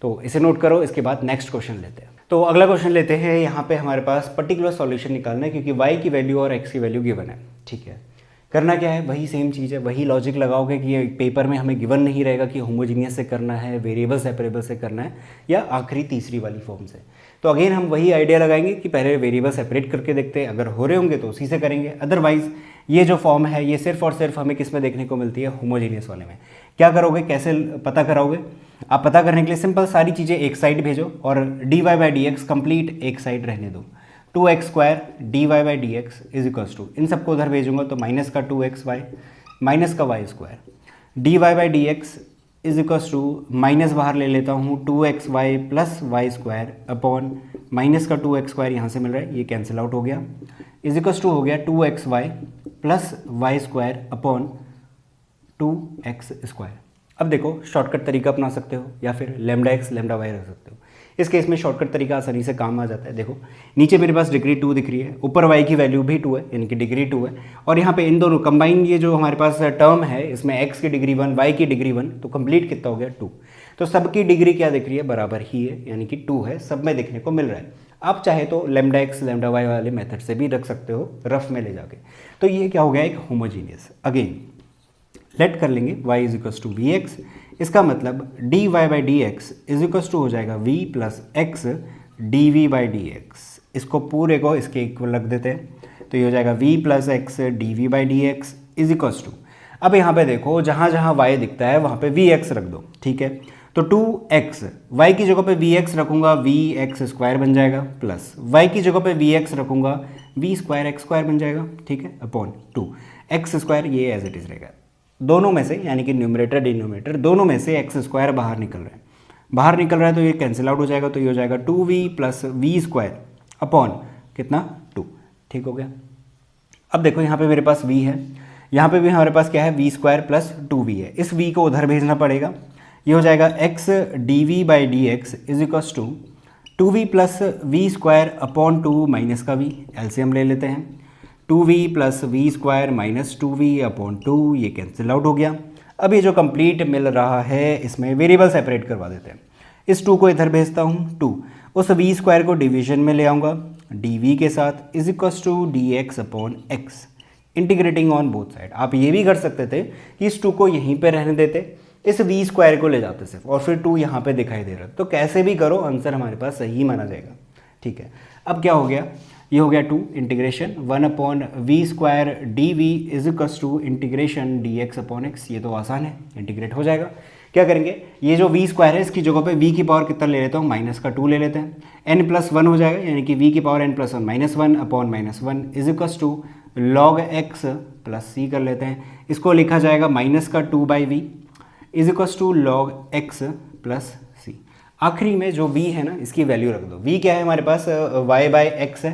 S1: तो इसे नोट करो, इसके बाद नेक्स्ट क्वेश्चन लेते हैं। तो अगला क्वेश्चन लेते हैं, यहाँ पे हमारे पास पर्टिकुलर सॉल्यूशन निकालना है क्योंकि y की वैल्यू और x की वैल्यू गिवन है। ठीक है, करना क्या है, वही सेम चीज़ है, वही लॉजिक लगाओगे कि ये पेपर में हमें गिवन नहीं रहेगा कि होमोजीनियस से करना है, वेरिएबल सेपरेबल से करना है, या आखिरी तीसरी वाली फॉर्म से। तो अगेन हम वही आइडिया लगाएंगे कि पहले वेरिएबल सेपरेट करके देखते हैं, अगर हो रहे होंगे तो उसी से करेंगे, अदरवाइज ये जो फॉर्म है ये सिर्फ और सिर्फ हमें किस में देखने को मिलती है, होमोजीनियस वाले में। क्या करोगे, कैसे पता कराओगे, आप पता करने के लिए सिंपल सारी चीज़ें एक साइड भेजो और d Y by D x complete एक साइड रहने दो। 2x² dy/dx is equals to, इन सबको उधर भेजूंगा तो माइनस का 2xy माइनस का y² dy/dx is equals to, minus बाहर ले लेता हूँ 2xy plus y² upon minus का 2x² यहाँ से मिल रहा है, ये कैंसिल आउट हो गया, इज इक्वल्स टू हो गया 2xy plus y² upon 2x²। अब देखो शॉर्टकट तरीका अपना सकते हो या फिर λx λy रख सकते हो। इस केस में शॉर्टकट तरीका आसानी से काम आ जाता है। देखो नीचे मेरे पास डिग्री 2 दिख रही है, ऊपर y की वैल्यू भी 2 है यानी कि डिग्री 2 है, और यहाँ पे इन दोनों कंबाइन ये जो हमारे पास टर्म है इसमें x की डिग्री 1 y की डिग्री 1, तो कंप्लीट कितना हो गया 2। तो सबकी डिग्री क्या दिख रही है, बराबर ही है यानी कि 2 है, सब में देखने को मिल रहा है। आप चाहे तो λx λy वाले मेथड से भी रख सकते हो रफ में ले जाके। तो ये क्या हो गया, एक होमोजीनियस। अगेन लेट कर लेंगे y is equals to we x, इसका मतलब dy/dx इज इक्वल्स टू हो जाएगा v प्लस एक्स dv/dx। इसको पूरे को इसके इक्वल रख देते हैं, तो ये हो जाएगा v plus x dv/dx is equals to, अब यहाँ पे देखो जहाँ जहाँ y दिखता है वहाँ पे vx रख दो, ठीक है। तो 2x, y की जगह पे vx रखूँगा vx² बन जाएगा, प्लस y की जगह पे vx रखूँगा v² x² बन जाएगा, ठीक है, अपॉन 2x², ये एज इट इज़ रहेगा। दोनों में से यानी कि न्यूमरेटर डिनोमिनेटर दोनों में से x² बाहर निकल रहा है, बाहर निकल रहा है तो ये कैंसिल आउट हो जाएगा, तो ये हो जाएगा 2v प्लस v² अपॉन कितना 2, ठीक हो गया। अब देखो यहाँ पे मेरे पास v है, यहाँ पे भी हमारे पास क्या है v² प्लस 2v है, इस v को उधर भेजना पड़ेगा, ये हो जाएगा x dv/dx is equals to 2v plus v² upon 2 minus का v, एलसीएम ले लेते हैं, 2v plus v² minus 2v upon 2, ये कैंसिल आउट हो गया। अब ये जो कंप्लीट मिल रहा है इसमें वेरिएबल सेपरेट करवा देते हैं, इस 2 को इधर भेजता हूँ 2, उस v² को डिवीजन में ले आऊँगा dv के साथ is equals to dx upon x, integrating on both side. आप ये भी कर सकते थे कि इस 2 को यहीं पे रहने देते, इस v² को ले जाते सिर्फ, और फिर 2 यहाँ पे दिखाई दे रहा है, तो कैसे भी करो आंसर हमारे पास सही माना जाएगा, ठीक है। अब क्या हो गया, ये हो गया 2 integration 1 upon v² dv is equals to integration dx upon x, ये तो आसान है, इंटीग्रेट हो जाएगा। क्या करेंगे, ये जो v² है इसकी जगह पे v की पावर कितना ले लेता हूँ, माइनस का 2 ले लेते हैं, n प्लस 1 हो जाएगा यानी कि v की power n plus 1 minus 1 upon minus 1 is equals to log x plus c कर लेते हैं, इसको लिखा जाएगा माइनस का 2/v is equals to log x plus c। आखिरी में जो v है ना इसकी वैल्यू रख दो, v क्या है हमारे पास y/x है,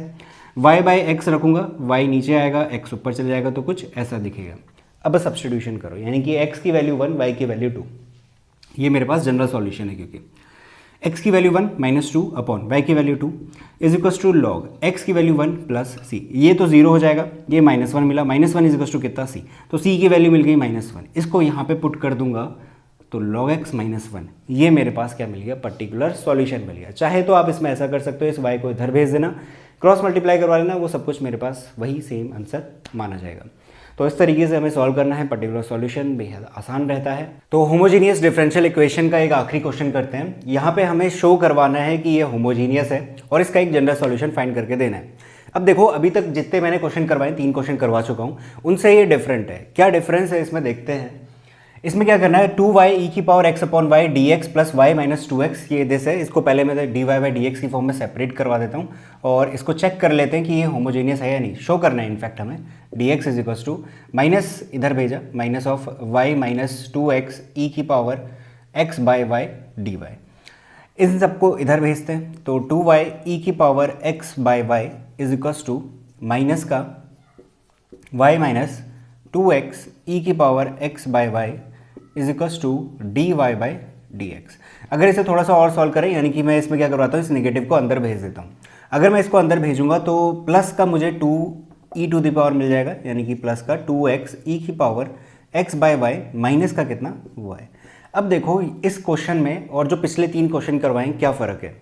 S1: y/x रखूँगा, y नीचे आएगा x ऊपर चले जाएगा, तो कुछ ऐसा दिखेगा। अब सब्स्टिट्यूशन करो यानी कि x की वैल्यू 1 y की वैल्यू 2, ये मेरे पास जनरल सॉल्यूशन है क्योंकि x की वैल्यू 1 माइनस 2 अपॉन y की value 2 is equals to log x की वैल्यू 1 प्लस c, ये तो 0 हो जाएगा, ये माइनस 1 मिला, माइनस 1 इज इक्वल्स टू कितना c, तो c की वैल्यू मिल गई माइनस 1, इसको यहाँ पे पुट कर दूंगा तो log x माइनस 1, ये मेरे पास क्या मिल गया, पर्टिकुलर सॉल्यूशन मिल गया। चाहे तो आप इसमें ऐसा कर सकते हो, इस y को इधर भेज देना, क्रॉस मल्टीप्लाई करवा लेना, वो सब कुछ मेरे पास वही सेम आंसर माना जाएगा। तो इस तरीके से हमें सॉल्व करना है, पर्टिकुलर सॉल्यूशन बेहद आसान रहता है। तो होमोजीनियस डिफरेंशियल इक्वेशन का एक आखिरी क्वेश्चन करते हैं। यहाँ पे हमें शो करवाना है कि ये होमोजीनियस है और इसका एक जनरल सॉल्यूशन फाइंड करके देना है। अब देखो अभी तक जितने मैंने क्वेश्चन करवाए, 3 क्वेश्चन करवा चुका हूँ, उनसे ये डिफरेंट है। क्या डिफरेंस है इसमें देखते हैं। इसमें क्या करना है, 2y e की power x upon y dx plus y minus 2x, ये दिस है, इसको पहले मैं dy/dx की फॉर्म में सेपरेट करवा देता हूँ और इसको चेक कर लेते हैं कि ये होमोजेनियस है या नहीं। शो करना है इनफैक्ट हमें, dx is equals to minus इधर भेजा minus of y minus 2x e की power x by y dy, इन सबको इधर भेजते हैं, तो 2y e की power x by y is equals to minus का y माइनस 2x e की power x by y is equals to dy by dx। अगर इसे थोड़ा सा और सॉल्व करें, यानी कि मैं इसमें क्या करवाता हूँ, इस नेगेटिव को अंदर भेज देता हूँ। अगर मैं इसको अंदर भेजूंगा तो प्लस का मुझे 2e टू द पावर मिल जाएगा, यानी कि प्लस का 2x e की power x by y minus का कितना y। अब देखो इस क्वेश्चन में और जो पिछले 3 क्वेश्चन करवाएं क्या फ़र्क है।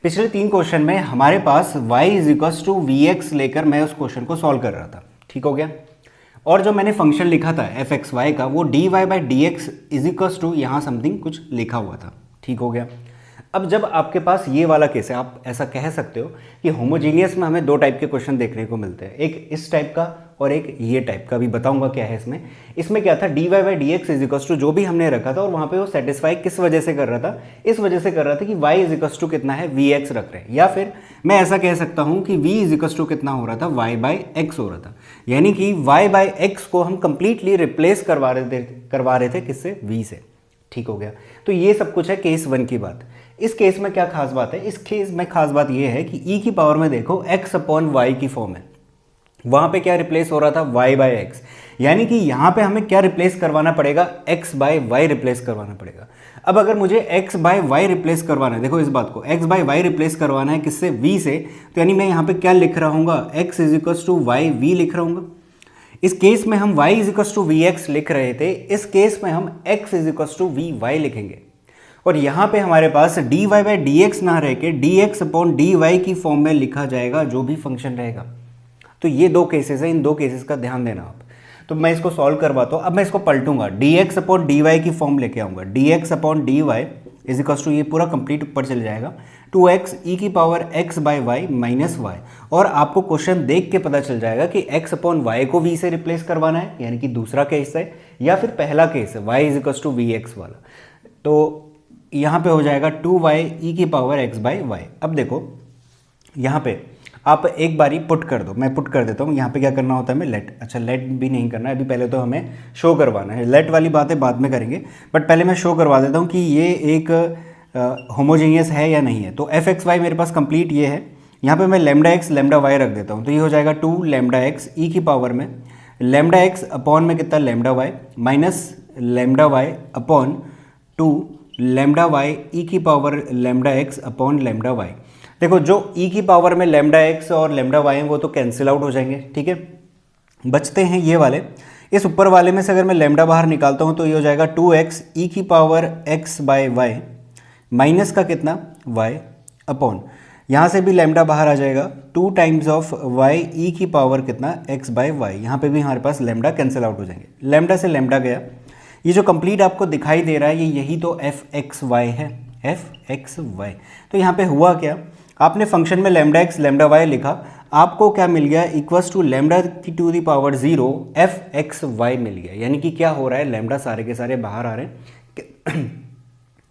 S1: पिछले 3 क्वेश्चन में हमारे पास y is equals to vx लेकर मैं उस क्वेश्चन को सॉल्व कर रहा था, ठीक हो गया। और जो मैंने फंक्शन लिखा था एफ एक्स वाई का, वो dy by D x is equals to यहाँ समथिंग कुछ लिखा हुआ था, ठीक हो गया। अब जब आपके पास ये वाला केस है, आप ऐसा कह सकते हो कि होमोजीनियस में हमें दो टाइप के क्वेश्चन देखने को मिलते हैं, एक इस टाइप का और एक ये टाइप का। भी बताऊंगा क्या है इसमें। इसमें क्या था, d Y by D x is equals to जो भी हमने रखा था, और वहां पे वो सेटिस्फाई किस वजह से कर रहा था, इस वजह से कर रहा था कि y इज इक्वस टू कितना है, वी एक्स रख रहे हैं। या फिर मैं ऐसा कह सकता हूं कि v इज इक्वस टू कितना हो रहा था, y बाई एक्स हो रहा था। यानी कि y बाई एक्स को हम कंप्लीटली रिप्लेस करवा रहे थे किससे, v से। ठीक हो गया। तो ये सब कुछ है केस 1 की बात। इस केस में क्या खास बात है, इस केस में खास बात ये है कि e की पावर में देखो x अपॉन y की फॉर्म है। वहां पे क्या रिप्लेस हो रहा था, y बाय एक्स। यानी कि यहां पे हमें क्या रिप्लेस करवाना पड़ेगा, x बाय वाई रिप्लेस करवाना पड़ेगा। अब अगर मुझे x बाय वाई रिप्लेस करवाना है, देखो इस बात को, x बाय वाई रिप्लेस करवाना है किससे, v से। तो यानी मैं यहां पे क्या लिख रहा हूँ, x is equal to y v लिख रहा हूँ। इस केस में हम y is equal to we x लिख रहे थे, इस केस में हम x is equal to v y लिखेंगे। और यहां पे हमारे पास dy बाई डी एक्स ना रह के dx अपॉन dy की फॉर्म में लिखा जाएगा जो भी फंक्शन रहेगा। तो ये दो केसेस हैं, इन दो केसेस का ध्यान देना आप। तो मैं इसको सॉल्व करवाता हूँ। अब मैं इसको पलटूंगा, dx अपॉन dy की फॉर्म लेके आऊंगा। dx upon dy is equal to, ये पूरा कंप्लीट ऊपर चल जाएगा, 2x e की power x by y minus y. और आपको क्वेश्चन देख के पता चल जाएगा कि x अपॉन वाई को v से रिप्लेस करवाना है, यानी कि दूसरा केस है, या फिर पहला केस है y is equal to we x वाला। तो यहाँ पे हो जाएगा 2y e की पावर x बाई वाई। अब देखो यहाँ पे आप एक बारी पुट कर दो, मैं पुट कर देता हूँ। यहाँ पे क्या करना होता है, हमें लेट, अच्छा लेट भी नहीं करना है अभी, पहले तो हमें शो करवाना है। लेट वाली बातें बाद में करेंगे, बट पहले मैं शो करवा देता हूँ कि ये एक होमोजीनियस है या नहीं है। तो एफ एक्स वाई मेरे पास कंप्लीट ये है। यहाँ पे मैं लेमडा एक्स लेमडा वाई रख देता हूँ, तो ये हो जाएगा 2 लेमडा एक्स ई की पावर में लेमडा एक्स अपॉन में कितना, lambda Y minus lambda Y upon 2 lambda Y E की power lambda X upon lambda Y. देखो जो e की पावर में लेमडा एक्स और लेमडा वाई हैं वो तो कैंसिल आउट हो जाएंगे, ठीक है। बचते हैं ये वाले। इस ऊपर वाले में से अगर मैं लेमडा बाहर निकालता हूँ तो ये हो जाएगा 2x e की power x by y minus का कितना, y अपॉन, यहाँ से भी लेमडा बाहर आ जाएगा, 2 टाइम्स ऑफ y e की पावर कितना, x बाय वाई। यहाँ पे भी हमारे पास लेमडा कैंसिल आउट हो जाएंगे, लेमडा से लेमडा गया। ये जो कंप्लीट आपको दिखाई दे रहा है, ये यही तो एफ एक्स वाई है, एफ एक्स वाई। तो यहाँ पे हुआ क्या, आपने फंक्शन में लेमडा एक्स लेमडा वाई लिखा, आपको क्या मिल गया, इक्वल्स टू लेमडा की to the power 0 F x Y मिल गया। यानी कि क्या हो रहा है, लेमडा सारे के सारे बाहर आ रहे हैं,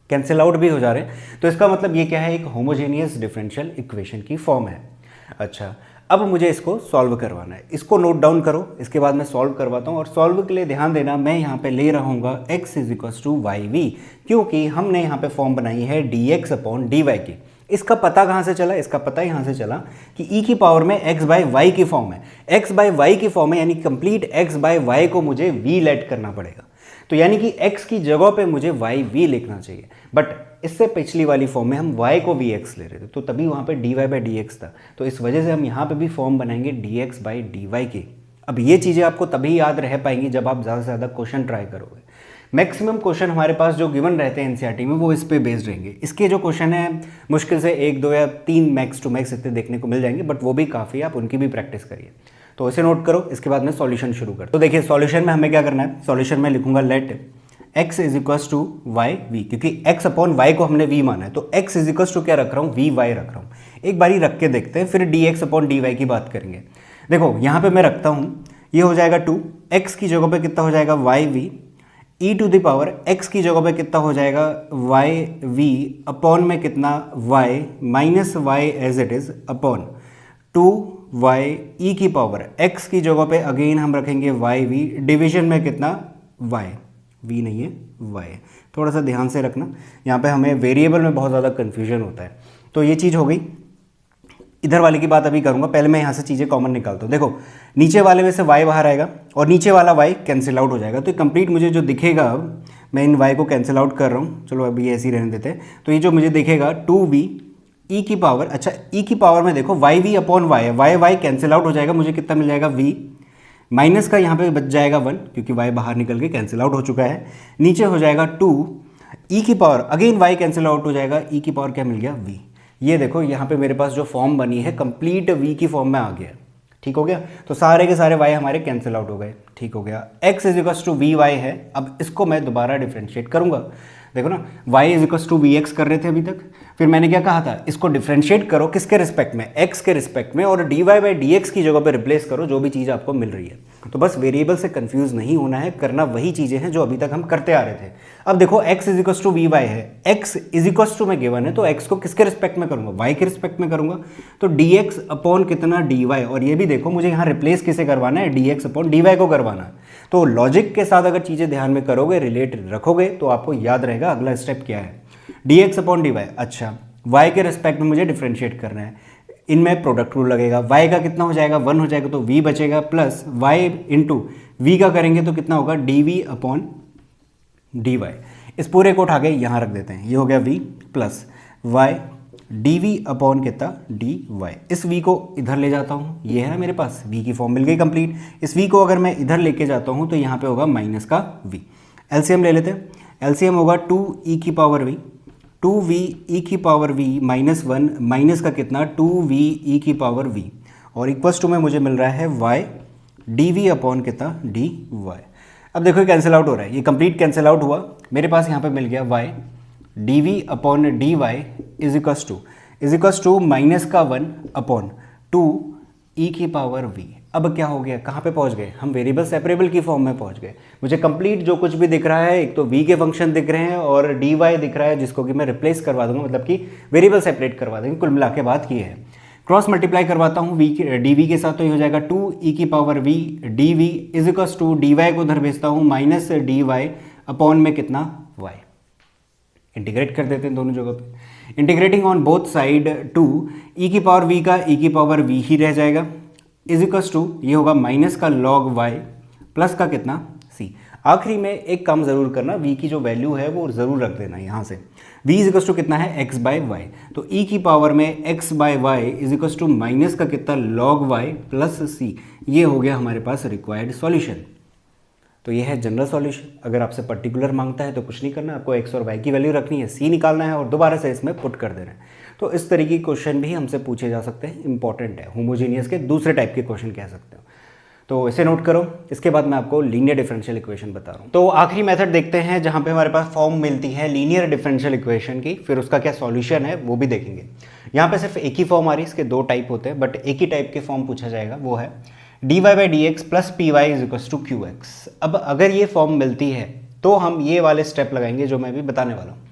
S1: कैंसिल आउट भी हो जा रहे हैं। तो इसका मतलब ये क्या है, एक होमोजेनियस डिफरेंशियल इक्वेशन की फॉर्म है। अच्छा, अब मुझे इसको सॉल्व करवाना है, इसको नोट डाउन करो, इसके बाद मैं सॉल्व करवाता हूँ। और सॉल्व के लिए ध्यान देना, मैं यहाँ पे ले रहा हूँ x is equal to y v, क्योंकि हमने यहाँ पे फॉर्म बनाई है dx अपॉन डी वाई की। इसका पता कहाँ से चला, इसका पता यहाँ से चला कि e की पावर में x बाई वाई की फॉर्म है, x बाई वाई की फॉर्म है, यानी कंप्लीट x बाई वाई को मुझे v लेट करना पड़ेगा। तो यानी कि x की जगह पे मुझे वाई वी लिखना चाहिए, बट इससे पिछली वाली फॉर्म में हम y को वी एक्स ले रहे थे, तो तभी वहाँ पे dy बाई डी एक्स था। तो इस वजह से हम यहाँ पे भी फॉर्म बनाएंगे dx बाई डी वाई की। अब ये चीज़ें आपको तभी याद रह पाएंगी जब आप ज़्यादा से ज़्यादा क्वेश्चन ट्राई करोगे। मैक्सिमम क्वेश्चन हमारे पास जो गिवन रहते हैं एनसीईआरटी में वो इस पे बेस्ड रहेंगे। इसके जो क्वेश्चन है मुश्किल से 1 2 या 3 मैक्स टू मैक्स इतने देखने को मिल जाएंगे, बट वो भी काफ़ी, आप उनकी भी प्रैक्टिस करिए। तो इसे नोट करो, इसके बाद में सॉल्यूशन शुरू कर। तो देखिए सॉल्यूशन में हमें क्या करना है, सॉल्यूशन में लिखूंगा let x is equals to y v, क्योंकि x अपॉन वाई को हमने v माना है, तो x इज इक्वल्स टू क्या रख रहा हूँ, वी वाई रख रहा हूँ। एक बारी रख के देखते हैं, फिर dx अपॉन डी वाई की बात करेंगे। देखो यहाँ पे मैं रखता हूँ, ये हो जाएगा 2, x की जगह पे कितना हो जाएगा y v, e to the power x की जगह पे कितना हो जाएगा वाई वी अपॉन में कितना y minus y as it is upon 2y e की पावर x की जगह पे अगेन हम रखेंगे वाई वी, डिवीजन में कितना y, v नहीं है y है। थोड़ा सा ध्यान से रखना, यहाँ पे हमें वेरिएबल में बहुत ज़्यादा कन्फ्यूजन होता है। तो ये चीज़ हो गई। इधर वाले की बात अभी करूँगा, पहले मैं यहाँ से चीज़ें कॉमन निकालता हूँ। देखो नीचे वाले में से y बाहर आएगा और नीचे वाला y कैंसिल आउट हो जाएगा। तो कंप्लीट मुझे जो दिखेगा, अब मैं इन y को कैंसिल आउट कर रहा हूँ, चलो अभी ऐसे ही रहने देते हैं। तो ये जो मुझे दिखेगा 2v e की पावर, अच्छा e की पावर में देखो वाई वी अपॉन वाई है, वाई वाई कैंसिल आउट हो जाएगा, मुझे कितना मिल जाएगा v माइनस का यहाँ पे बच जाएगा 1, क्योंकि y बाहर निकल के कैंसिल आउट हो चुका है। नीचे हो जाएगा 2 e की power, again y cancel out हो जाएगा, e की पावर क्या मिल गया v। ये देखो यहाँ पे मेरे पास जो फॉर्म बनी है कंप्लीट v की फॉर्म में आ गया। ठीक हो गया, तो सारे के सारे y हमारे कैंसिल आउट हो गए। ठीक हो गया, x is equal to v y है। अब इसको मैं दोबारा डिफ्रेंशिएट करूँगा, देखो ना, y is equal to we x कर रहे थे अभी तक, फिर मैंने क्या कहा था, इसको डिफ्रेंशिएट करो किसके रिस्पेक्ट में, x के रिस्पेक्ट में, और dy बाई डी एक्स की जगह पे रिप्लेस करो जो भी चीज़ आपको मिल रही है। तो बस वेरिएबल से कंफ्यूज नहीं होना है, करना वही चीज़ें हैं जो अभी तक हम करते आ रहे थे। अब देखो x is equal to v y है, x इज इक्वल टू में गिवन है, तो x को किसके रिस्पेक्ट में करूंगा, y के रिस्पेक्ट में करूंगा, तो dx अपॉन कितना dy, और ये भी देखो मुझे यहाँ रिप्लेस किसे करवाना है, dx अपॉन dy को करवाना है। तो लॉजिक के साथ अगर चीज़ें ध्यान में करोगे, रिलेट रखोगे, तो आपको याद रहेगा अगला स्टेप क्या है, dx अपॉन dy। अच्छा, y के रिस्पेक्ट में मुझे डिफ्रेंशिएट करना है, इनमें प्रोडक्ट रूल लगेगा, y का कितना हो जाएगा, 1 हो जाएगा, तो v बचेगा, प्लस y इंटू वी का करेंगे तो कितना होगा, dv अपॉन dy। इस पूरे को उठा के यहाँ रख देते हैं, ये हो गया v plus y dv upon कितना dy। इस v को इधर ले जाता हूँ, ये है ना मेरे पास, v की फॉर्म मिल गई कंप्लीट। इस v को अगर मैं इधर लेके जाता हूँ तो यहाँ पे होगा माइनस का v। एलसीएम ले लेते हैं, एलसीएम होगा 2e की पावर v, 2v e की पावर v माइनस 1, माइनस का कितना 2v e की पावर v, और इक्वल्स टू में मुझे मिल रहा है y dv अपॉन कितना dy। अब देखो कैंसिल आउट हो रहा है, ये कंप्लीट कैंसिल आउट हुआ, मेरे पास यहाँ पे मिल गया y dv अपॉन dy is equals to minus का 1 अपॉन 2e की पावर v। अब क्या हो गया, कहाँ पे पहुँच गए हम, वेरिएबल सेपरेबल की फॉर्म में पहुँच गए। मुझे कंप्लीट जो कुछ भी दिख रहा है, एक तो v के फंक्शन दिख रहे हैं और dy दिख रहा है, जिसको कि मैं रिप्लेस करवा दूंगा, मतलब कि वेरिएबल सेपरेट करवा देंगे। कुल मिला के बात ये है, क्रॉस मल्टीप्लाई करवाता हूँ dv के साथ, तो ये हो जाएगा 2e की power v dv is equals to dy को उधर भेजता हूँ माइनस dy अपॉन में कितना y। इंटीग्रेट कर देते हैं दोनों जगह पे, integrating on both side 2 e की पावर v का e की पावर v ही रह जाएगा, इज इक्वल्स टू ये होगा माइनस का log y प्लस का कितना c। आखिरी में एक काम जरूर करना, v की जो वैल्यू है वो जरूर रख देना यहाँ से, v इज इक्वल्स टू कितना है x बाय वाई, तो e की पावर में x by y is equals to minus का कितना log y प्लस c। ये हो गया हमारे पास रिक्वायर्ड सॉल्यूशन। तो ये है जनरल सॉल्यूशन। अगर आपसे पर्टिकुलर मांगता है तो कुछ नहीं करना, आपको x और y की वैल्यू रखनी है, c निकालना है और दोबारा से इसमें पुट कर देना है। तो इस तरीके के क्वेश्चन भी हमसे पूछे जा सकते हैं, इंपॉर्टेंट है, होमोजीनियस के दूसरे टाइप के क्वेश्चन कह सकते हो। तो इसे नोट करो, इसके बाद मैं आपको लीनियर डिफरेंशियल इक्वेशन बता रहा हूँ। तो आखिरी मेथड देखते हैं जहाँ पे हमारे पास फॉर्म मिलती है लीनियर डिफरेंशियल इक्वेशन की, फिर उसका क्या सॉल्यूशन है वो भी देखेंगे। यहाँ पे सिर्फ एक ही फॉर्म आ रही है, इसके दो टाइप होते हैं, बट एक ही टाइप के फॉर्म पूछा जाएगा, वो है dy by D x plus p y is equals to q x. अब अगर ये फॉर्म मिलती है तो हम ये वाले स्टेप लगाएंगे जो मैं भी बताने वाला हूँ।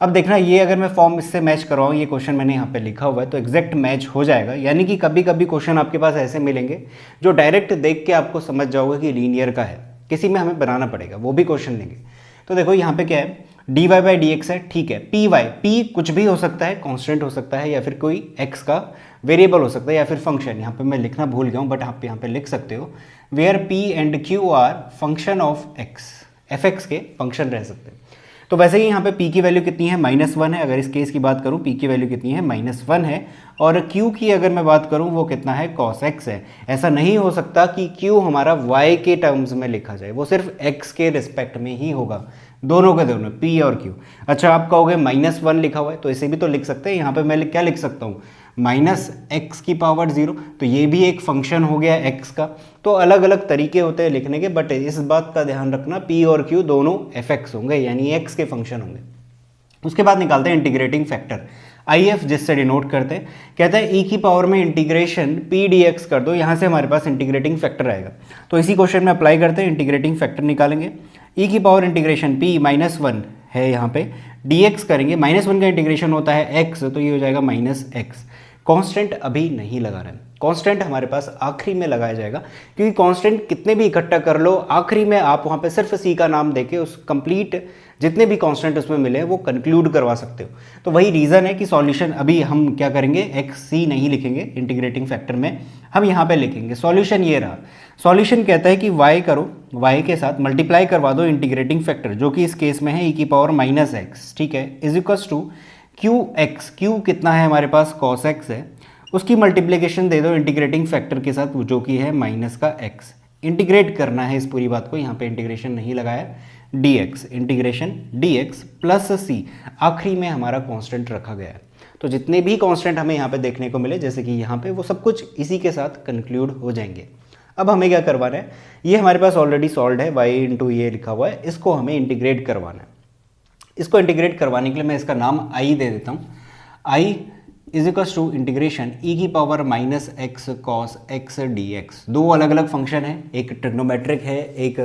S1: अब देखना, ये अगर मैं फॉर्म इससे मैच करवाऊँ, ये क्वेश्चन मैंने यहाँ पे लिखा हुआ है, तो एग्जैक्ट मैच हो जाएगा। यानी कि कभी कभी क्वेश्चन आपके पास ऐसे मिलेंगे जो डायरेक्ट देख के आपको समझ जाओगे कि लीनियर का है, किसी में हमें बनाना पड़ेगा, वो भी क्वेश्चन लेंगे। तो देखो यहाँ पे क्या है, dy बाई डी एक्स है, ठीक है, पी वाई, पी कुछ भी हो सकता है, कॉन्स्टेंट हो सकता है, या फिर कोई x का वेरिएबल हो सकता है, या फिर फंक्शन। यहाँ पे मैं लिखना भूल गया हूँ, बट आप यहाँ पे लिख सकते हो, where p and q are function of x, fx के फंक्शन रह सकते हैं। तो वैसे ही यहाँ पे p की वैल्यू कितनी है, -1 है। अगर इस केस की बात करूँ, p की वैल्यू कितनी है, -1 है, और q की अगर मैं बात करूँ वो कितना है, cos x है। ऐसा नहीं हो सकता कि q हमारा y के टर्म्स में लिखा जाए, वो सिर्फ x के रिस्पेक्ट में ही होगा, दोनों के दोनों, p और q। अच्छा, आप कहोगे -1 लिखा हुआ है, तो इसे भी तो लिख सकते हैं। यहाँ पे मैं क्या लिख सकता हूँ, -x की पावर 0, तो ये भी एक फंक्शन हो गया x का। तो अलग अलग तरीके होते हैं लिखने के, बट इस बात का ध्यान रखना, p और q दोनों fx होंगे, यानी x के फंक्शन होंगे। उसके बाद निकालते हैं इंटीग्रेटिंग फैक्टर, IF जिससे डिनोट करते हैं। कहता है e की पावर में इंटीग्रेशन p dx कर दो, यहाँ से हमारे पास इंटीग्रेटिंग फैक्टर आएगा। तो इसी क्वेश्चन में अप्लाई करते हैं, इंटीग्रेटिंग फैक्टर निकालेंगे। e की पावर इंटीग्रेशन p -1 है, यहाँ पे dx करेंगे, -1 का इंटीग्रेशन होता है x, तो ये हो जाएगा -x। कांस्टेंट अभी नहीं लगा रहे हैं, कांस्टेंट हमारे पास आखिरी में लगाया जाएगा, क्योंकि कांस्टेंट कितने भी इकट्ठा कर लो, आखिरी में आप वहाँ पे सिर्फ c का नाम देके उस कंप्लीट जितने भी कांस्टेंट उसमें मिले हैं वो कंक्लूड करवा सकते हो। तो वही रीज़न है कि सॉल्यूशन अभी हम क्या करेंगे, xc नहीं लिखेंगे इंटीग्रेटिंग फैक्टर में, हम यहाँ पे लिखेंगे सॉल्यूशन। ये रहा सॉल्यूशन, कहता है कि y करो, y के साथ मल्टीप्लाई करवा दो इंटीग्रेटिंग फैक्टर, जो कि इस केस में है e की पावर -x, ठीक है, is equals to qx, q कितना है हमारे पास, cos x है, उसकी मल्टीप्लिकेशन दे दो इंटीग्रेटिंग फैक्टर के साथ, जो कि है माइनस का x। इंटीग्रेट करना है इस पूरी बात को, यहाँ पे इंटीग्रेशन नहीं लगाया, dx, integration dx plus c, आखिरी में हमारा कांस्टेंट रखा गया है। तो जितने भी कांस्टेंट हमें यहाँ पे देखने को मिले, जैसे कि यहाँ पे, वो सब कुछ इसी के साथ कंक्लूड हो जाएंगे। अब हमें क्या करवाना है, ये हमारे पास ऑलरेडी सॉल्व है, y इंटू ये लिखा हुआ है, इसको हमें इंटीग्रेट करवाना है। इसको इंटीग्रेट करवाने के लिए मैं इसका नाम आई दे देता हूँ। I is equals to integration ई की power minus x cos X D X. दो अलग अलग फंक्शन है, एक ट्रिग्नोमेट्रिक है, एक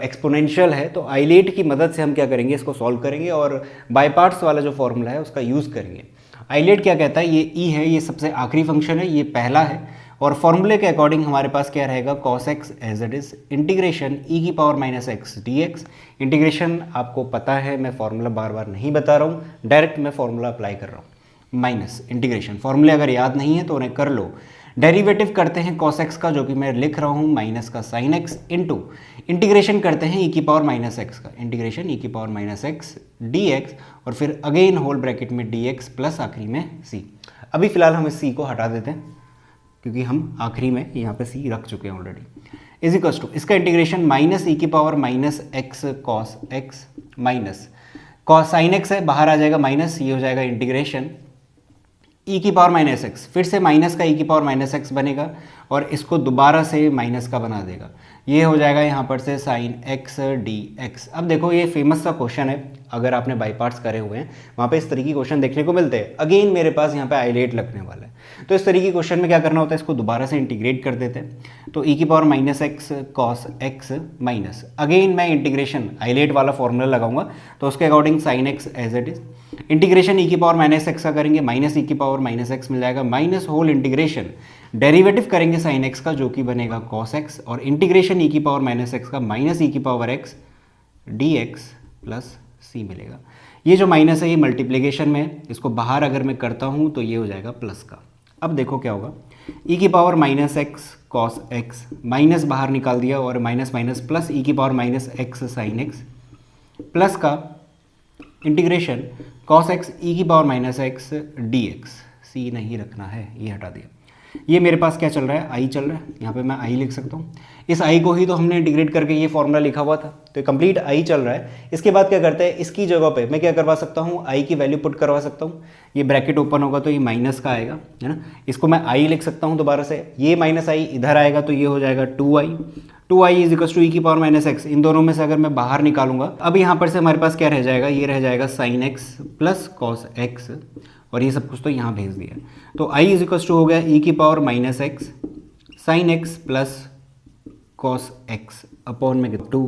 S1: एक्सपोनेंशियल है। तो आइलेट की मदद से हम क्या करेंगे, इसको सॉल्व करेंगे और बाय पार्ट्स वाला जो फॉर्मूला है उसका यूज़ करेंगे। आइलेट क्या कहता है, ये ई है, ये सबसे आखिरी फंक्शन है, ये पहला है और फॉर्मूले के अकॉर्डिंग हमारे पास क्या रहेगा, cos X as it is integration ई की power minus X D X. Integration आपको पता है, मैं फॉर्मूला बार बार नहीं बता रहा हूँ, डायरेक्ट मैं फॉर्मूला अप्लाई कर रहा हूँ। माइनस इंटीग्रेशन, फॉर्मूले अगर याद नहीं है तो उन्हें कर लो। डेरिवेटिव करते हैं कॉस एक्स का, जो कि मैं लिख रहा हूँ माइनस का साइन एक्स, इंटू इंटीग्रेशन करते हैं ई की पावर माइनस एक्स का, इंटीग्रेशन ई की power minus X D x और फिर अगेन होल ब्रैकेट में डी एक्स प्लस आखिरी में सी। अभी फिलहाल हम इस सी को हटा देते हैं क्योंकि हम आखिरी में यहाँ पे सी रख चुके हैं ऑलरेडी। इज इक्वल्स टू इसका इंटीग्रेशन माइनस ई की power minus x cos x minus cos sine x है, बाहर आ जाएगा माइनस, ये हो जाएगा इंटीग्रेशन ई की पावर माइनस एक्स, फिर से माइनस का ई की पावर माइनस एक्स बनेगा और इसको दोबारा से माइनस का बना देगा, ये हो जाएगा यहाँ पर से साइन एक्स डी एक्स। अब देखो ये फेमस सा क्वेश्चन है, अगर आपने बाई पार्ट्स करे हुए हैं वहाँ पे इस तरीके के क्वेश्चन देखने को मिलते हैं। अगेन मेरे पास यहाँ पे आइलेट लगने वाला है, तो इस तरीके के क्वेश्चन में क्या करना होता है, इसको दोबारा से इंटीग्रेट कर देते हैं। तो ई की power minus x cos x minus, again मैं इंटीग्रेशन आइलेट वाला फॉर्मूला लगाऊंगा तो उसके according sine x as it is, integration ई की पावर माइनस एक्स का करेंगे, माइनस ई की पावर माइनस एक्स मिल जाएगा, माइनस होल इंटीग्रेशन डेरिवेटिव करेंगे साइन एक्स का जो कि बनेगा कॉस एक्स और इंटीग्रेशन ई की पावर माइनस एक्स का माइनस ई की power X D x plus C मिलेगा। ये जो माइनस है ये मल्टीप्लिकेशन में है, इसको बाहर अगर मैं करता हूँ तो ये हो जाएगा प्लस का। अब देखो क्या होगा, ई की power minus x cos x, minus बाहर निकाल दिया और माइनस माइनस प्लस ई की power minus X sine X plus का इंटीग्रेशन कॉस एक्स ई की power minus X D X, C नहीं रखना है, ये हटा दिया। ये मेरे पास क्या चल रहा है, आई चल रहा है, यहाँ पे मैं आई लिख सकता हूँ। इस आई को ही तो हमने इंटीग्रेट करके ये फॉर्मूला लिखा हुआ था, तो कंप्लीट आई चल रहा है। इसके बाद क्या करते हैं, इसकी जगह पे मैं क्या करवा सकता हूँ, आई की वैल्यू पुट करवा सकता हूँ। ये ब्रैकेट ओपन होगा तो ये माइनस का आएगा, है ना, इसको मैं आई लिख सकता हूँ दोबारा से। ये माइनस आई इधर आएगा तो ये हो जाएगा 2i is equal to E की पावर माइनस एक्स। इन दोनों में से अगर मैं बाहर निकालूंगा, अब यहाँ पर से हमारे पास क्या रह जाएगा, ये रह जाएगा sign X plus cos X और ये सब कुछ तो यहाँ भेज दिया। तो i इज इक्वल टू हो गया ई की power minus X sine X plus cos X upon में 2।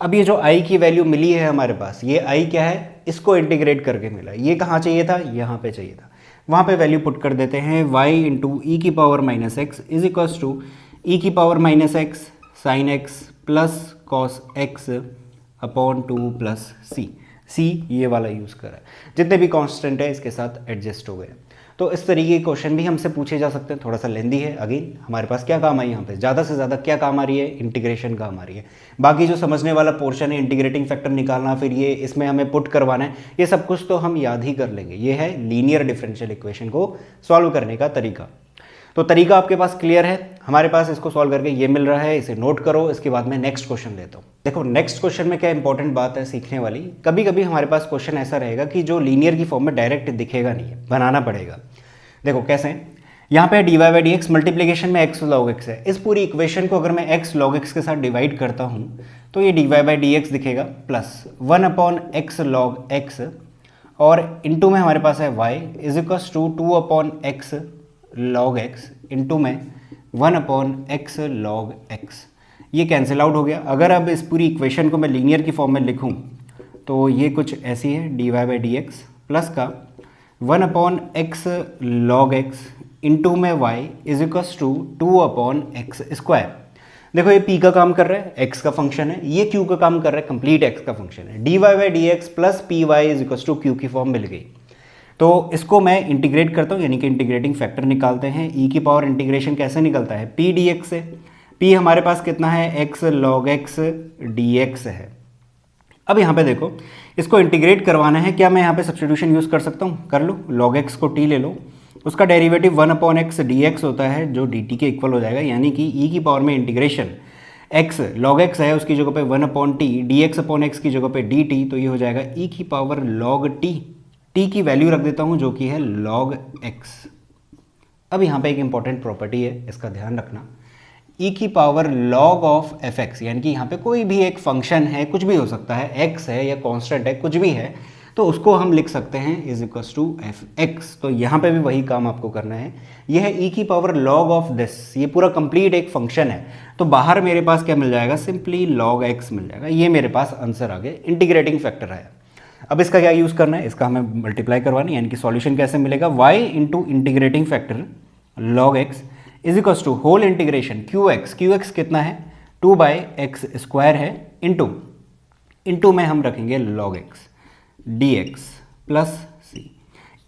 S1: अब ये जो i की वैल्यू मिली है हमारे पास, ये i क्या है, इसको इंटीग्रेट करके मिला। ये कहाँ चाहिए था, यहाँ पे चाहिए था, वहाँ पे वैल्यू पुट कर देते हैं। y इंटू ई की power minus X is equal to E की power minus X sine X plus cos X upon 2 plus C ये वाला यूज़ करा है। जितने भी कांस्टेंट है इसके साथ एडजस्ट हो गए। तो इस तरीके के क्वेश्चन भी हमसे पूछे जा सकते हैं। थोड़ा सा लेंदी है, अगेन हमारे पास क्या काम है यहाँ पे, ज़्यादा से ज़्यादा क्या काम आ रही है, इंटीग्रेशन काम आ रही है। बाकी जो समझने वाला पोर्शन है, इंटीग्रेटिंग फैक्टर निकालना, फिर ये इसमें हमें पुट करवाना है, ये सब कुछ तो हम याद ही कर लेंगे। ये है लीनियर डिफरेंशियल इक्वेशन को सॉल्व करने का तरीका। तो तरीका आपके पास क्लियर है, हमारे पास इसको सॉल्व करके ये मिल रहा है, इसे नोट करो। इसके बाद मैं नेक्स्ट क्वेश्चन लेता हूँ। देखो नेक्स्ट क्वेश्चन में क्या इंपॉर्टेंट बात है सीखने वाली, कभी कभी हमारे पास क्वेश्चन ऐसा रहेगा कि जो लीनियर की फॉर्म में डायरेक्ट दिखेगा नहीं है, बनाना पड़ेगा। देखो कैसे, यहाँ पे d Y by D x multiplication में एक्स लॉग एक्स है। इस पूरी इक्वेशन को अगर मैं एक्स लॉग एक्स के साथ डिवाइड करता हूँ तो ये D Y by D X दिखेगा plus 1 upon X log X और इंटू में हमारे पास है Y is equals to 2 upon X log X into में 1 अपॉन एक्स लॉग एक्स। ये कैंसिल आउट हो गया। अगर अब इस पूरी इक्वेशन को मैं लीनियर की फॉर्म में लिखूं तो ये कुछ ऐसी है, D Y by D x plus का 1 upon X log X into में Y is equals to 2 upon x square. देखो ये p का काम कर रहा है, x का फंक्शन है, ये q का काम कर रहा है, कंप्लीट x का फंक्शन है। D Y by D x plus p y is equals to q की फॉर्म मिल गई। तो इसको मैं इंटीग्रेट करता हूँ, यानी कि इंटीग्रेटिंग फैक्टर निकालते हैं। e की पावर इंटीग्रेशन कैसे निकलता है, p डी एक्स से। p हमारे पास कितना है, x log x dx है। अब यहाँ पे देखो इसको इंटीग्रेट करवाना है, क्या मैं यहाँ पे सब्स्टिट्यूशन यूज़ कर सकता हूँ, कर लो। log x को t ले लो, उसका डेरिवेटिव 1 अपॉन एक्स dx होता है जो dt के इक्वल हो जाएगा, यानी कि e की पावर में इंटीग्रेशन x log x है उसकी जगह पे 1 upon T, dx upon x की जगह पे dt, तो ये हो जाएगा e की पावर log t की वैल्यू रख देता हूँ जो कि है log x। अब यहाँ पे एक इंपॉर्टेंट प्रॉपर्टी है, इसका ध्यान रखना, e की पावर log ऑफ fx, यानी कि यहाँ पे कोई भी एक फंक्शन है, कुछ भी हो सकता है, x है या कांस्टेंट है, कुछ भी है, तो उसको हम लिख सकते हैं is equals to f x. तो यहाँ पे भी वही काम आपको करना है। ये है ई की पावर लॉग ऑफ दिस, ये पूरा कंप्लीट एक फंक्शन है। तो बाहर मेरे पास क्या मिल जाएगा, सिंपली लॉग एक्स मिल जाएगा। ये मेरे पास आंसर आ गया, इंटीग्रेटिंग फैक्टर आया। अब इसका क्या यूज़ करना है, इसका हमें मल्टीप्लाई करवाना है, यानी कि सॉल्यूशन कैसे मिलेगा, y into integrating factor log x is equals to whole integration q x कितना है 2/x² है इंटू में हम रखेंगे log x dx प्लस सी।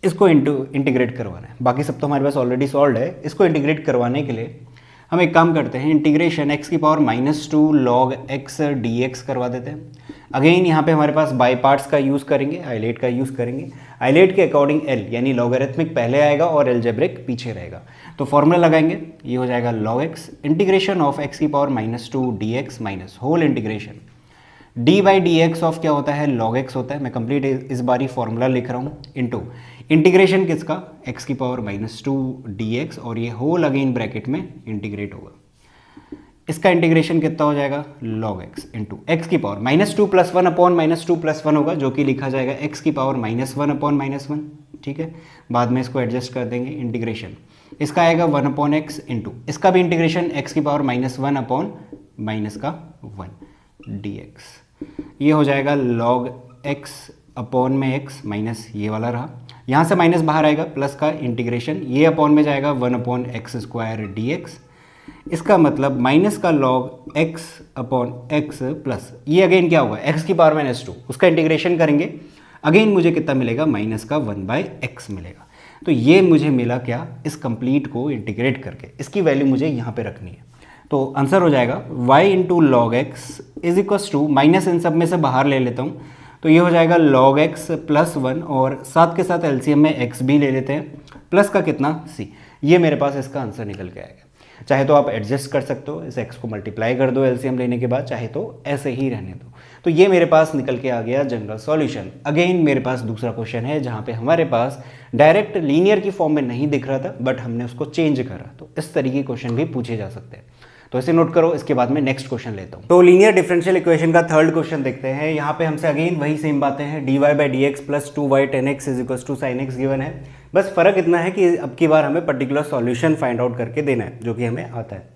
S1: इसको इंटीग्रेट करवाना है, बाकी सब तो हमारे पास ऑलरेडी सॉल्व है। इसको इंटीग्रेट करवाने के लिए हम एक काम करते हैं, इंटीग्रेशन x की पावर -2 log x dx करवा देते हैं। अगेन यहाँ पे हमारे पास बाई पार्ट्स का यूज़ करेंगे, आइलेट का यूज़ करेंगे। आइलेट के अकॉर्डिंग l यानी लॉगरिथमिक पहले आएगा और एल्जेब्रिक पीछे रहेगा। तो फॉर्मूला लगाएंगे, ये हो जाएगा log x integration of x की power -2 dx minus whole integration d/dx of क्या होता है, log x होता है। मैं कंप्लीट इस बार ही फॉर्मूला लिख रहा हूँ, इंटू इंटीग्रेशन किसका, x की पावर -2 dx और ये होल अगेन ब्रैकेट में इंटीग्रेट होगा। इसका इंटीग्रेशन कितना हो जाएगा, log x इंटू एक्स की पावर -2 + 1 अपॉन -2 + 1 होगा, जो कि लिखा जाएगा x की पावर -1 अपॉन -1। ठीक है, बाद में इसको एडजस्ट कर देंगे। इंटीग्रेशन इसका आएगा 1 अपॉन एक्स इंटू इसका भी इंटीग्रेशन x की पावर -1 अपॉन -1 dx। ये हो जाएगा log x अपॉन में x माइनस ये वाला रहा, यहाँ से माइनस बाहर आएगा, प्लस का इंटीग्रेशन ये अपॉन में जाएगा 1 अपॉन x² dx। इसका मतलब माइनस का log x upon x plus ये अगेन क्या होगा, x की पावर -2, उसका इंटीग्रेशन करेंगे, अगेन मुझे कितना मिलेगा, माइनस का 1/x मिलेगा। तो ये मुझे मिला क्या, इस कंप्लीट को इंटीग्रेट करके इसकी वैल्यू मुझे यहाँ पे रखनी है। तो आंसर हो जाएगा y into log x is equals to, minus इन सब में से बाहर ले लेता हूँ, तो ये हो जाएगा log x प्लस 1 और साथ के साथ एलसीएम में x भी ले लेते हैं, प्लस का कितना c। ये मेरे पास इसका आंसर निकल के आएगा। चाहे तो आप एडजस्ट कर सकते हो, इस x को मल्टीप्लाई कर दो एलसीएम लेने के बाद, चाहे तो ऐसे ही रहने दो। तो ये मेरे पास निकल के आ गया जनरल सॉल्यूशन। अगेन मेरे पास दूसरा क्वेश्चन है जहाँ पे हमारे पास डायरेक्ट लीनियर की फॉर्म में नहीं दिख रहा था, बट हमने उसको चेंज करा। तो इस तरीके के क्वेश्चन भी पूछे जा सकते हैं, तो इसे नोट करो। इसके बाद में नेक्स्ट क्वेश्चन लेता हूँ। तो लीनियर डिफरेंशियल इक्वेशन का थर्ड क्वेश्चन देखते हैं। यहाँ पे हमसे अगेन वही सेम बातें हैं, dy/dx plus 2y tan x is equal to sine x given है। बस फर्क इतना है कि अब की बार हमें पर्टिकुलर सॉल्यूशन फाइंड आउट करके देना है, जो कि हमें आता है।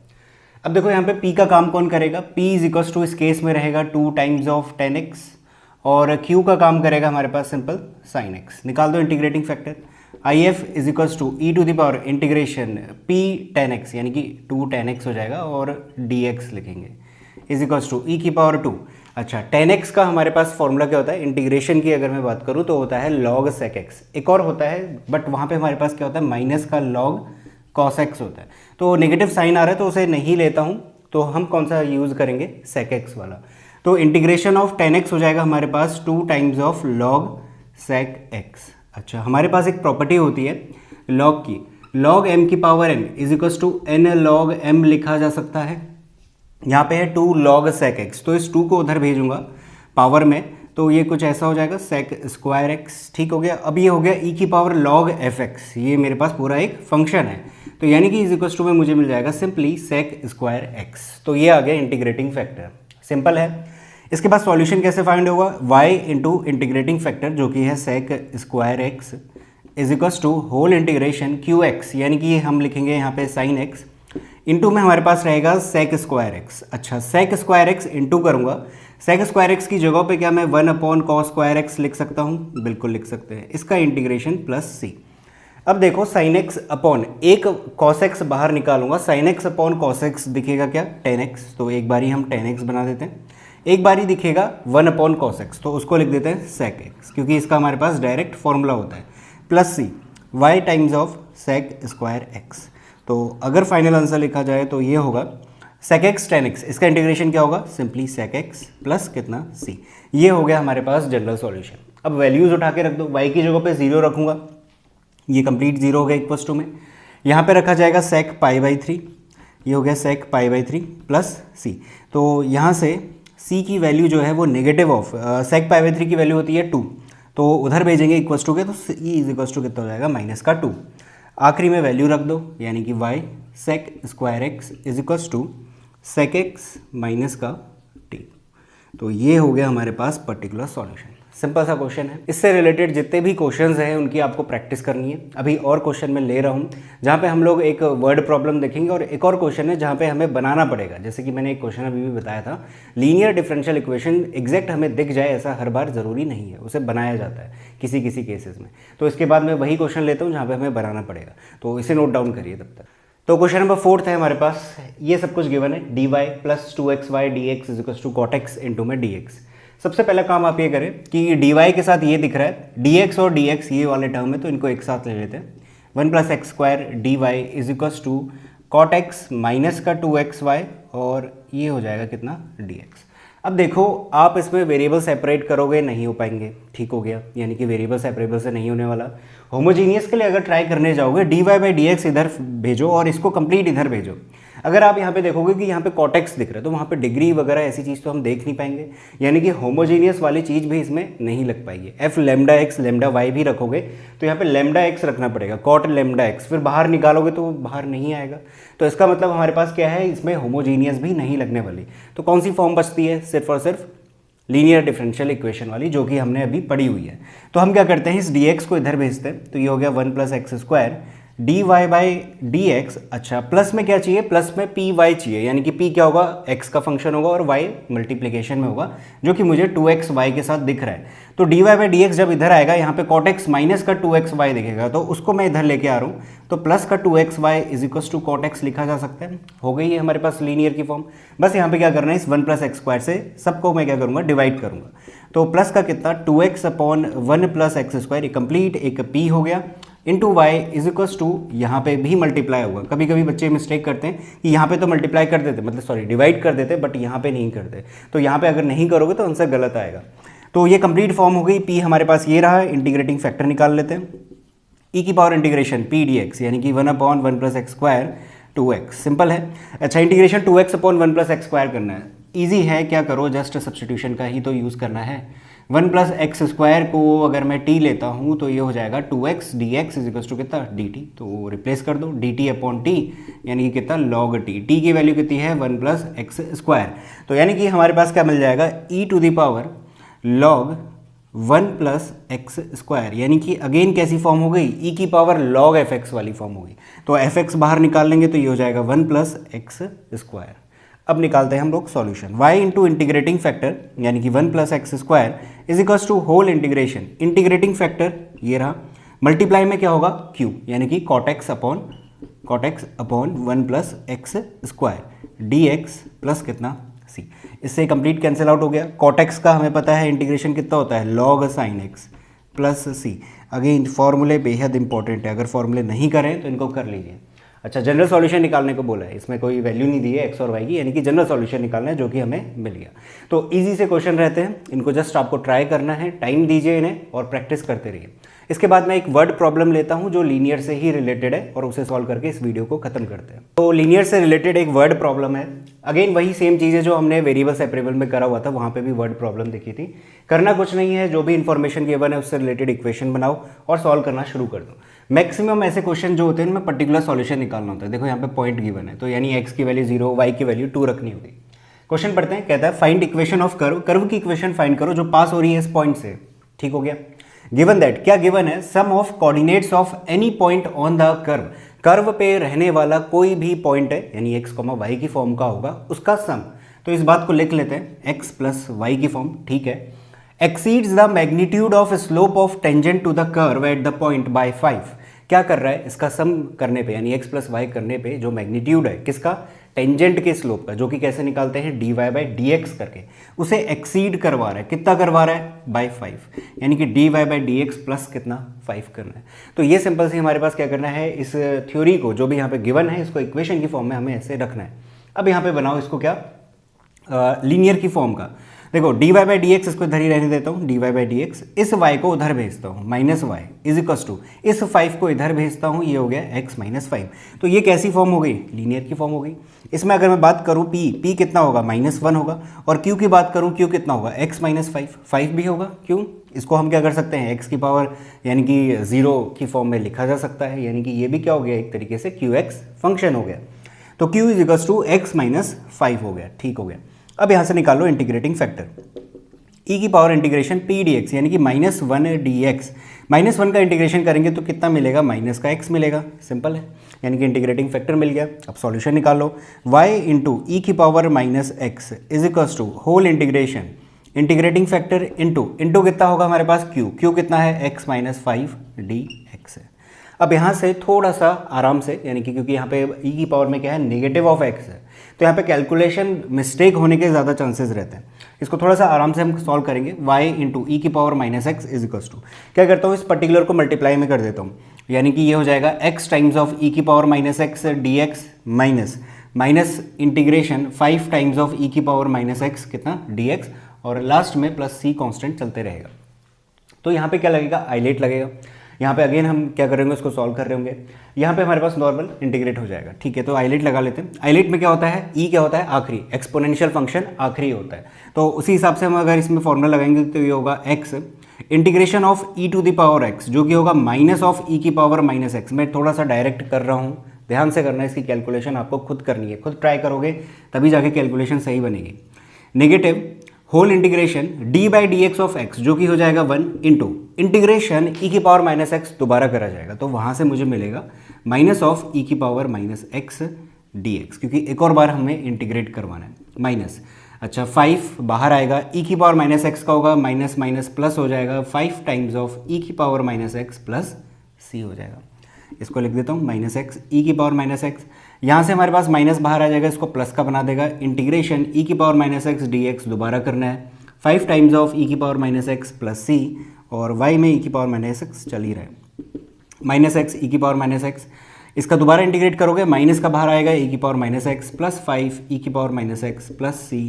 S1: अब देखो यहाँ पे p का काम कौन करेगा, p इज इक्वल टू इस केस में रहेगा 2 टाइम्स ऑफ tan x और q का काम करेगा हमारे पास सिंपल sin x। निकाल दो integrating factor, IF is equals to e to the power integration p tan x यानी कि 2 tan x हो जाएगा और dx लिखेंगे इज इक्वल्स टू ई की पावर 2। अच्छा, tan x का हमारे पास फॉर्मूला क्या होता है, इंटीग्रेशन की अगर मैं बात करूँ तो होता है log sec x। एक और होता है बट वहाँ पे हमारे पास क्या होता है, माइनस का log cos x होता है। तो नेगेटिव साइन आ रहा है तो उसे नहीं लेता हूँ, तो हम कौन सा यूज़ करेंगे, sec x वाला। तो इंटीग्रेशन ऑफ tan x हो जाएगा हमारे पास 2 times of log sec x। अच्छा, हमारे पास एक प्रॉपर्टी होती है log की, log m की power n is equals to n log m लिखा जा सकता है। यहाँ पे है 2 log sec x, तो इस 2 को उधर भेजूंगा पावर में, तो ये कुछ ऐसा हो जाएगा sec² x। ठीक हो गया। अब ये हो गया e की पावर log fx, ये मेरे पास पूरा एक फंक्शन है, तो यानी कि इज इक्वल्स टू में मुझे मिल जाएगा सिंपली sec² x। तो ये आ गया इंटीग्रेटिंग फैक्टर, सिंपल है। इसके बाद सॉल्यूशन कैसे फाइंड होगा, y इंटू इंटीग्रेटिंग फैक्टर जो कि है sec² x is equals to whole integration qx, यानी कि हम लिखेंगे यहाँ पे sin x इंटू में हमारे पास रहेगा sec² x। अच्छा, sec² x इंटू करूँगा, sec² x की जगह पे क्या मैं 1 अपॉन cos² x लिख सकता हूँ, बिल्कुल लिख सकते हैं। इसका इंटीग्रेशन प्लस c। अब देखो sin x अपॉन एक cos x बाहर निकालूंगा, sin x upon cos x दिखेगा क्या, tan x, तो एक बारी हम tan x बना देते हैं। एक बारी दिखेगा 1 अपॉन cos x, तो उसको लिख देते हैं sec x, क्योंकि इसका हमारे पास डायरेक्ट फॉर्मूला होता है, plus c y times of sec² x। तो अगर फाइनल आंसर लिखा जाए तो ये होगा sec x tan x, इसका इंटीग्रेशन क्या होगा, सिंपली sec x प्लस कितना c। ये हो गया हमारे पास जनरल सॉल्यूशन। अब वैल्यूज उठा के रख दो, y की जगह पे 0 रखूंगा, ये कंप्लीट 0 हो गया इक्वल्स टू में, यहाँ पे रखा जाएगा sec π/3, ये हो गया sec π/3 प्लस c। तो यहाँ से c की वैल्यू जो है वो नेगेटिव ऑफ sec π/3 की वैल्यू होती है 2, तो उधर भेजेंगे इक्वल्स टू के, तो c इज इक्वल्स टू कितना हो जाएगा, माइनस का 2। आखिरी में वैल्यू रख दो, यानी कि y sec² x is equals to sec x minus का t। तो ये हो गया हमारे पास पर्टिकुलर सॉल्यूशन। सिंपल सा क्वेश्चन है। इससे रिलेटेड जितने भी क्वेश्चंस हैं उनकी आपको प्रैक्टिस करनी है। अभी और क्वेश्चन मैं ले रहा हूँ जहाँ पे हम लोग एक वर्ड प्रॉब्लम देखेंगे और एक और क्वेश्चन है जहाँ पे हमें बनाना पड़ेगा। जैसे कि मैंने एक क्वेश्चन अभी भी बताया था, लीनियर डिफरेंशियल इक्वेशन एग्जैक्ट हमें दिख जाए ऐसा हर बार ज़रूरी नहीं है, उसे बनाया जाता है किसी किसी केसेस में। तो इसके बाद मैं वही क्वेश्चन लेता हूँ जहाँ पर हमें बनाना पड़ेगा, तो इसे नोट डाउन करिए तब तक। तो क्वेश्चन नंबर 4 है हमारे पास, ये सब कुछ गिवन है, dy plus 2xy dx is equal to cot x into में dx। सबसे पहला काम आप ये करें कि dy के साथ ये दिख रहा है, dx और dx ये वाले टर्म है तो इनको एक साथ ले लेते हैं। 1 plus x square d y is equal to cot x minus का 2xy और ये हो जाएगा कितना dx। अब देखो आप इसमें वेरिएबल सेपरेट करोगे नहीं हो पाएंगे, ठीक हो गया, यानी कि वेरिएबल सेपरेबल से नहीं होने वाला। होमोजीनियस के लिए अगर ट्राई करने जाओगे dy बाई dx इधर भेजो और इसको कंप्लीट इधर भेजो। अगर आप यहाँ पे देखोगे कि यहाँ पे कॉट एक्स दिख रहा है तो वहाँ पे डिग्री वगैरह ऐसी चीज़ तो हम देख नहीं पाएंगे, यानी कि होमोजीनियस वाली चीज़ भी इसमें नहीं लग पाएगी। F lambda x lambda y भी रखोगे तो यहाँ पे लेमडा एक्स रखना पड़ेगा, कॉट लेमडा एक्स, फिर बाहर निकालोगे तो बाहर नहीं आएगा। तो इसका मतलब हमारे पास क्या है, इसमें होमोजीनियस भी नहीं लगने वाली। तो कौन सी फॉर्म बचती है, सिर्फ और सिर्फ लीनियर डिफरेंशियल इक्वेशन वाली, जो कि हमने अभी पढ़ी हुई है। तो हम क्या करते हैं, इस dx को इधर भेजते हैं, तो ये हो गया 1 plus x square d Y by D x. अच्छा, प्लस में क्या चाहिए, प्लस में पी वाई चाहिए, यानी कि p क्या होगा, x का फंक्शन होगा और y मल्टीप्लिकेशन में होगा, जो कि मुझे 2xy के साथ दिख रहा है। तो d Y by D x जब इधर आएगा, यहाँ पे कॉट एक्स माइनस का 2xy दिखेगा, तो उसको मैं इधर लेके आ रहा हूँ, तो प्लस का 2xy is equal to cot x लिखा जा सकता है। हो गई है हमारे पास लीनियर की फॉर्म। बस यहाँ पे क्या करना है, इस 1 प्लस एक्स स्क्वायर से सबको मैं क्या करूँगा, डिवाइड करूँगा। तो प्लस का कितना 2x upon 1 plus x square, complete एक p हो गया, into y is equals to, यहाँ पे भी मल्टीप्लाई होगा। कभी कभी बच्चे मिस्टेक करते हैं कि यहाँ पे तो मल्टीप्लाई कर देते, मतलब सॉरी डिवाइड कर देते, बट यहाँ पे नहीं करते। तो यहाँ पे अगर नहीं करोगे तो आंसर गलत आएगा। तो ये कंप्लीट फॉर्म हो गई, p हमारे पास ये रहा, इंटीग्रेटिंग फैक्टर निकाल लेते हैं, e की पावर इंटीग्रेशन p dx, यानी कि 1 upon 1 plus x square 2x, simple है। अच्छा, integration 2x upon 1 plus x square करना है, ईजी है, क्या करो, जस्ट सब्सटीट्यूशन का ही तो यूज़ करना है। 1 प्लस एक्स स्क्वायर को अगर मैं t लेता हूँ तो ये हो जाएगा 2x dx is equal to कितना dt, तो रिप्लेस कर दो dt अपॉन t, यानी कि कितना log t की वैल्यू कितनी है 1 प्लस एक्स स्क्वायर। तो यानी कि हमारे पास क्या मिल जाएगा, e to the power log 1 plus x square, यानी कि अगेन कैसी फॉर्म हो गई, e की पावर log fx वाली फॉर्म हो गई। तो fx बाहर निकाल लेंगे तो ये हो जाएगा 1 प्लस एक्स स्क्वायर। अब निकालते हैं हम लोग solution, y into integrating factor, यानी कि 1 plus x square is equals to whole integration, integrating factor ये रहा, मल्टीप्लाई में क्या होगा q, यानी कि cot x upon 1 plus x square dx plus कितना c। इससे कंप्लीट कैंसिल आउट हो गया। कॉट एक्स का हमें पता है इंटीग्रेशन कितना होता है, log sign X plus c। Again फॉर्मूले बेहद इंपॉर्टेंट है, अगर फॉर्मूले नहीं करें तो इनको कर लीजिए। अच्छा, जनरल सॉल्यूशन निकालने को बोला है, इसमें कोई वैल्यू नहीं दी है एक्स और वाई की, यानी कि जनरल सॉल्यूशन निकालना है, जो कि हमें मिल गया। तो इजी से क्वेश्चन रहते हैं, इनको जस्ट आपको ट्राई करना है, टाइम दीजिए इन्हें और प्रैक्टिस करते रहिए। इसके बाद मैं एक वर्ड प्रॉब्लम लेता हूं जो लीनियर से ही रिलेटेड है और उसे सॉल्व करके इस वीडियो को खत्म करते हैं। तो लीनियर से रिलेटेड एक वर्ड प्रॉब्लम है, अगेन वही सेम चीज़ है जो हमने वेरिएबल सेपरेबल में करा हुआ था, वहाँ पे भी वर्ड प्रॉब्लम देखी थी। करना कुछ नहीं है, जो भी इन्फॉर्मेशन गिवन है उससे रिलेटेड इक्वेशन बनाओ और सॉल्व करना शुरू कर दो। मैक्सिमम ऐसे क्वेश्चन जो होते हैं उनमें पर्टिकुलर सॉल्यूशन निकालना होता है। देखो यहाँ पे पॉइंट गिवन है, तो यानी x की वैल्यू 0, y की वैल्यू 2 रखनी होगी। क्वेश्चन पढ़ते हैं, कहता है find equation of curve, curve की इक्वेशन फाइंड करो जो पास हो रही है इस पॉइंट से, ठीक हो गया। गिवन दैट, क्या गिवन है, sum of coordinates of any point on the curve, curve पे रहने वाला कोई भी पॉइंट है, यानी x, y की फॉर्म का होगा, उसका सम। तो इस बात को लिख लेते हैं, x प्लस y की फॉर्म, ठीक है। Exceeds the magnitude of slope of tangent to the curve at the point by 5। क्या कर रहा है, इसका सम करने पे, यानी x प्लस वाई करने पे जो मैग्नीट्यूड है किसका, टेंजेंट के स्लोप का, जो कि कैसे निकालते हैं, dy बाई dx करके, उसे एक्सीड करवा रहा है, कितना करवा रहा है, बाय 5, यानी कि dy बाई dx प्लस कितना 5 करना है। तो ये सिंपल से हमारे पास क्या करना है, इस थ्योरी को जो भी यहाँ पे गिवन है इसको इक्वेशन की फॉर्म में हमें ऐसे रखना है। अब यहाँ पे बनाओ इसको क्या, लीनियर की फॉर्म का। देखो dy बाई dx इसको इधर ही रहने देता हूँ, dy बाई dx, इस y को उधर भेजता हूँ, minus y is equals to, इस 5 को इधर भेजता हूँ, ये हो गया x माइनस 5। तो ये कैसी फॉर्म हो गई, लीनियर की फॉर्म हो गई। इसमें अगर मैं बात करूँ p कितना होगा, -1 होगा, और q की बात करूँ q कितना होगा, x माइनस 5 भी होगा। क्यों, इसको हम क्या कर सकते हैं, x की पावर यानी कि 0 की फॉर्म में लिखा जा सकता है, यानी कि ये भी क्या हो गया, एक तरीके से qx फंक्शन हो गया। तो q is equals to x minus 5 हो गया, ठीक हो गया। अब यहाँ से निकालो इंटीग्रेटिंग फैक्टर, ई की power integration P D x, यानी कि -1 dx, -1 का इंटीग्रेशन करेंगे तो कितना मिलेगा, माइनस का x मिलेगा। सिंपल है, यानी कि इंटीग्रेटिंग फैक्टर मिल गया। अब सॉल्यूशन निकालो, y इंटू ई की power -x is equals to whole integration, integrating factor into कितना होगा हमारे पास, q कितना है, x - 5 dx है। अब यहाँ से थोड़ा सा आराम से, यानी कि क्योंकि यहाँ पे e की पावर में क्या है, नेगेटिव ऑफ x है, तो यहाँ पे कैलकुलेशन मिस्टेक होने के ज़्यादा चांसेस रहते हैं। इसको थोड़ा सा आराम से हम सॉल्व करेंगे। y इंटू ई की power -x is equals to, क्या करता हूँ, इस पर्टिकुलर को मल्टीप्लाई में कर देता हूँ, यानी कि ये हो जाएगा x टाइम्स ऑफ ई की power -x dx minus integration 5 times of E की पावर -x कितना, dx, और लास्ट में प्लस c कांस्टेंट चलते रहेगा। तो यहाँ पे क्या लगेगा, आइलेट लगेगा। यहाँ पे अगेन हम क्या करेंगे, उसको सॉल्व कर रहे होंगे। यहाँ पे हमारे पास नॉर्मल इंटीग्रेट हो जाएगा, ठीक है। तो आइलेट लगा लेते हैं। आइलेट में क्या होता है, ई क्या होता है, आखिरी, एक्सपोनेंशियल फंक्शन आखिरी होता है। तो उसी हिसाब से हम अगर इसमें फॉर्मूला लगाएंगे तो ये होगा x integration of e to the power x, जो कि होगा माइनस ऑफ ई की पावर -x। मैं थोड़ा सा डायरेक्ट कर रहा हूँ, ध्यान से करना है, इसकी कैलकुलेशन आपको खुद करनी है, खुद ट्राई करोगे तभी जाके कैलकुलेशन सही बनेगी। Negative whole integration d by D x of x, जो कि हो जाएगा 1 इंटू इंटीग्रेशन ई की पावर -x दोबारा करा जाएगा, तो वहाँ से मुझे मिलेगा माइनस ऑफ ई की पावर -x dx, क्योंकि एक और बार हमें इंटीग्रेट करवाना है। माइनस, अच्छा 5 बाहर आएगा, ई की पावर -x का होगा, माइनस माइनस प्लस हो जाएगा, 5 टाइम्स ऑफ ई की पावर -x प्लस c हो जाएगा। इसको लिख देता हूँ -x ई की पावर -x, यहाँ से हमारे पास माइनस बाहर आ जाएगा, इसको प्लस का बना देगा, इंटीग्रेशन ई की पावर -x dx दोबारा करना है, 5 टाइम्स ऑफ ई की पावर -x प्लस c, और y में ई की पावर -x चल ही रहा है, -x ई की पावर -x, इसका दोबारा इंटीग्रेट करोगे, माइनस का बाहर आएगा, ई की पावर -x प्लस 5 ई की power -x plus c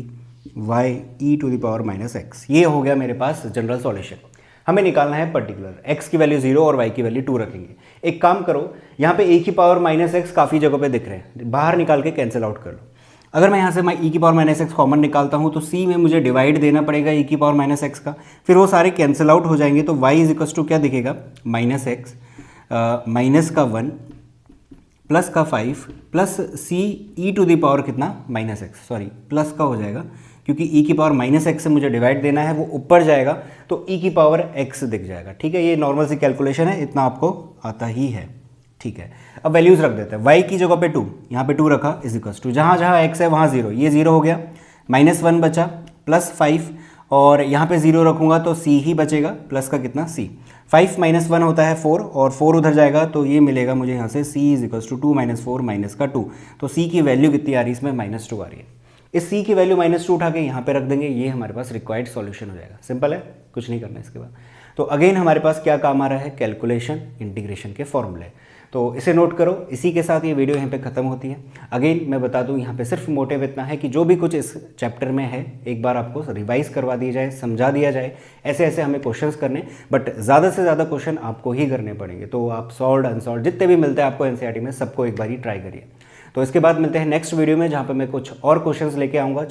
S1: y e to the power -x। ये हो गया मेरे पास जनरल सॉल्यूशन। हमें निकालना है पर्टिकुलर, x की वैल्यू 0 और y की वैल्यू 2 रखेंगे। एक काम करो, यहाँ पे e की पावर -x काफ़ी जगह पे दिख रहे हैं, बाहर निकाल के कैंसिल आउट कर लो। अगर मैं यहाँ से e की पावर -x कॉमन निकालता हूँ तो c में मुझे डिवाइड देना पड़ेगा e की पावर -x का, फिर वो सारे कैंसिल आउट हो जाएंगे, तो y इज इक्वल्स टू क्या दिखेगा, -x माइनस का 1 प्लस का 5 plus c e to the power कितना, -x, सॉरी प्लस का हो जाएगा, क्योंकि e की पावर -x से मुझे डिवाइड देना है, वो ऊपर जाएगा तो e की पावर x दिख जाएगा, ठीक है। ये नॉर्मल सी कैलकुलेशन है, इतना आपको आता ही है, ठीक है। अब वैल्यूज रख देते हैं, y की जगह पे 2, यहाँ पे 2 रखा, इज इक्वल्स टू जहाँ जहाँ x है वहाँ 0, ये 0 हो गया, -1 बचा प्लस 5, और यहाँ पे 0 रखूँगा तो c ही बचेगा, प्लस का कितना c, 5 - 1 होता है 4, और 4 उधर जाएगा तो ये मिलेगा मुझे यहाँ से c is equals to 2 - 4 minus का 2, तो c की वैल्यू कितनी आ रही है इसमें, -2 आ रही है। इस c की वैल्यू -2 उठा के यहाँ पे रख देंगे, ये हमारे पास रिक्वायर्ड सॉल्यूशन हो जाएगा। सिंपल है, कुछ नहीं करना इसके बाद। तो अगेन हमारे पास क्या काम आ रहा है, कैलकुलेशन इंटीग्रेशन के फॉर्मूले, तो इसे नोट करो। इसी के साथ ये वीडियो यहाँ पे ख़त्म होती है। अगेन मैं बता दूँ, यहाँ पे सिर्फ मोटिव इतना है कि जो भी कुछ इस चैप्टर में है एक बार आपको रिवाइज करवा दिया जाए, समझा दिया जाए, ऐसे ऐसे हमें क्वेश्चंस करने, बट ज़्यादा से ज़्यादा क्वेश्चन आपको ही करने पड़ेंगे। तो आप सॉल्व अनसॉल्व जितने भी मिलते हैं आपको एनसीईआरटी में, सबको एक बार ही ट्राई करिए। तो इसके बाद मिलते हैं नेक्स्ट वीडियो में, जहाँ पर मैं कुछ और क्वेश्चंस लेके आऊँगा।